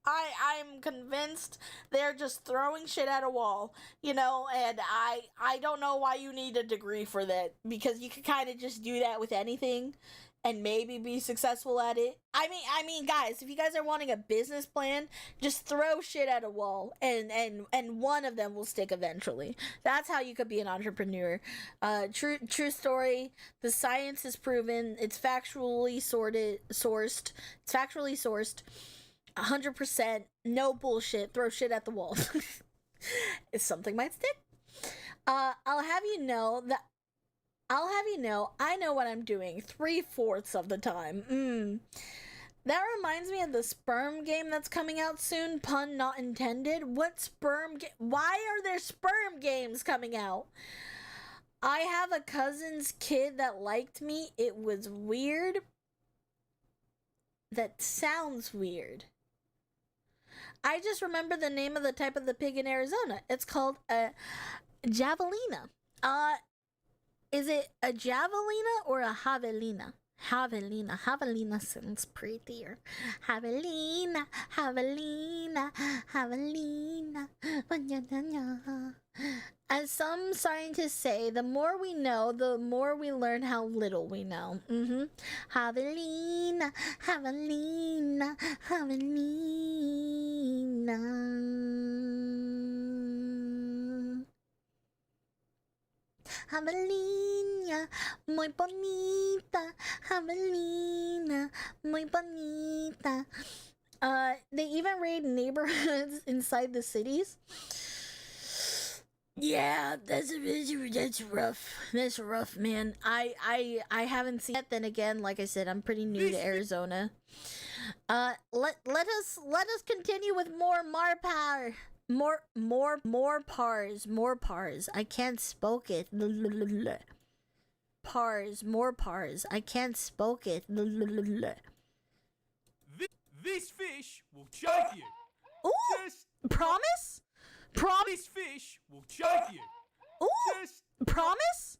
I'm convinced they're just throwing shit at a wall, you know, and I don't know why you need a degree for that, because you could kind of just do that with anything and maybe be successful at it. I mean, guys, if you guys are wanting a business plan, just throw shit at a wall, and one of them will stick eventually. That's how you could be an entrepreneur. True story. The science is proven. It's factually sourced. It's factually sourced. 100%. No bullshit. Throw shit at the wall. If something might stick. I'll have you know, I know what I'm doing 3/4 of the time. That reminds me of the sperm game that's coming out soon. Pun not intended. What sperm game? Why are there sperm games coming out? I have a cousin's kid that liked me. It was weird. That sounds weird. I just remember the name of the type of the pig in Arizona. It's called a javelina. Is it a javelina or a javelina? Javelina sounds prettier. Javelina. some scientists say the more we know, the more we learn how little we know. Javelina, javelina, javelina. Javelina, muy bonita. Javelina, muy bonita. They even raid neighborhoods inside the cities. Yeah, that's rough. That's rough, man. I haven't seen it. Then again, like I said, I'm pretty new to Arizona. Let us continue with more Marpar. More Parz. I can't spoke it. Parz, more Parz. I can't spoke it. This fish will choke you. Ooh, Just promise? this fish will choke you. Ooh, Just promise?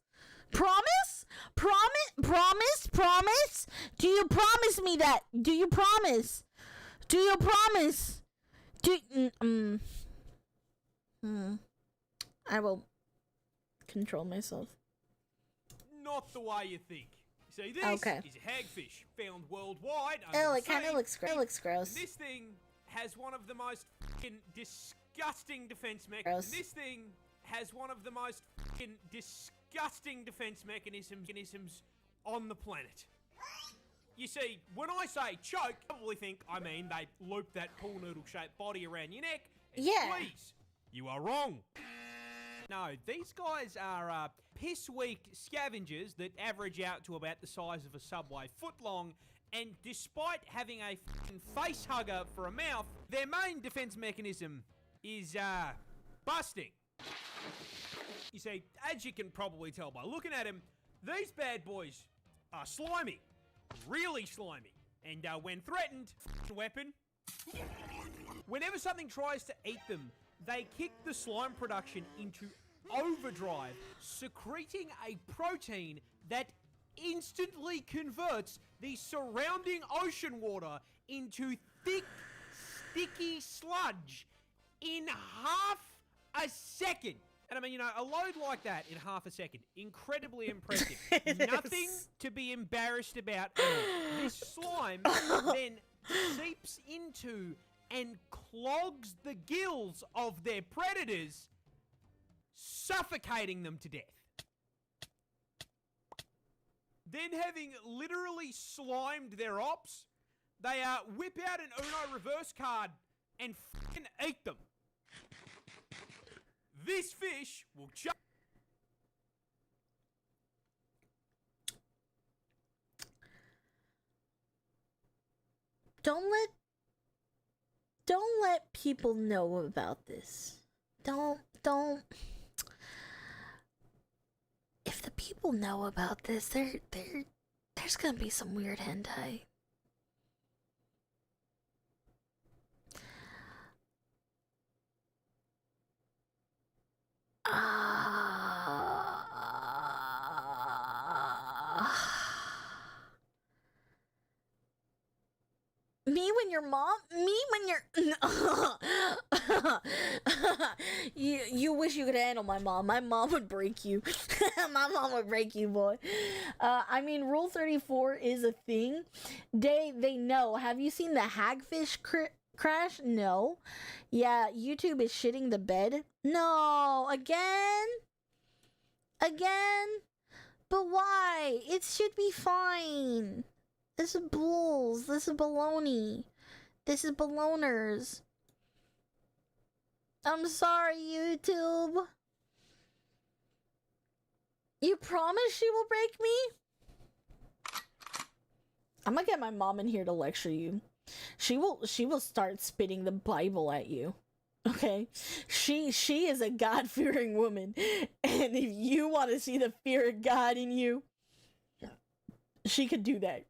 Promise? Promise? Do you promise me that? Do you promise? Do you promise? I will control myself. not the way you think. See, this Okay. is a hagfish found worldwide. Oh, under it the kind of sea. looks gross. This thing has one of the most fucking disgusting defense Gross. mechanisms. This thing has one of the most fucking disgusting defense mechanisms on the planet. You see, when I say choke, you probably think I mean they loop that pool noodle shaped body around your neck and Yeah. squeeze. You are wrong. No, these guys are piss-weak scavengers that average out to about the size of a Subway footlong, and despite having a fucking face hugger for a mouth, their main defense mechanism is, busting. You see, as you can probably tell by looking at them, these bad boys are slimy. Really slimy. And, when threatened, weapon. Whenever something tries to eat them, they kick the slime production into overdrive, secreting a protein that instantly converts the surrounding ocean water into thick, sticky sludge in half a second. And I mean, you know, a load like that in half a second, incredibly impressive. Nothing to be embarrassed about at all. This slime then seeps into and clogs the gills of their predators, suffocating them to death. Then, having literally slimed their ops, they whip out an Uno reverse card and fucking eat them. This fish will Don't let people know about this. Don't. If the people know about this, there's gonna be some weird hentai. Me when your mom? Me when you're... you wish you could handle my mom. My mom would break you. My mom would break you, boy. I mean, Rule 34 is a thing. They know. Have you seen the hagfish crash? No. Yeah, YouTube is shitting the bed. No. Again? But why? It should be fine. This is bulls. This is baloney. This is baloners. I'm sorry, YouTube. You promise she will break me? I'm gonna get my mom in here to lecture you. She will start spitting the Bible at you. Okay? She is a God-fearing woman. And if you want to see the fear of God in you, she could do that.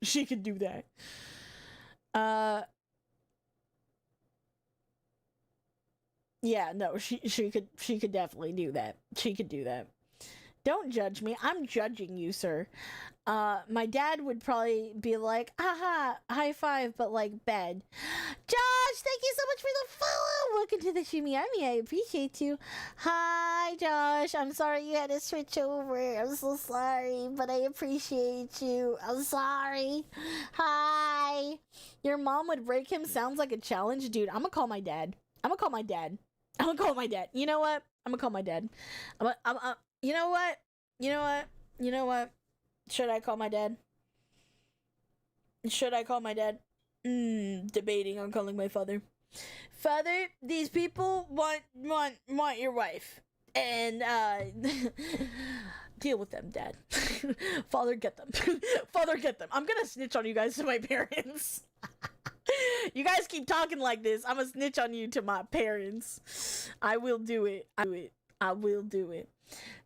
Yeah, no, she could definitely do that. She could do that. Don't judge me. I'm judging you, sir. My dad would probably be like, haha, high five, but like bad. Josh, thank you so much for the follow. Welcome to the Shumi Army. I appreciate you. Hi, Josh. I'm sorry you had to switch over. I'm so sorry, but I appreciate you. I'm sorry. Hi. Your mom would break him. Sounds like a challenge. Dude, I'm gonna call my dad. I'm gonna call my dad. I'm gonna call my dad. You know what? I'm gonna call my dad. You know what? You know what? You know what? Should I call my dad? Should I call my dad? Debating on calling my father. Father, these people want your wife. And, deal with them, Dad. Father, get them. Father, get them. I'm gonna snitch on you guys to my parents. You guys keep talking like this. I'm gonna snitch on you to my parents. I will do it. I will do it.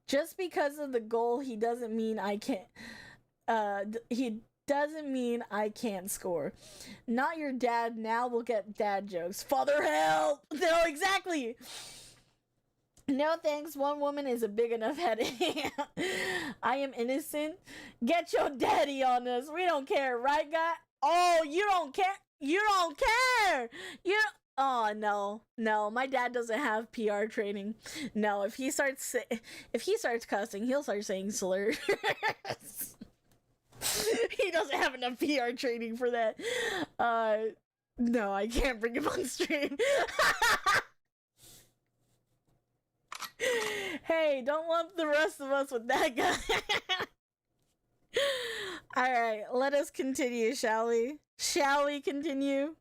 Just because of the goal, he doesn't mean I can't. He doesn't mean I can't score. Not your dad. Now we'll get dad jokes. Father, help! No, exactly. No thanks. One woman is a big enough headache. I am innocent. Get your daddy on us. We don't care, right, guy? Oh, you don't care. You don't care. Oh no, my dad doesn't have PR training. No, if he starts cussing, he'll start saying slurs. He doesn't have enough PR training for that. No, I can't bring him on stream. Hey, don't lump the rest of us with that guy. Alright, let us continue, shall we? Shall we continue?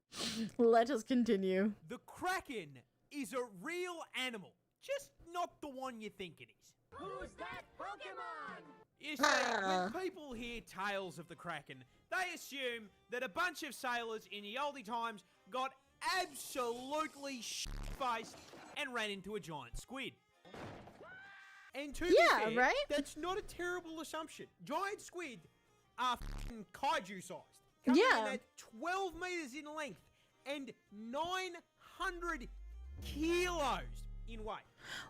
Let us continue. The Kraken is a real animal, just not the one you think it is. Who's that Pokemon? You see, when people hear tales of the Kraken, they assume that a bunch of sailors in the oldie times got absolutely shit-faced and ran into a giant squid. And to be fair, right? That's not a terrible assumption. Giant squid are f***ing kaiju-sized. Coming in at 12 meters in length and 900 kilos in weight.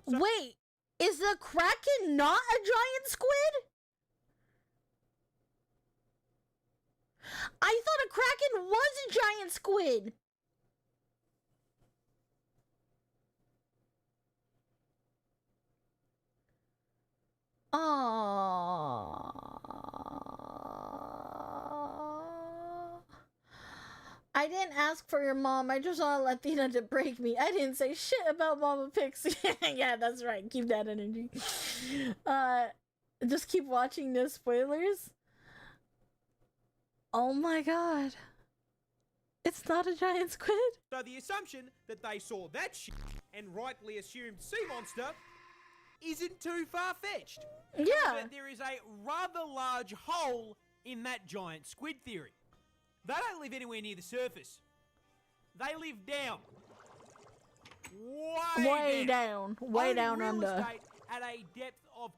So wait, is the Kraken not a giant squid? I thought a Kraken was a giant squid. I didn't ask for your mom. I just want Latina to break me. I didn't say shit about Mama Pixie. Yeah, that's right. Keep that energy. Just keep watching, no spoilers. Oh my god. It's not a giant squid? So the assumption that they saw that shit and rightly assumed sea monster isn't too far-fetched. Yeah. But there is a rather large hole in that giant squid theory. They don't live anywhere near the surface. They live down. Way down. Way down real under. estate at a depth of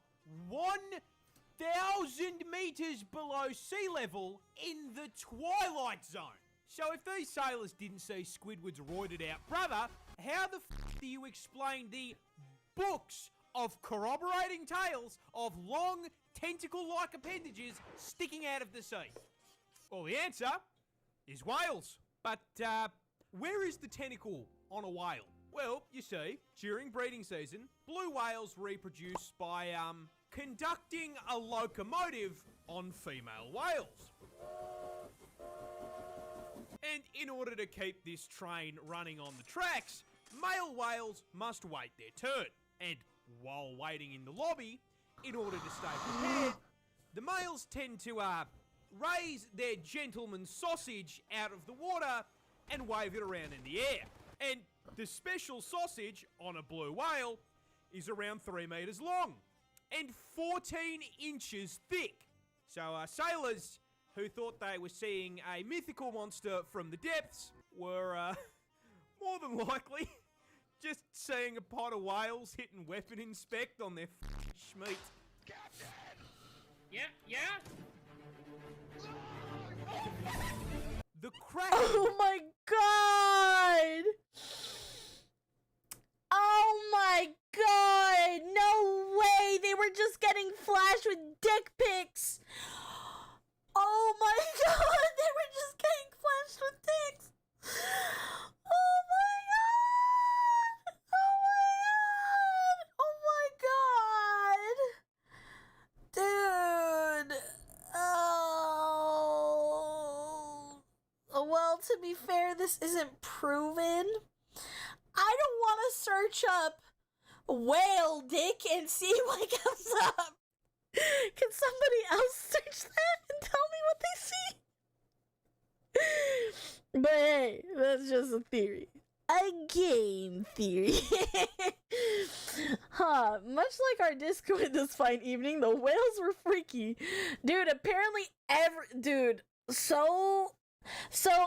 1,000 meters below sea level in the twilight zone. So if these sailors didn't see Squidward's roided out brother, how the f*** do you explain the books of corroborating tales of long, tentacle-like appendages sticking out of the sea? Well, the answer is whales. But, where is the tentacle on a whale? Well, you see, during breeding season, blue whales reproduce by, conducting a locomotive on female whales. And in order to keep this train running on the tracks, male whales must wait their turn. And while waiting in the lobby, in order to stay prepared, the males tend to, raise their gentleman's sausage out of the water and wave it around in the air. And the special sausage on a blue whale is around 3 meters long and 14 inches thick. So sailors who thought they were seeing a mythical monster from the depths were more than likely just seeing a pot of whales hitting weapon inspect on their schmeat. Captain! Yeah? The Kraken. Oh my god! Oh my god! No way! They were just getting flashed with dick pics. Oh my god, they were just getting flashed with dicks. Oh my god. Oh my god. Dude. Oh. Well, to be fair, this isn't proven. I don't want to search up whale dick and see what comes up. Can somebody else search that and tell me what they see? But hey, that's just a theory. A game theory. Huh. Much like our Discord this fine evening, the whales were freaky. Dude, apparently so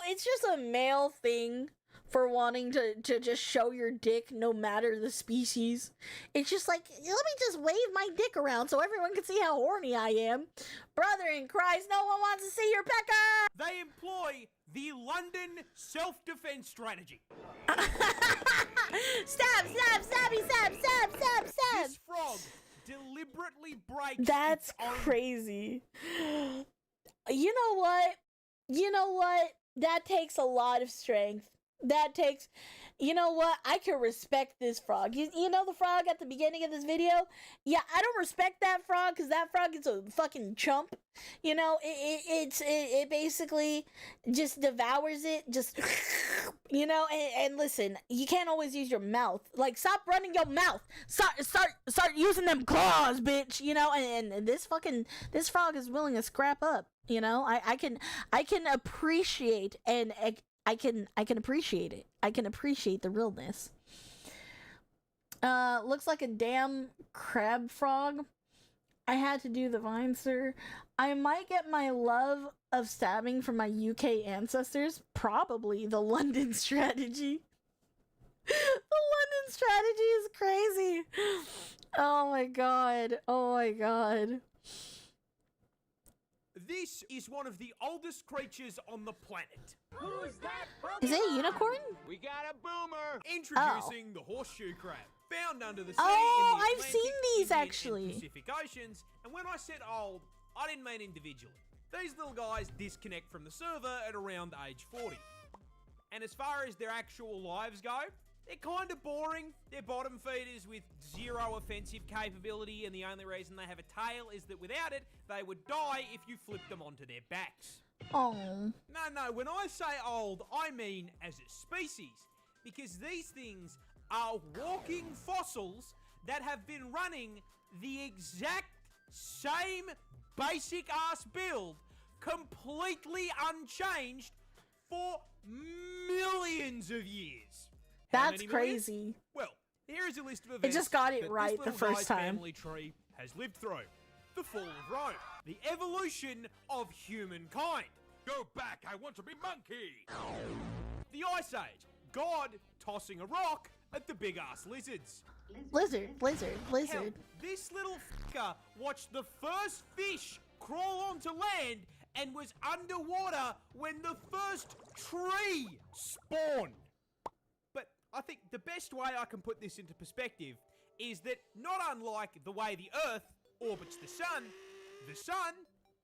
it's just a male thing for wanting to just show your dick no matter the species. It's just like, let me just wave my dick around so everyone can see how horny I am. Brother in Christ, no one wants to see your pecker! They employ the London self-defense strategy. Stab, stab, stabby, stab, stab, stab, stab! This frog deliberately breaks That's its own... crazy. You know what? That takes a lot of strength. You know what? I can respect this frog. You know the frog at the beginning of this video? Yeah, I don't respect that frog because that frog is a fucking chump. You know, it basically just devours it. Just, you know, and listen, you can't always use your mouth. Like, stop running your mouth. Start using them claws, bitch. You know, and this frog is willing to scrap up. You know, I can appreciate and I can appreciate it. I can appreciate the realness. Looks like a damn crab frog. I had to do the vine, sir. I might get my love of stabbing from my UK ancestors. Probably the London strategy. The London strategy is crazy. Oh my god. Oh my god. This is one of the oldest creatures on the planet. Who's that? Is it a unicorn? We got a boomer. Introducing the horseshoe crab, found under the sea Oh, in the I've Atlantic, seen these, Indian, actually. and Pacific Oceans. And when I said old, I didn't mean individually. These little guys disconnect from the server at around age 40. And as far as their actual lives go, they're kind of boring. They're bottom feeders with zero offensive capability, and the only reason they have a tail is that without it, they would die if you flipped them onto their backs. Oh. No, when I say old, I mean as a species. Because these things are walking fossils that have been running the exact same basic-ass build, completely unchanged, for millions of years. How That's many millions? crazy. Well, here is a list of events just got it that right this the little first guy's time. family tree has lived through. The fall of Rome. The evolution of humankind. Go back. I want to be monkey. The Ice Age. God tossing a rock at the big-ass lizards. Lizard. Hell, this little fucker watched the first fish crawl onto land and was underwater when the first tree spawned. But I think the best way I can put this into perspective is that not unlike the way the Earth orbits the Sun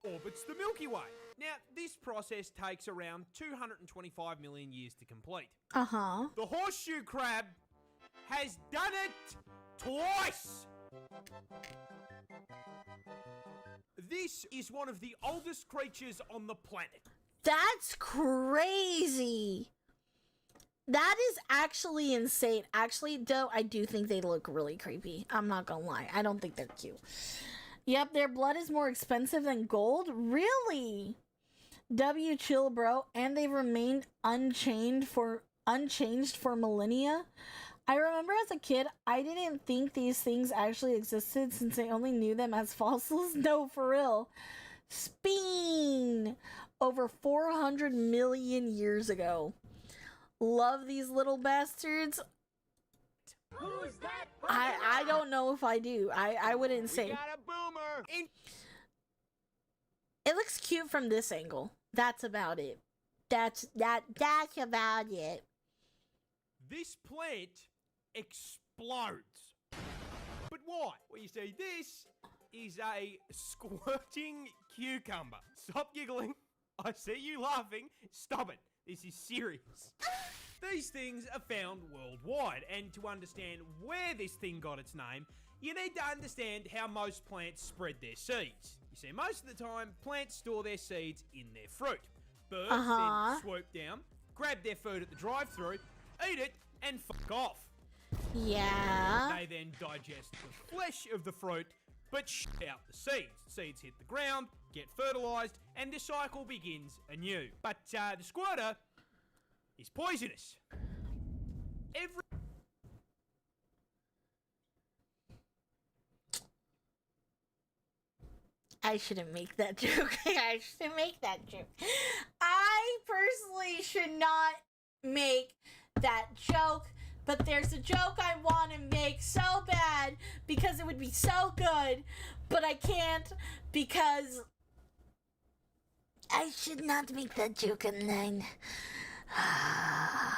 orbits the Milky Way. Now, this process takes around 225 million years to complete. Uh-huh. The horseshoe crab has done it twice! This is one of the oldest creatures on the planet. That's crazy. That is actually insane. Actually, though, I do think they look really creepy. I'm not gonna lie. I don't think they're cute. Yep, their blood is more expensive than gold? Really? W chill, bro. And they've remained unchanged for millennia. I remember as a kid, I didn't think these things actually existed since I only knew them as fossils. No, for real. Speen! Over 400 million years ago. Love these little bastards. Who's that? I don't know if I do. I wouldn't say. We got a boomer. It looks cute from this angle. That's about it. That's about it. This plant explodes. But why? Well, you see, this is a squirting cucumber. Stop giggling. I see you laughing. Stop it. This is serious. These things are found worldwide, and to understand where this thing got its name, you need to understand how most plants spread their seeds. You see, most of the time, plants store their seeds in their fruit. Birds then swoop down, grab their food at the drive-thru, eat it, and fuck off. Yeah. They then digest the flesh of the fruit, but shit out the seeds. Seeds hit the ground, get fertilized, and the cycle begins anew. But the squirter is poisonous. I shouldn't make that joke. I shouldn't make that joke. I personally should not make that joke, but there's a joke I want to make so bad because it would be so good, but I can't because I should not make that joke online. I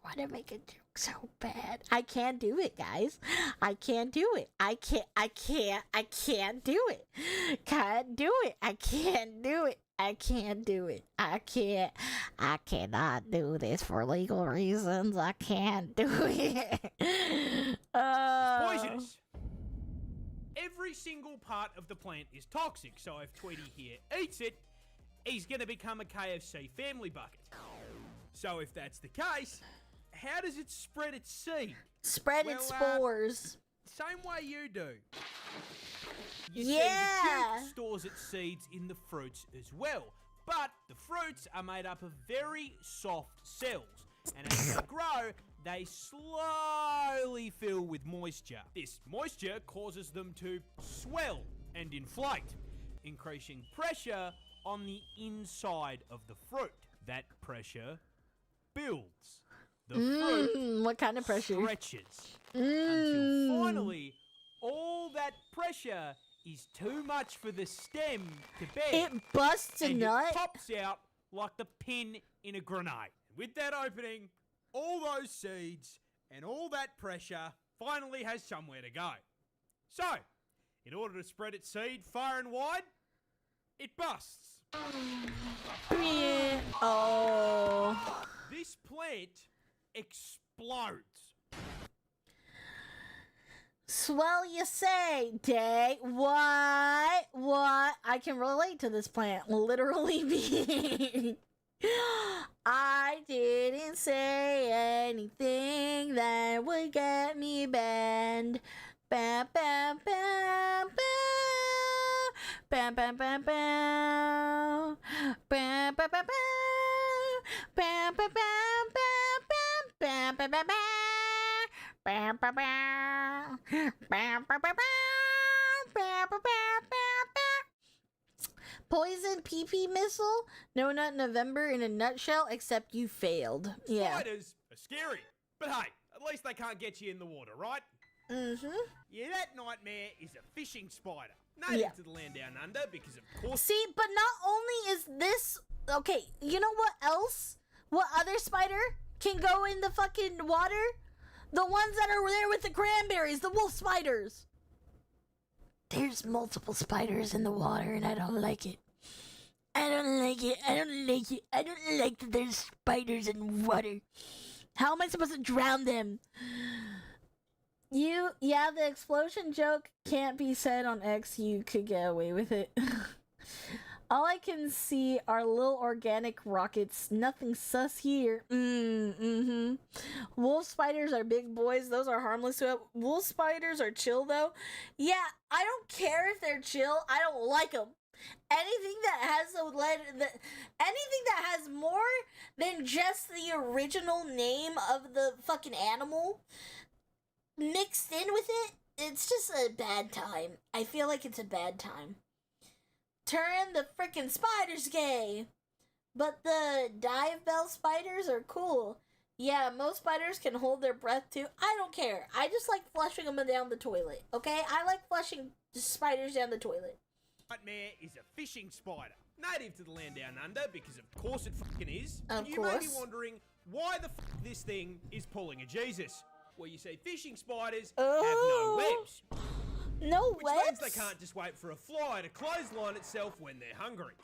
want to make a joke so bad. I can't do it, guys. I can't do it. I can't do it. Can't do it. I can't do it. I can't do it. I cannot do this for legal reasons. I can't do it. It's poisonous. Every single part of the plant is toxic, so if Tweety here eats it, he's gonna become a KFC family bucket. So if that's the case, how does it spread its seed? Spread its spores. Same way you do. You Yeah. see, the juice stores its seeds in the fruits as well. But the fruits are made up of very soft cells. And as they grow, they slowly fill with moisture. This moisture causes them to swell and inflate, increasing pressure on the inside of the fruit. That pressure builds. The fruit What kind of pressure? stretches until finally all that pressure is too much for the stem to bear. It busts a and nut. it pops out like the pin in a grenade. With that opening, all those seeds and all that pressure finally has somewhere to go. So, in order to spread its seed far and wide, it busts. Yeah. Oh. This plant explodes. Swell, you say, Day. What? I can relate to this plant literally being. I didn't say anything that would get me banned. Bam, bam, bam, bam. Bam, bam, bam, bam. Bam, bam, bam, bam. Bam, bam, bam, bam, bam, bam, bam, bam, bam. Bam, bam, bam. Bam, bam, bam, bam. Bam, bam, bam, bam. Poison PP missile? No Nut November in a nutshell, except you failed. Yeah. Spiders are scary. But hey, at least they can't get you in the water, right? Mm-hmm. Yeah, that nightmare is a fishing spider. Native Yeah. to the land down under because of course... See, but not only is this... Okay, you know what else? What other spider can go in the fucking water? The ones that are there with the cranberries, the wolf spiders. There's multiple spiders in the water and I don't like it. I don't like it. I don't like that there's spiders in water. How am I supposed to drown them? Yeah, the explosion joke can't be said on X. You could get away with it. All I can see are little organic rockets. Nothing sus here. Wolf spiders are big boys. Those are harmless. Wolf spiders are chill, though. Yeah, I don't care if they're chill. I don't like them. Anything that has more than just the original name of the fucking animal mixed in with it, it's just a bad time. I feel like it's a bad time. Turn the freaking spiders gay. But the dive bell spiders are cool. Yeah, most spiders can hold their breath too. I don't care. I just like flushing them down the toilet, okay? I like flushing spiders down the toilet. Nightmare is a fishing spider. Native to the land down under because of course it fucking is. Of You may be course. wondering why the fuck this thing is pulling a Jesus. Well, you see, fishing spiders Oh. have no webs. No Which means webs? they can't just wait for a fly to clothesline itself when they're hungry.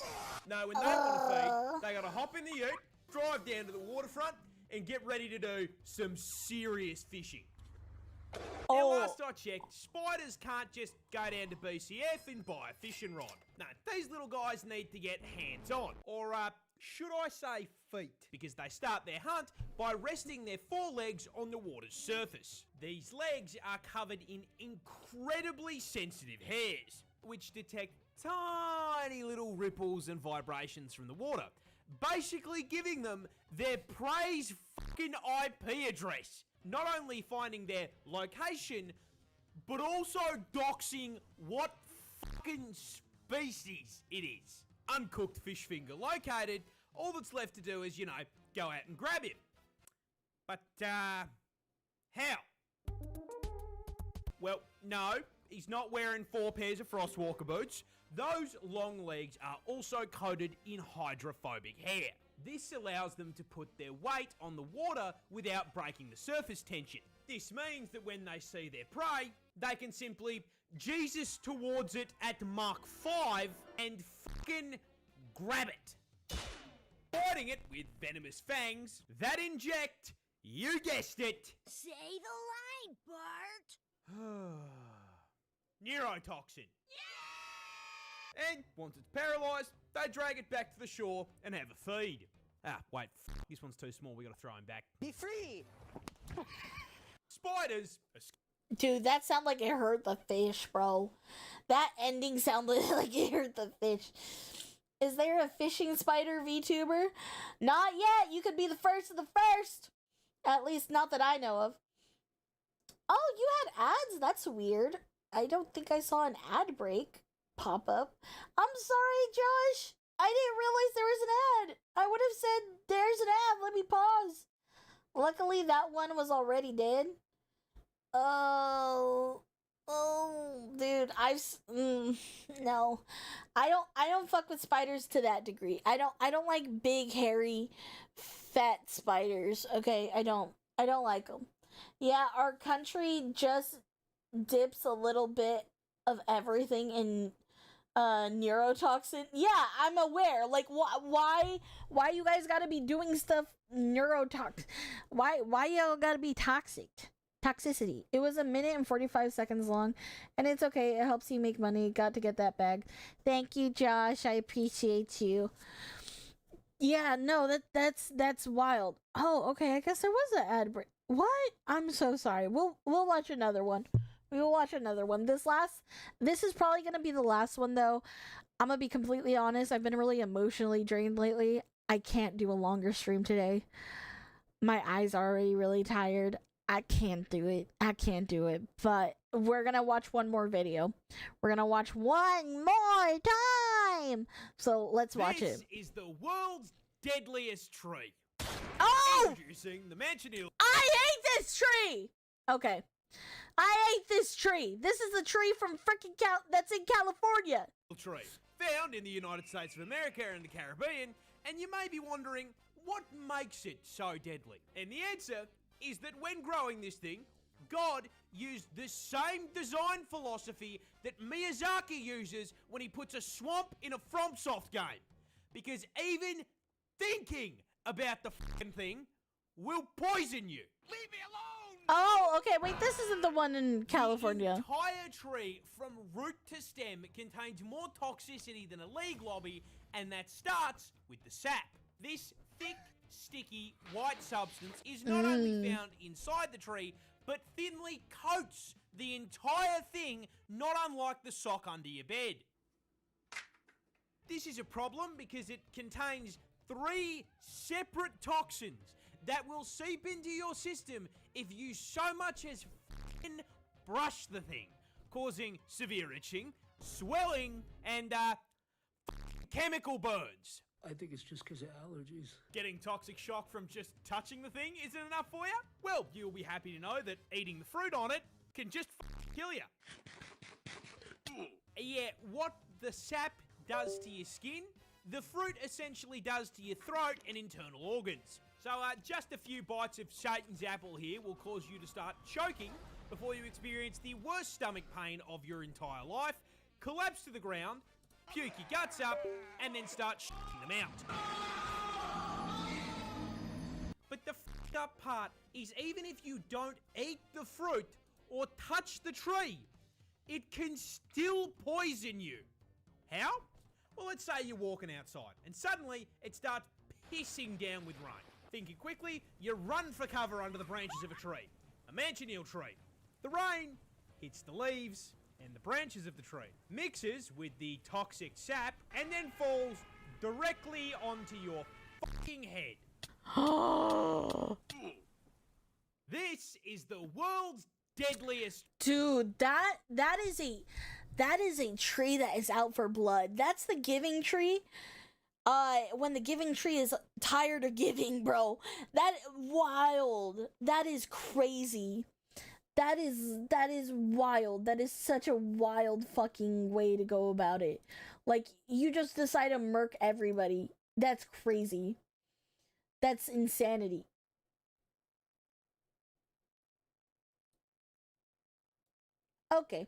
No, when they want to feed, they gotta hop in the ute, drive down to the waterfront, and get ready to do some serious fishing. Now, Oh, last I checked, spiders can't just go down to BCF and buy a fishing rod. No, these little guys need to get hands-on. Or, should I say feet? Because they start their hunt by resting their forelegs on the water's surface. These legs are covered in incredibly sensitive hairs, which detect tiny little ripples and vibrations from the water, basically giving them their prey's fucking IP address. Not only finding their location, but also doxing what fucking species it is. Uncooked fish finger located, all that's left to do is, go out and grab him. But, how? Well, no, he's not wearing 4 pairs of Frostwalker boots. Those long legs are also coated in hydrophobic hair. This allows them to put their weight on the water without breaking the surface tension. This means that when they see their prey, they can simply Jesus towards it at Mach 5 and fucking grab it. Biting it with venomous fangs that inject, you guessed it, Say the line, Bart. neurotoxin. And once it's paralysed, they drag it back to the shore and have a feed. Ah, wait, this one's too small, we gotta throw him back. Be free! Spiders are dude, that sounded like it hurt the fish, bro. That ending sounded like it hurt the fish. Is there a fishing spider VTuber? Not yet. You could be the first of the first. At least not that I know of. Oh, you had ads? That's weird. I don't think I saw an ad break pop up. I'm sorry, Josh. I didn't realize there was an ad. I would have said, there's an ad. Let me pause. Luckily, that one was already dead. Oh, dude, no, I don't fuck with spiders to that degree. I don't like big, hairy, fat spiders. Okay, I don't like them. Yeah, our country just dips a little bit of everything in neurotoxin. Yeah, I'm aware. Like, why you guys gotta be doing stuff neurotoxic? Why y'all gotta be toxic? Toxicity. It was 1 minute and 45 seconds long, and it's okay. It helps you make money. Got to get that bag. Thank you, Josh. I appreciate you. Yeah, no, that's wild. Oh, okay. I guess there was an ad break. What? I'm so sorry. We'll watch another one. We will watch another one. This is probably gonna be the last one, though. I'm gonna be completely honest. I've been really emotionally drained lately. I can't do a longer stream today. My eyes are already really tired. I can't do it. But we're gonna watch one more video. We're gonna watch one more time. So let's watch it. This is the world's deadliest tree. Oh! Introducing the Mansionil I hate this tree! Okay. I hate this tree. This is the tree from freaking that's in California. tree, found in the United States of America and the Caribbean, and you may be wondering, what makes it so deadly? And the answer is that when growing this thing, God used the same design philosophy that Miyazaki uses when he puts a swamp in a FromSoft game. Because even thinking about the fucking thing will poison you. Leave me alone! Oh, okay, wait, this isn't the one in California. The entire tree, from root to stem, contains more toxicity than a league lobby, and that starts with the sap. This thick, sticky, white substance is not only found inside the tree, but thinly coats the entire thing, not unlike the sock under your bed. This is a problem because it contains 3 separate toxins that will seep into your system if you so much as f***ing brush the thing, causing severe itching, swelling, and chemical burns. I think it's just because of allergies. Getting toxic shock from just touching the thing isn't enough for you? Well, you'll be happy to know that eating the fruit on it can just kill you. Yeah, what the sap does to your skin, the fruit essentially does to your throat and internal organs. So just a few bites of Satan's apple here will cause you to start choking, before you experience the worst stomach pain of your entire life, collapse to the ground, puke your guts up, and then start shitting them out. But the f***ed up part is even if you don't eat the fruit or touch the tree, it can still poison you. How? Well, let's say you're walking outside and suddenly it starts pissing down with rain. Thinking quickly, you run for cover under the branches of a tree, a manchineel tree. The rain hits the leaves and the branches of the tree, mixes with the toxic sap, and then falls directly onto your fucking head. This is the world's deadliest. Dude, that is a tree that is out for blood. That's the giving tree. When the giving tree is tired of giving, bro. That wild. That is crazy. That is wild. That is such a wild fucking way to go about it. Like, you just decide to murk everybody. That's crazy. That's insanity. Okay.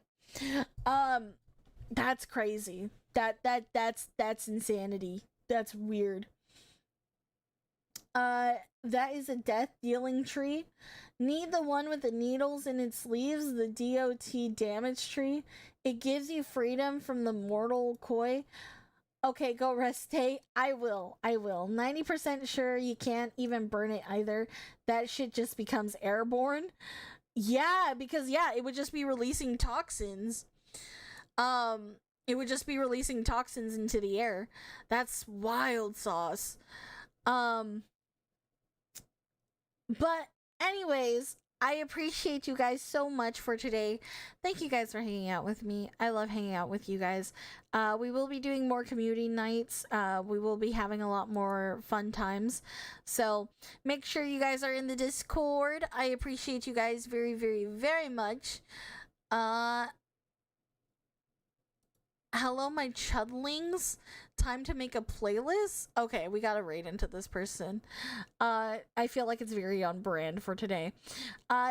That's crazy. That's insanity. That's weird. That is a death-dealing tree. Need the one with the needles in its leaves, the DOT damage tree. It gives you freedom from the mortal koi. Okay, go restate. I will. 90% sure you can't even burn it either. That shit just becomes airborne. Yeah, because it would just be releasing toxins. It would just be releasing toxins into the air. That's wild sauce. But anyways, I appreciate you guys so much for today. Thank you guys for hanging out with me. I love hanging out with you guys. We will be doing more community nights. We will be having a lot more fun times. So make sure you guys are in the Discord. I appreciate you guys very, very, very much. Hello, my chudlings. Time to make a playlist? Okay, we gotta raid into this person. I feel like it's very on brand for today.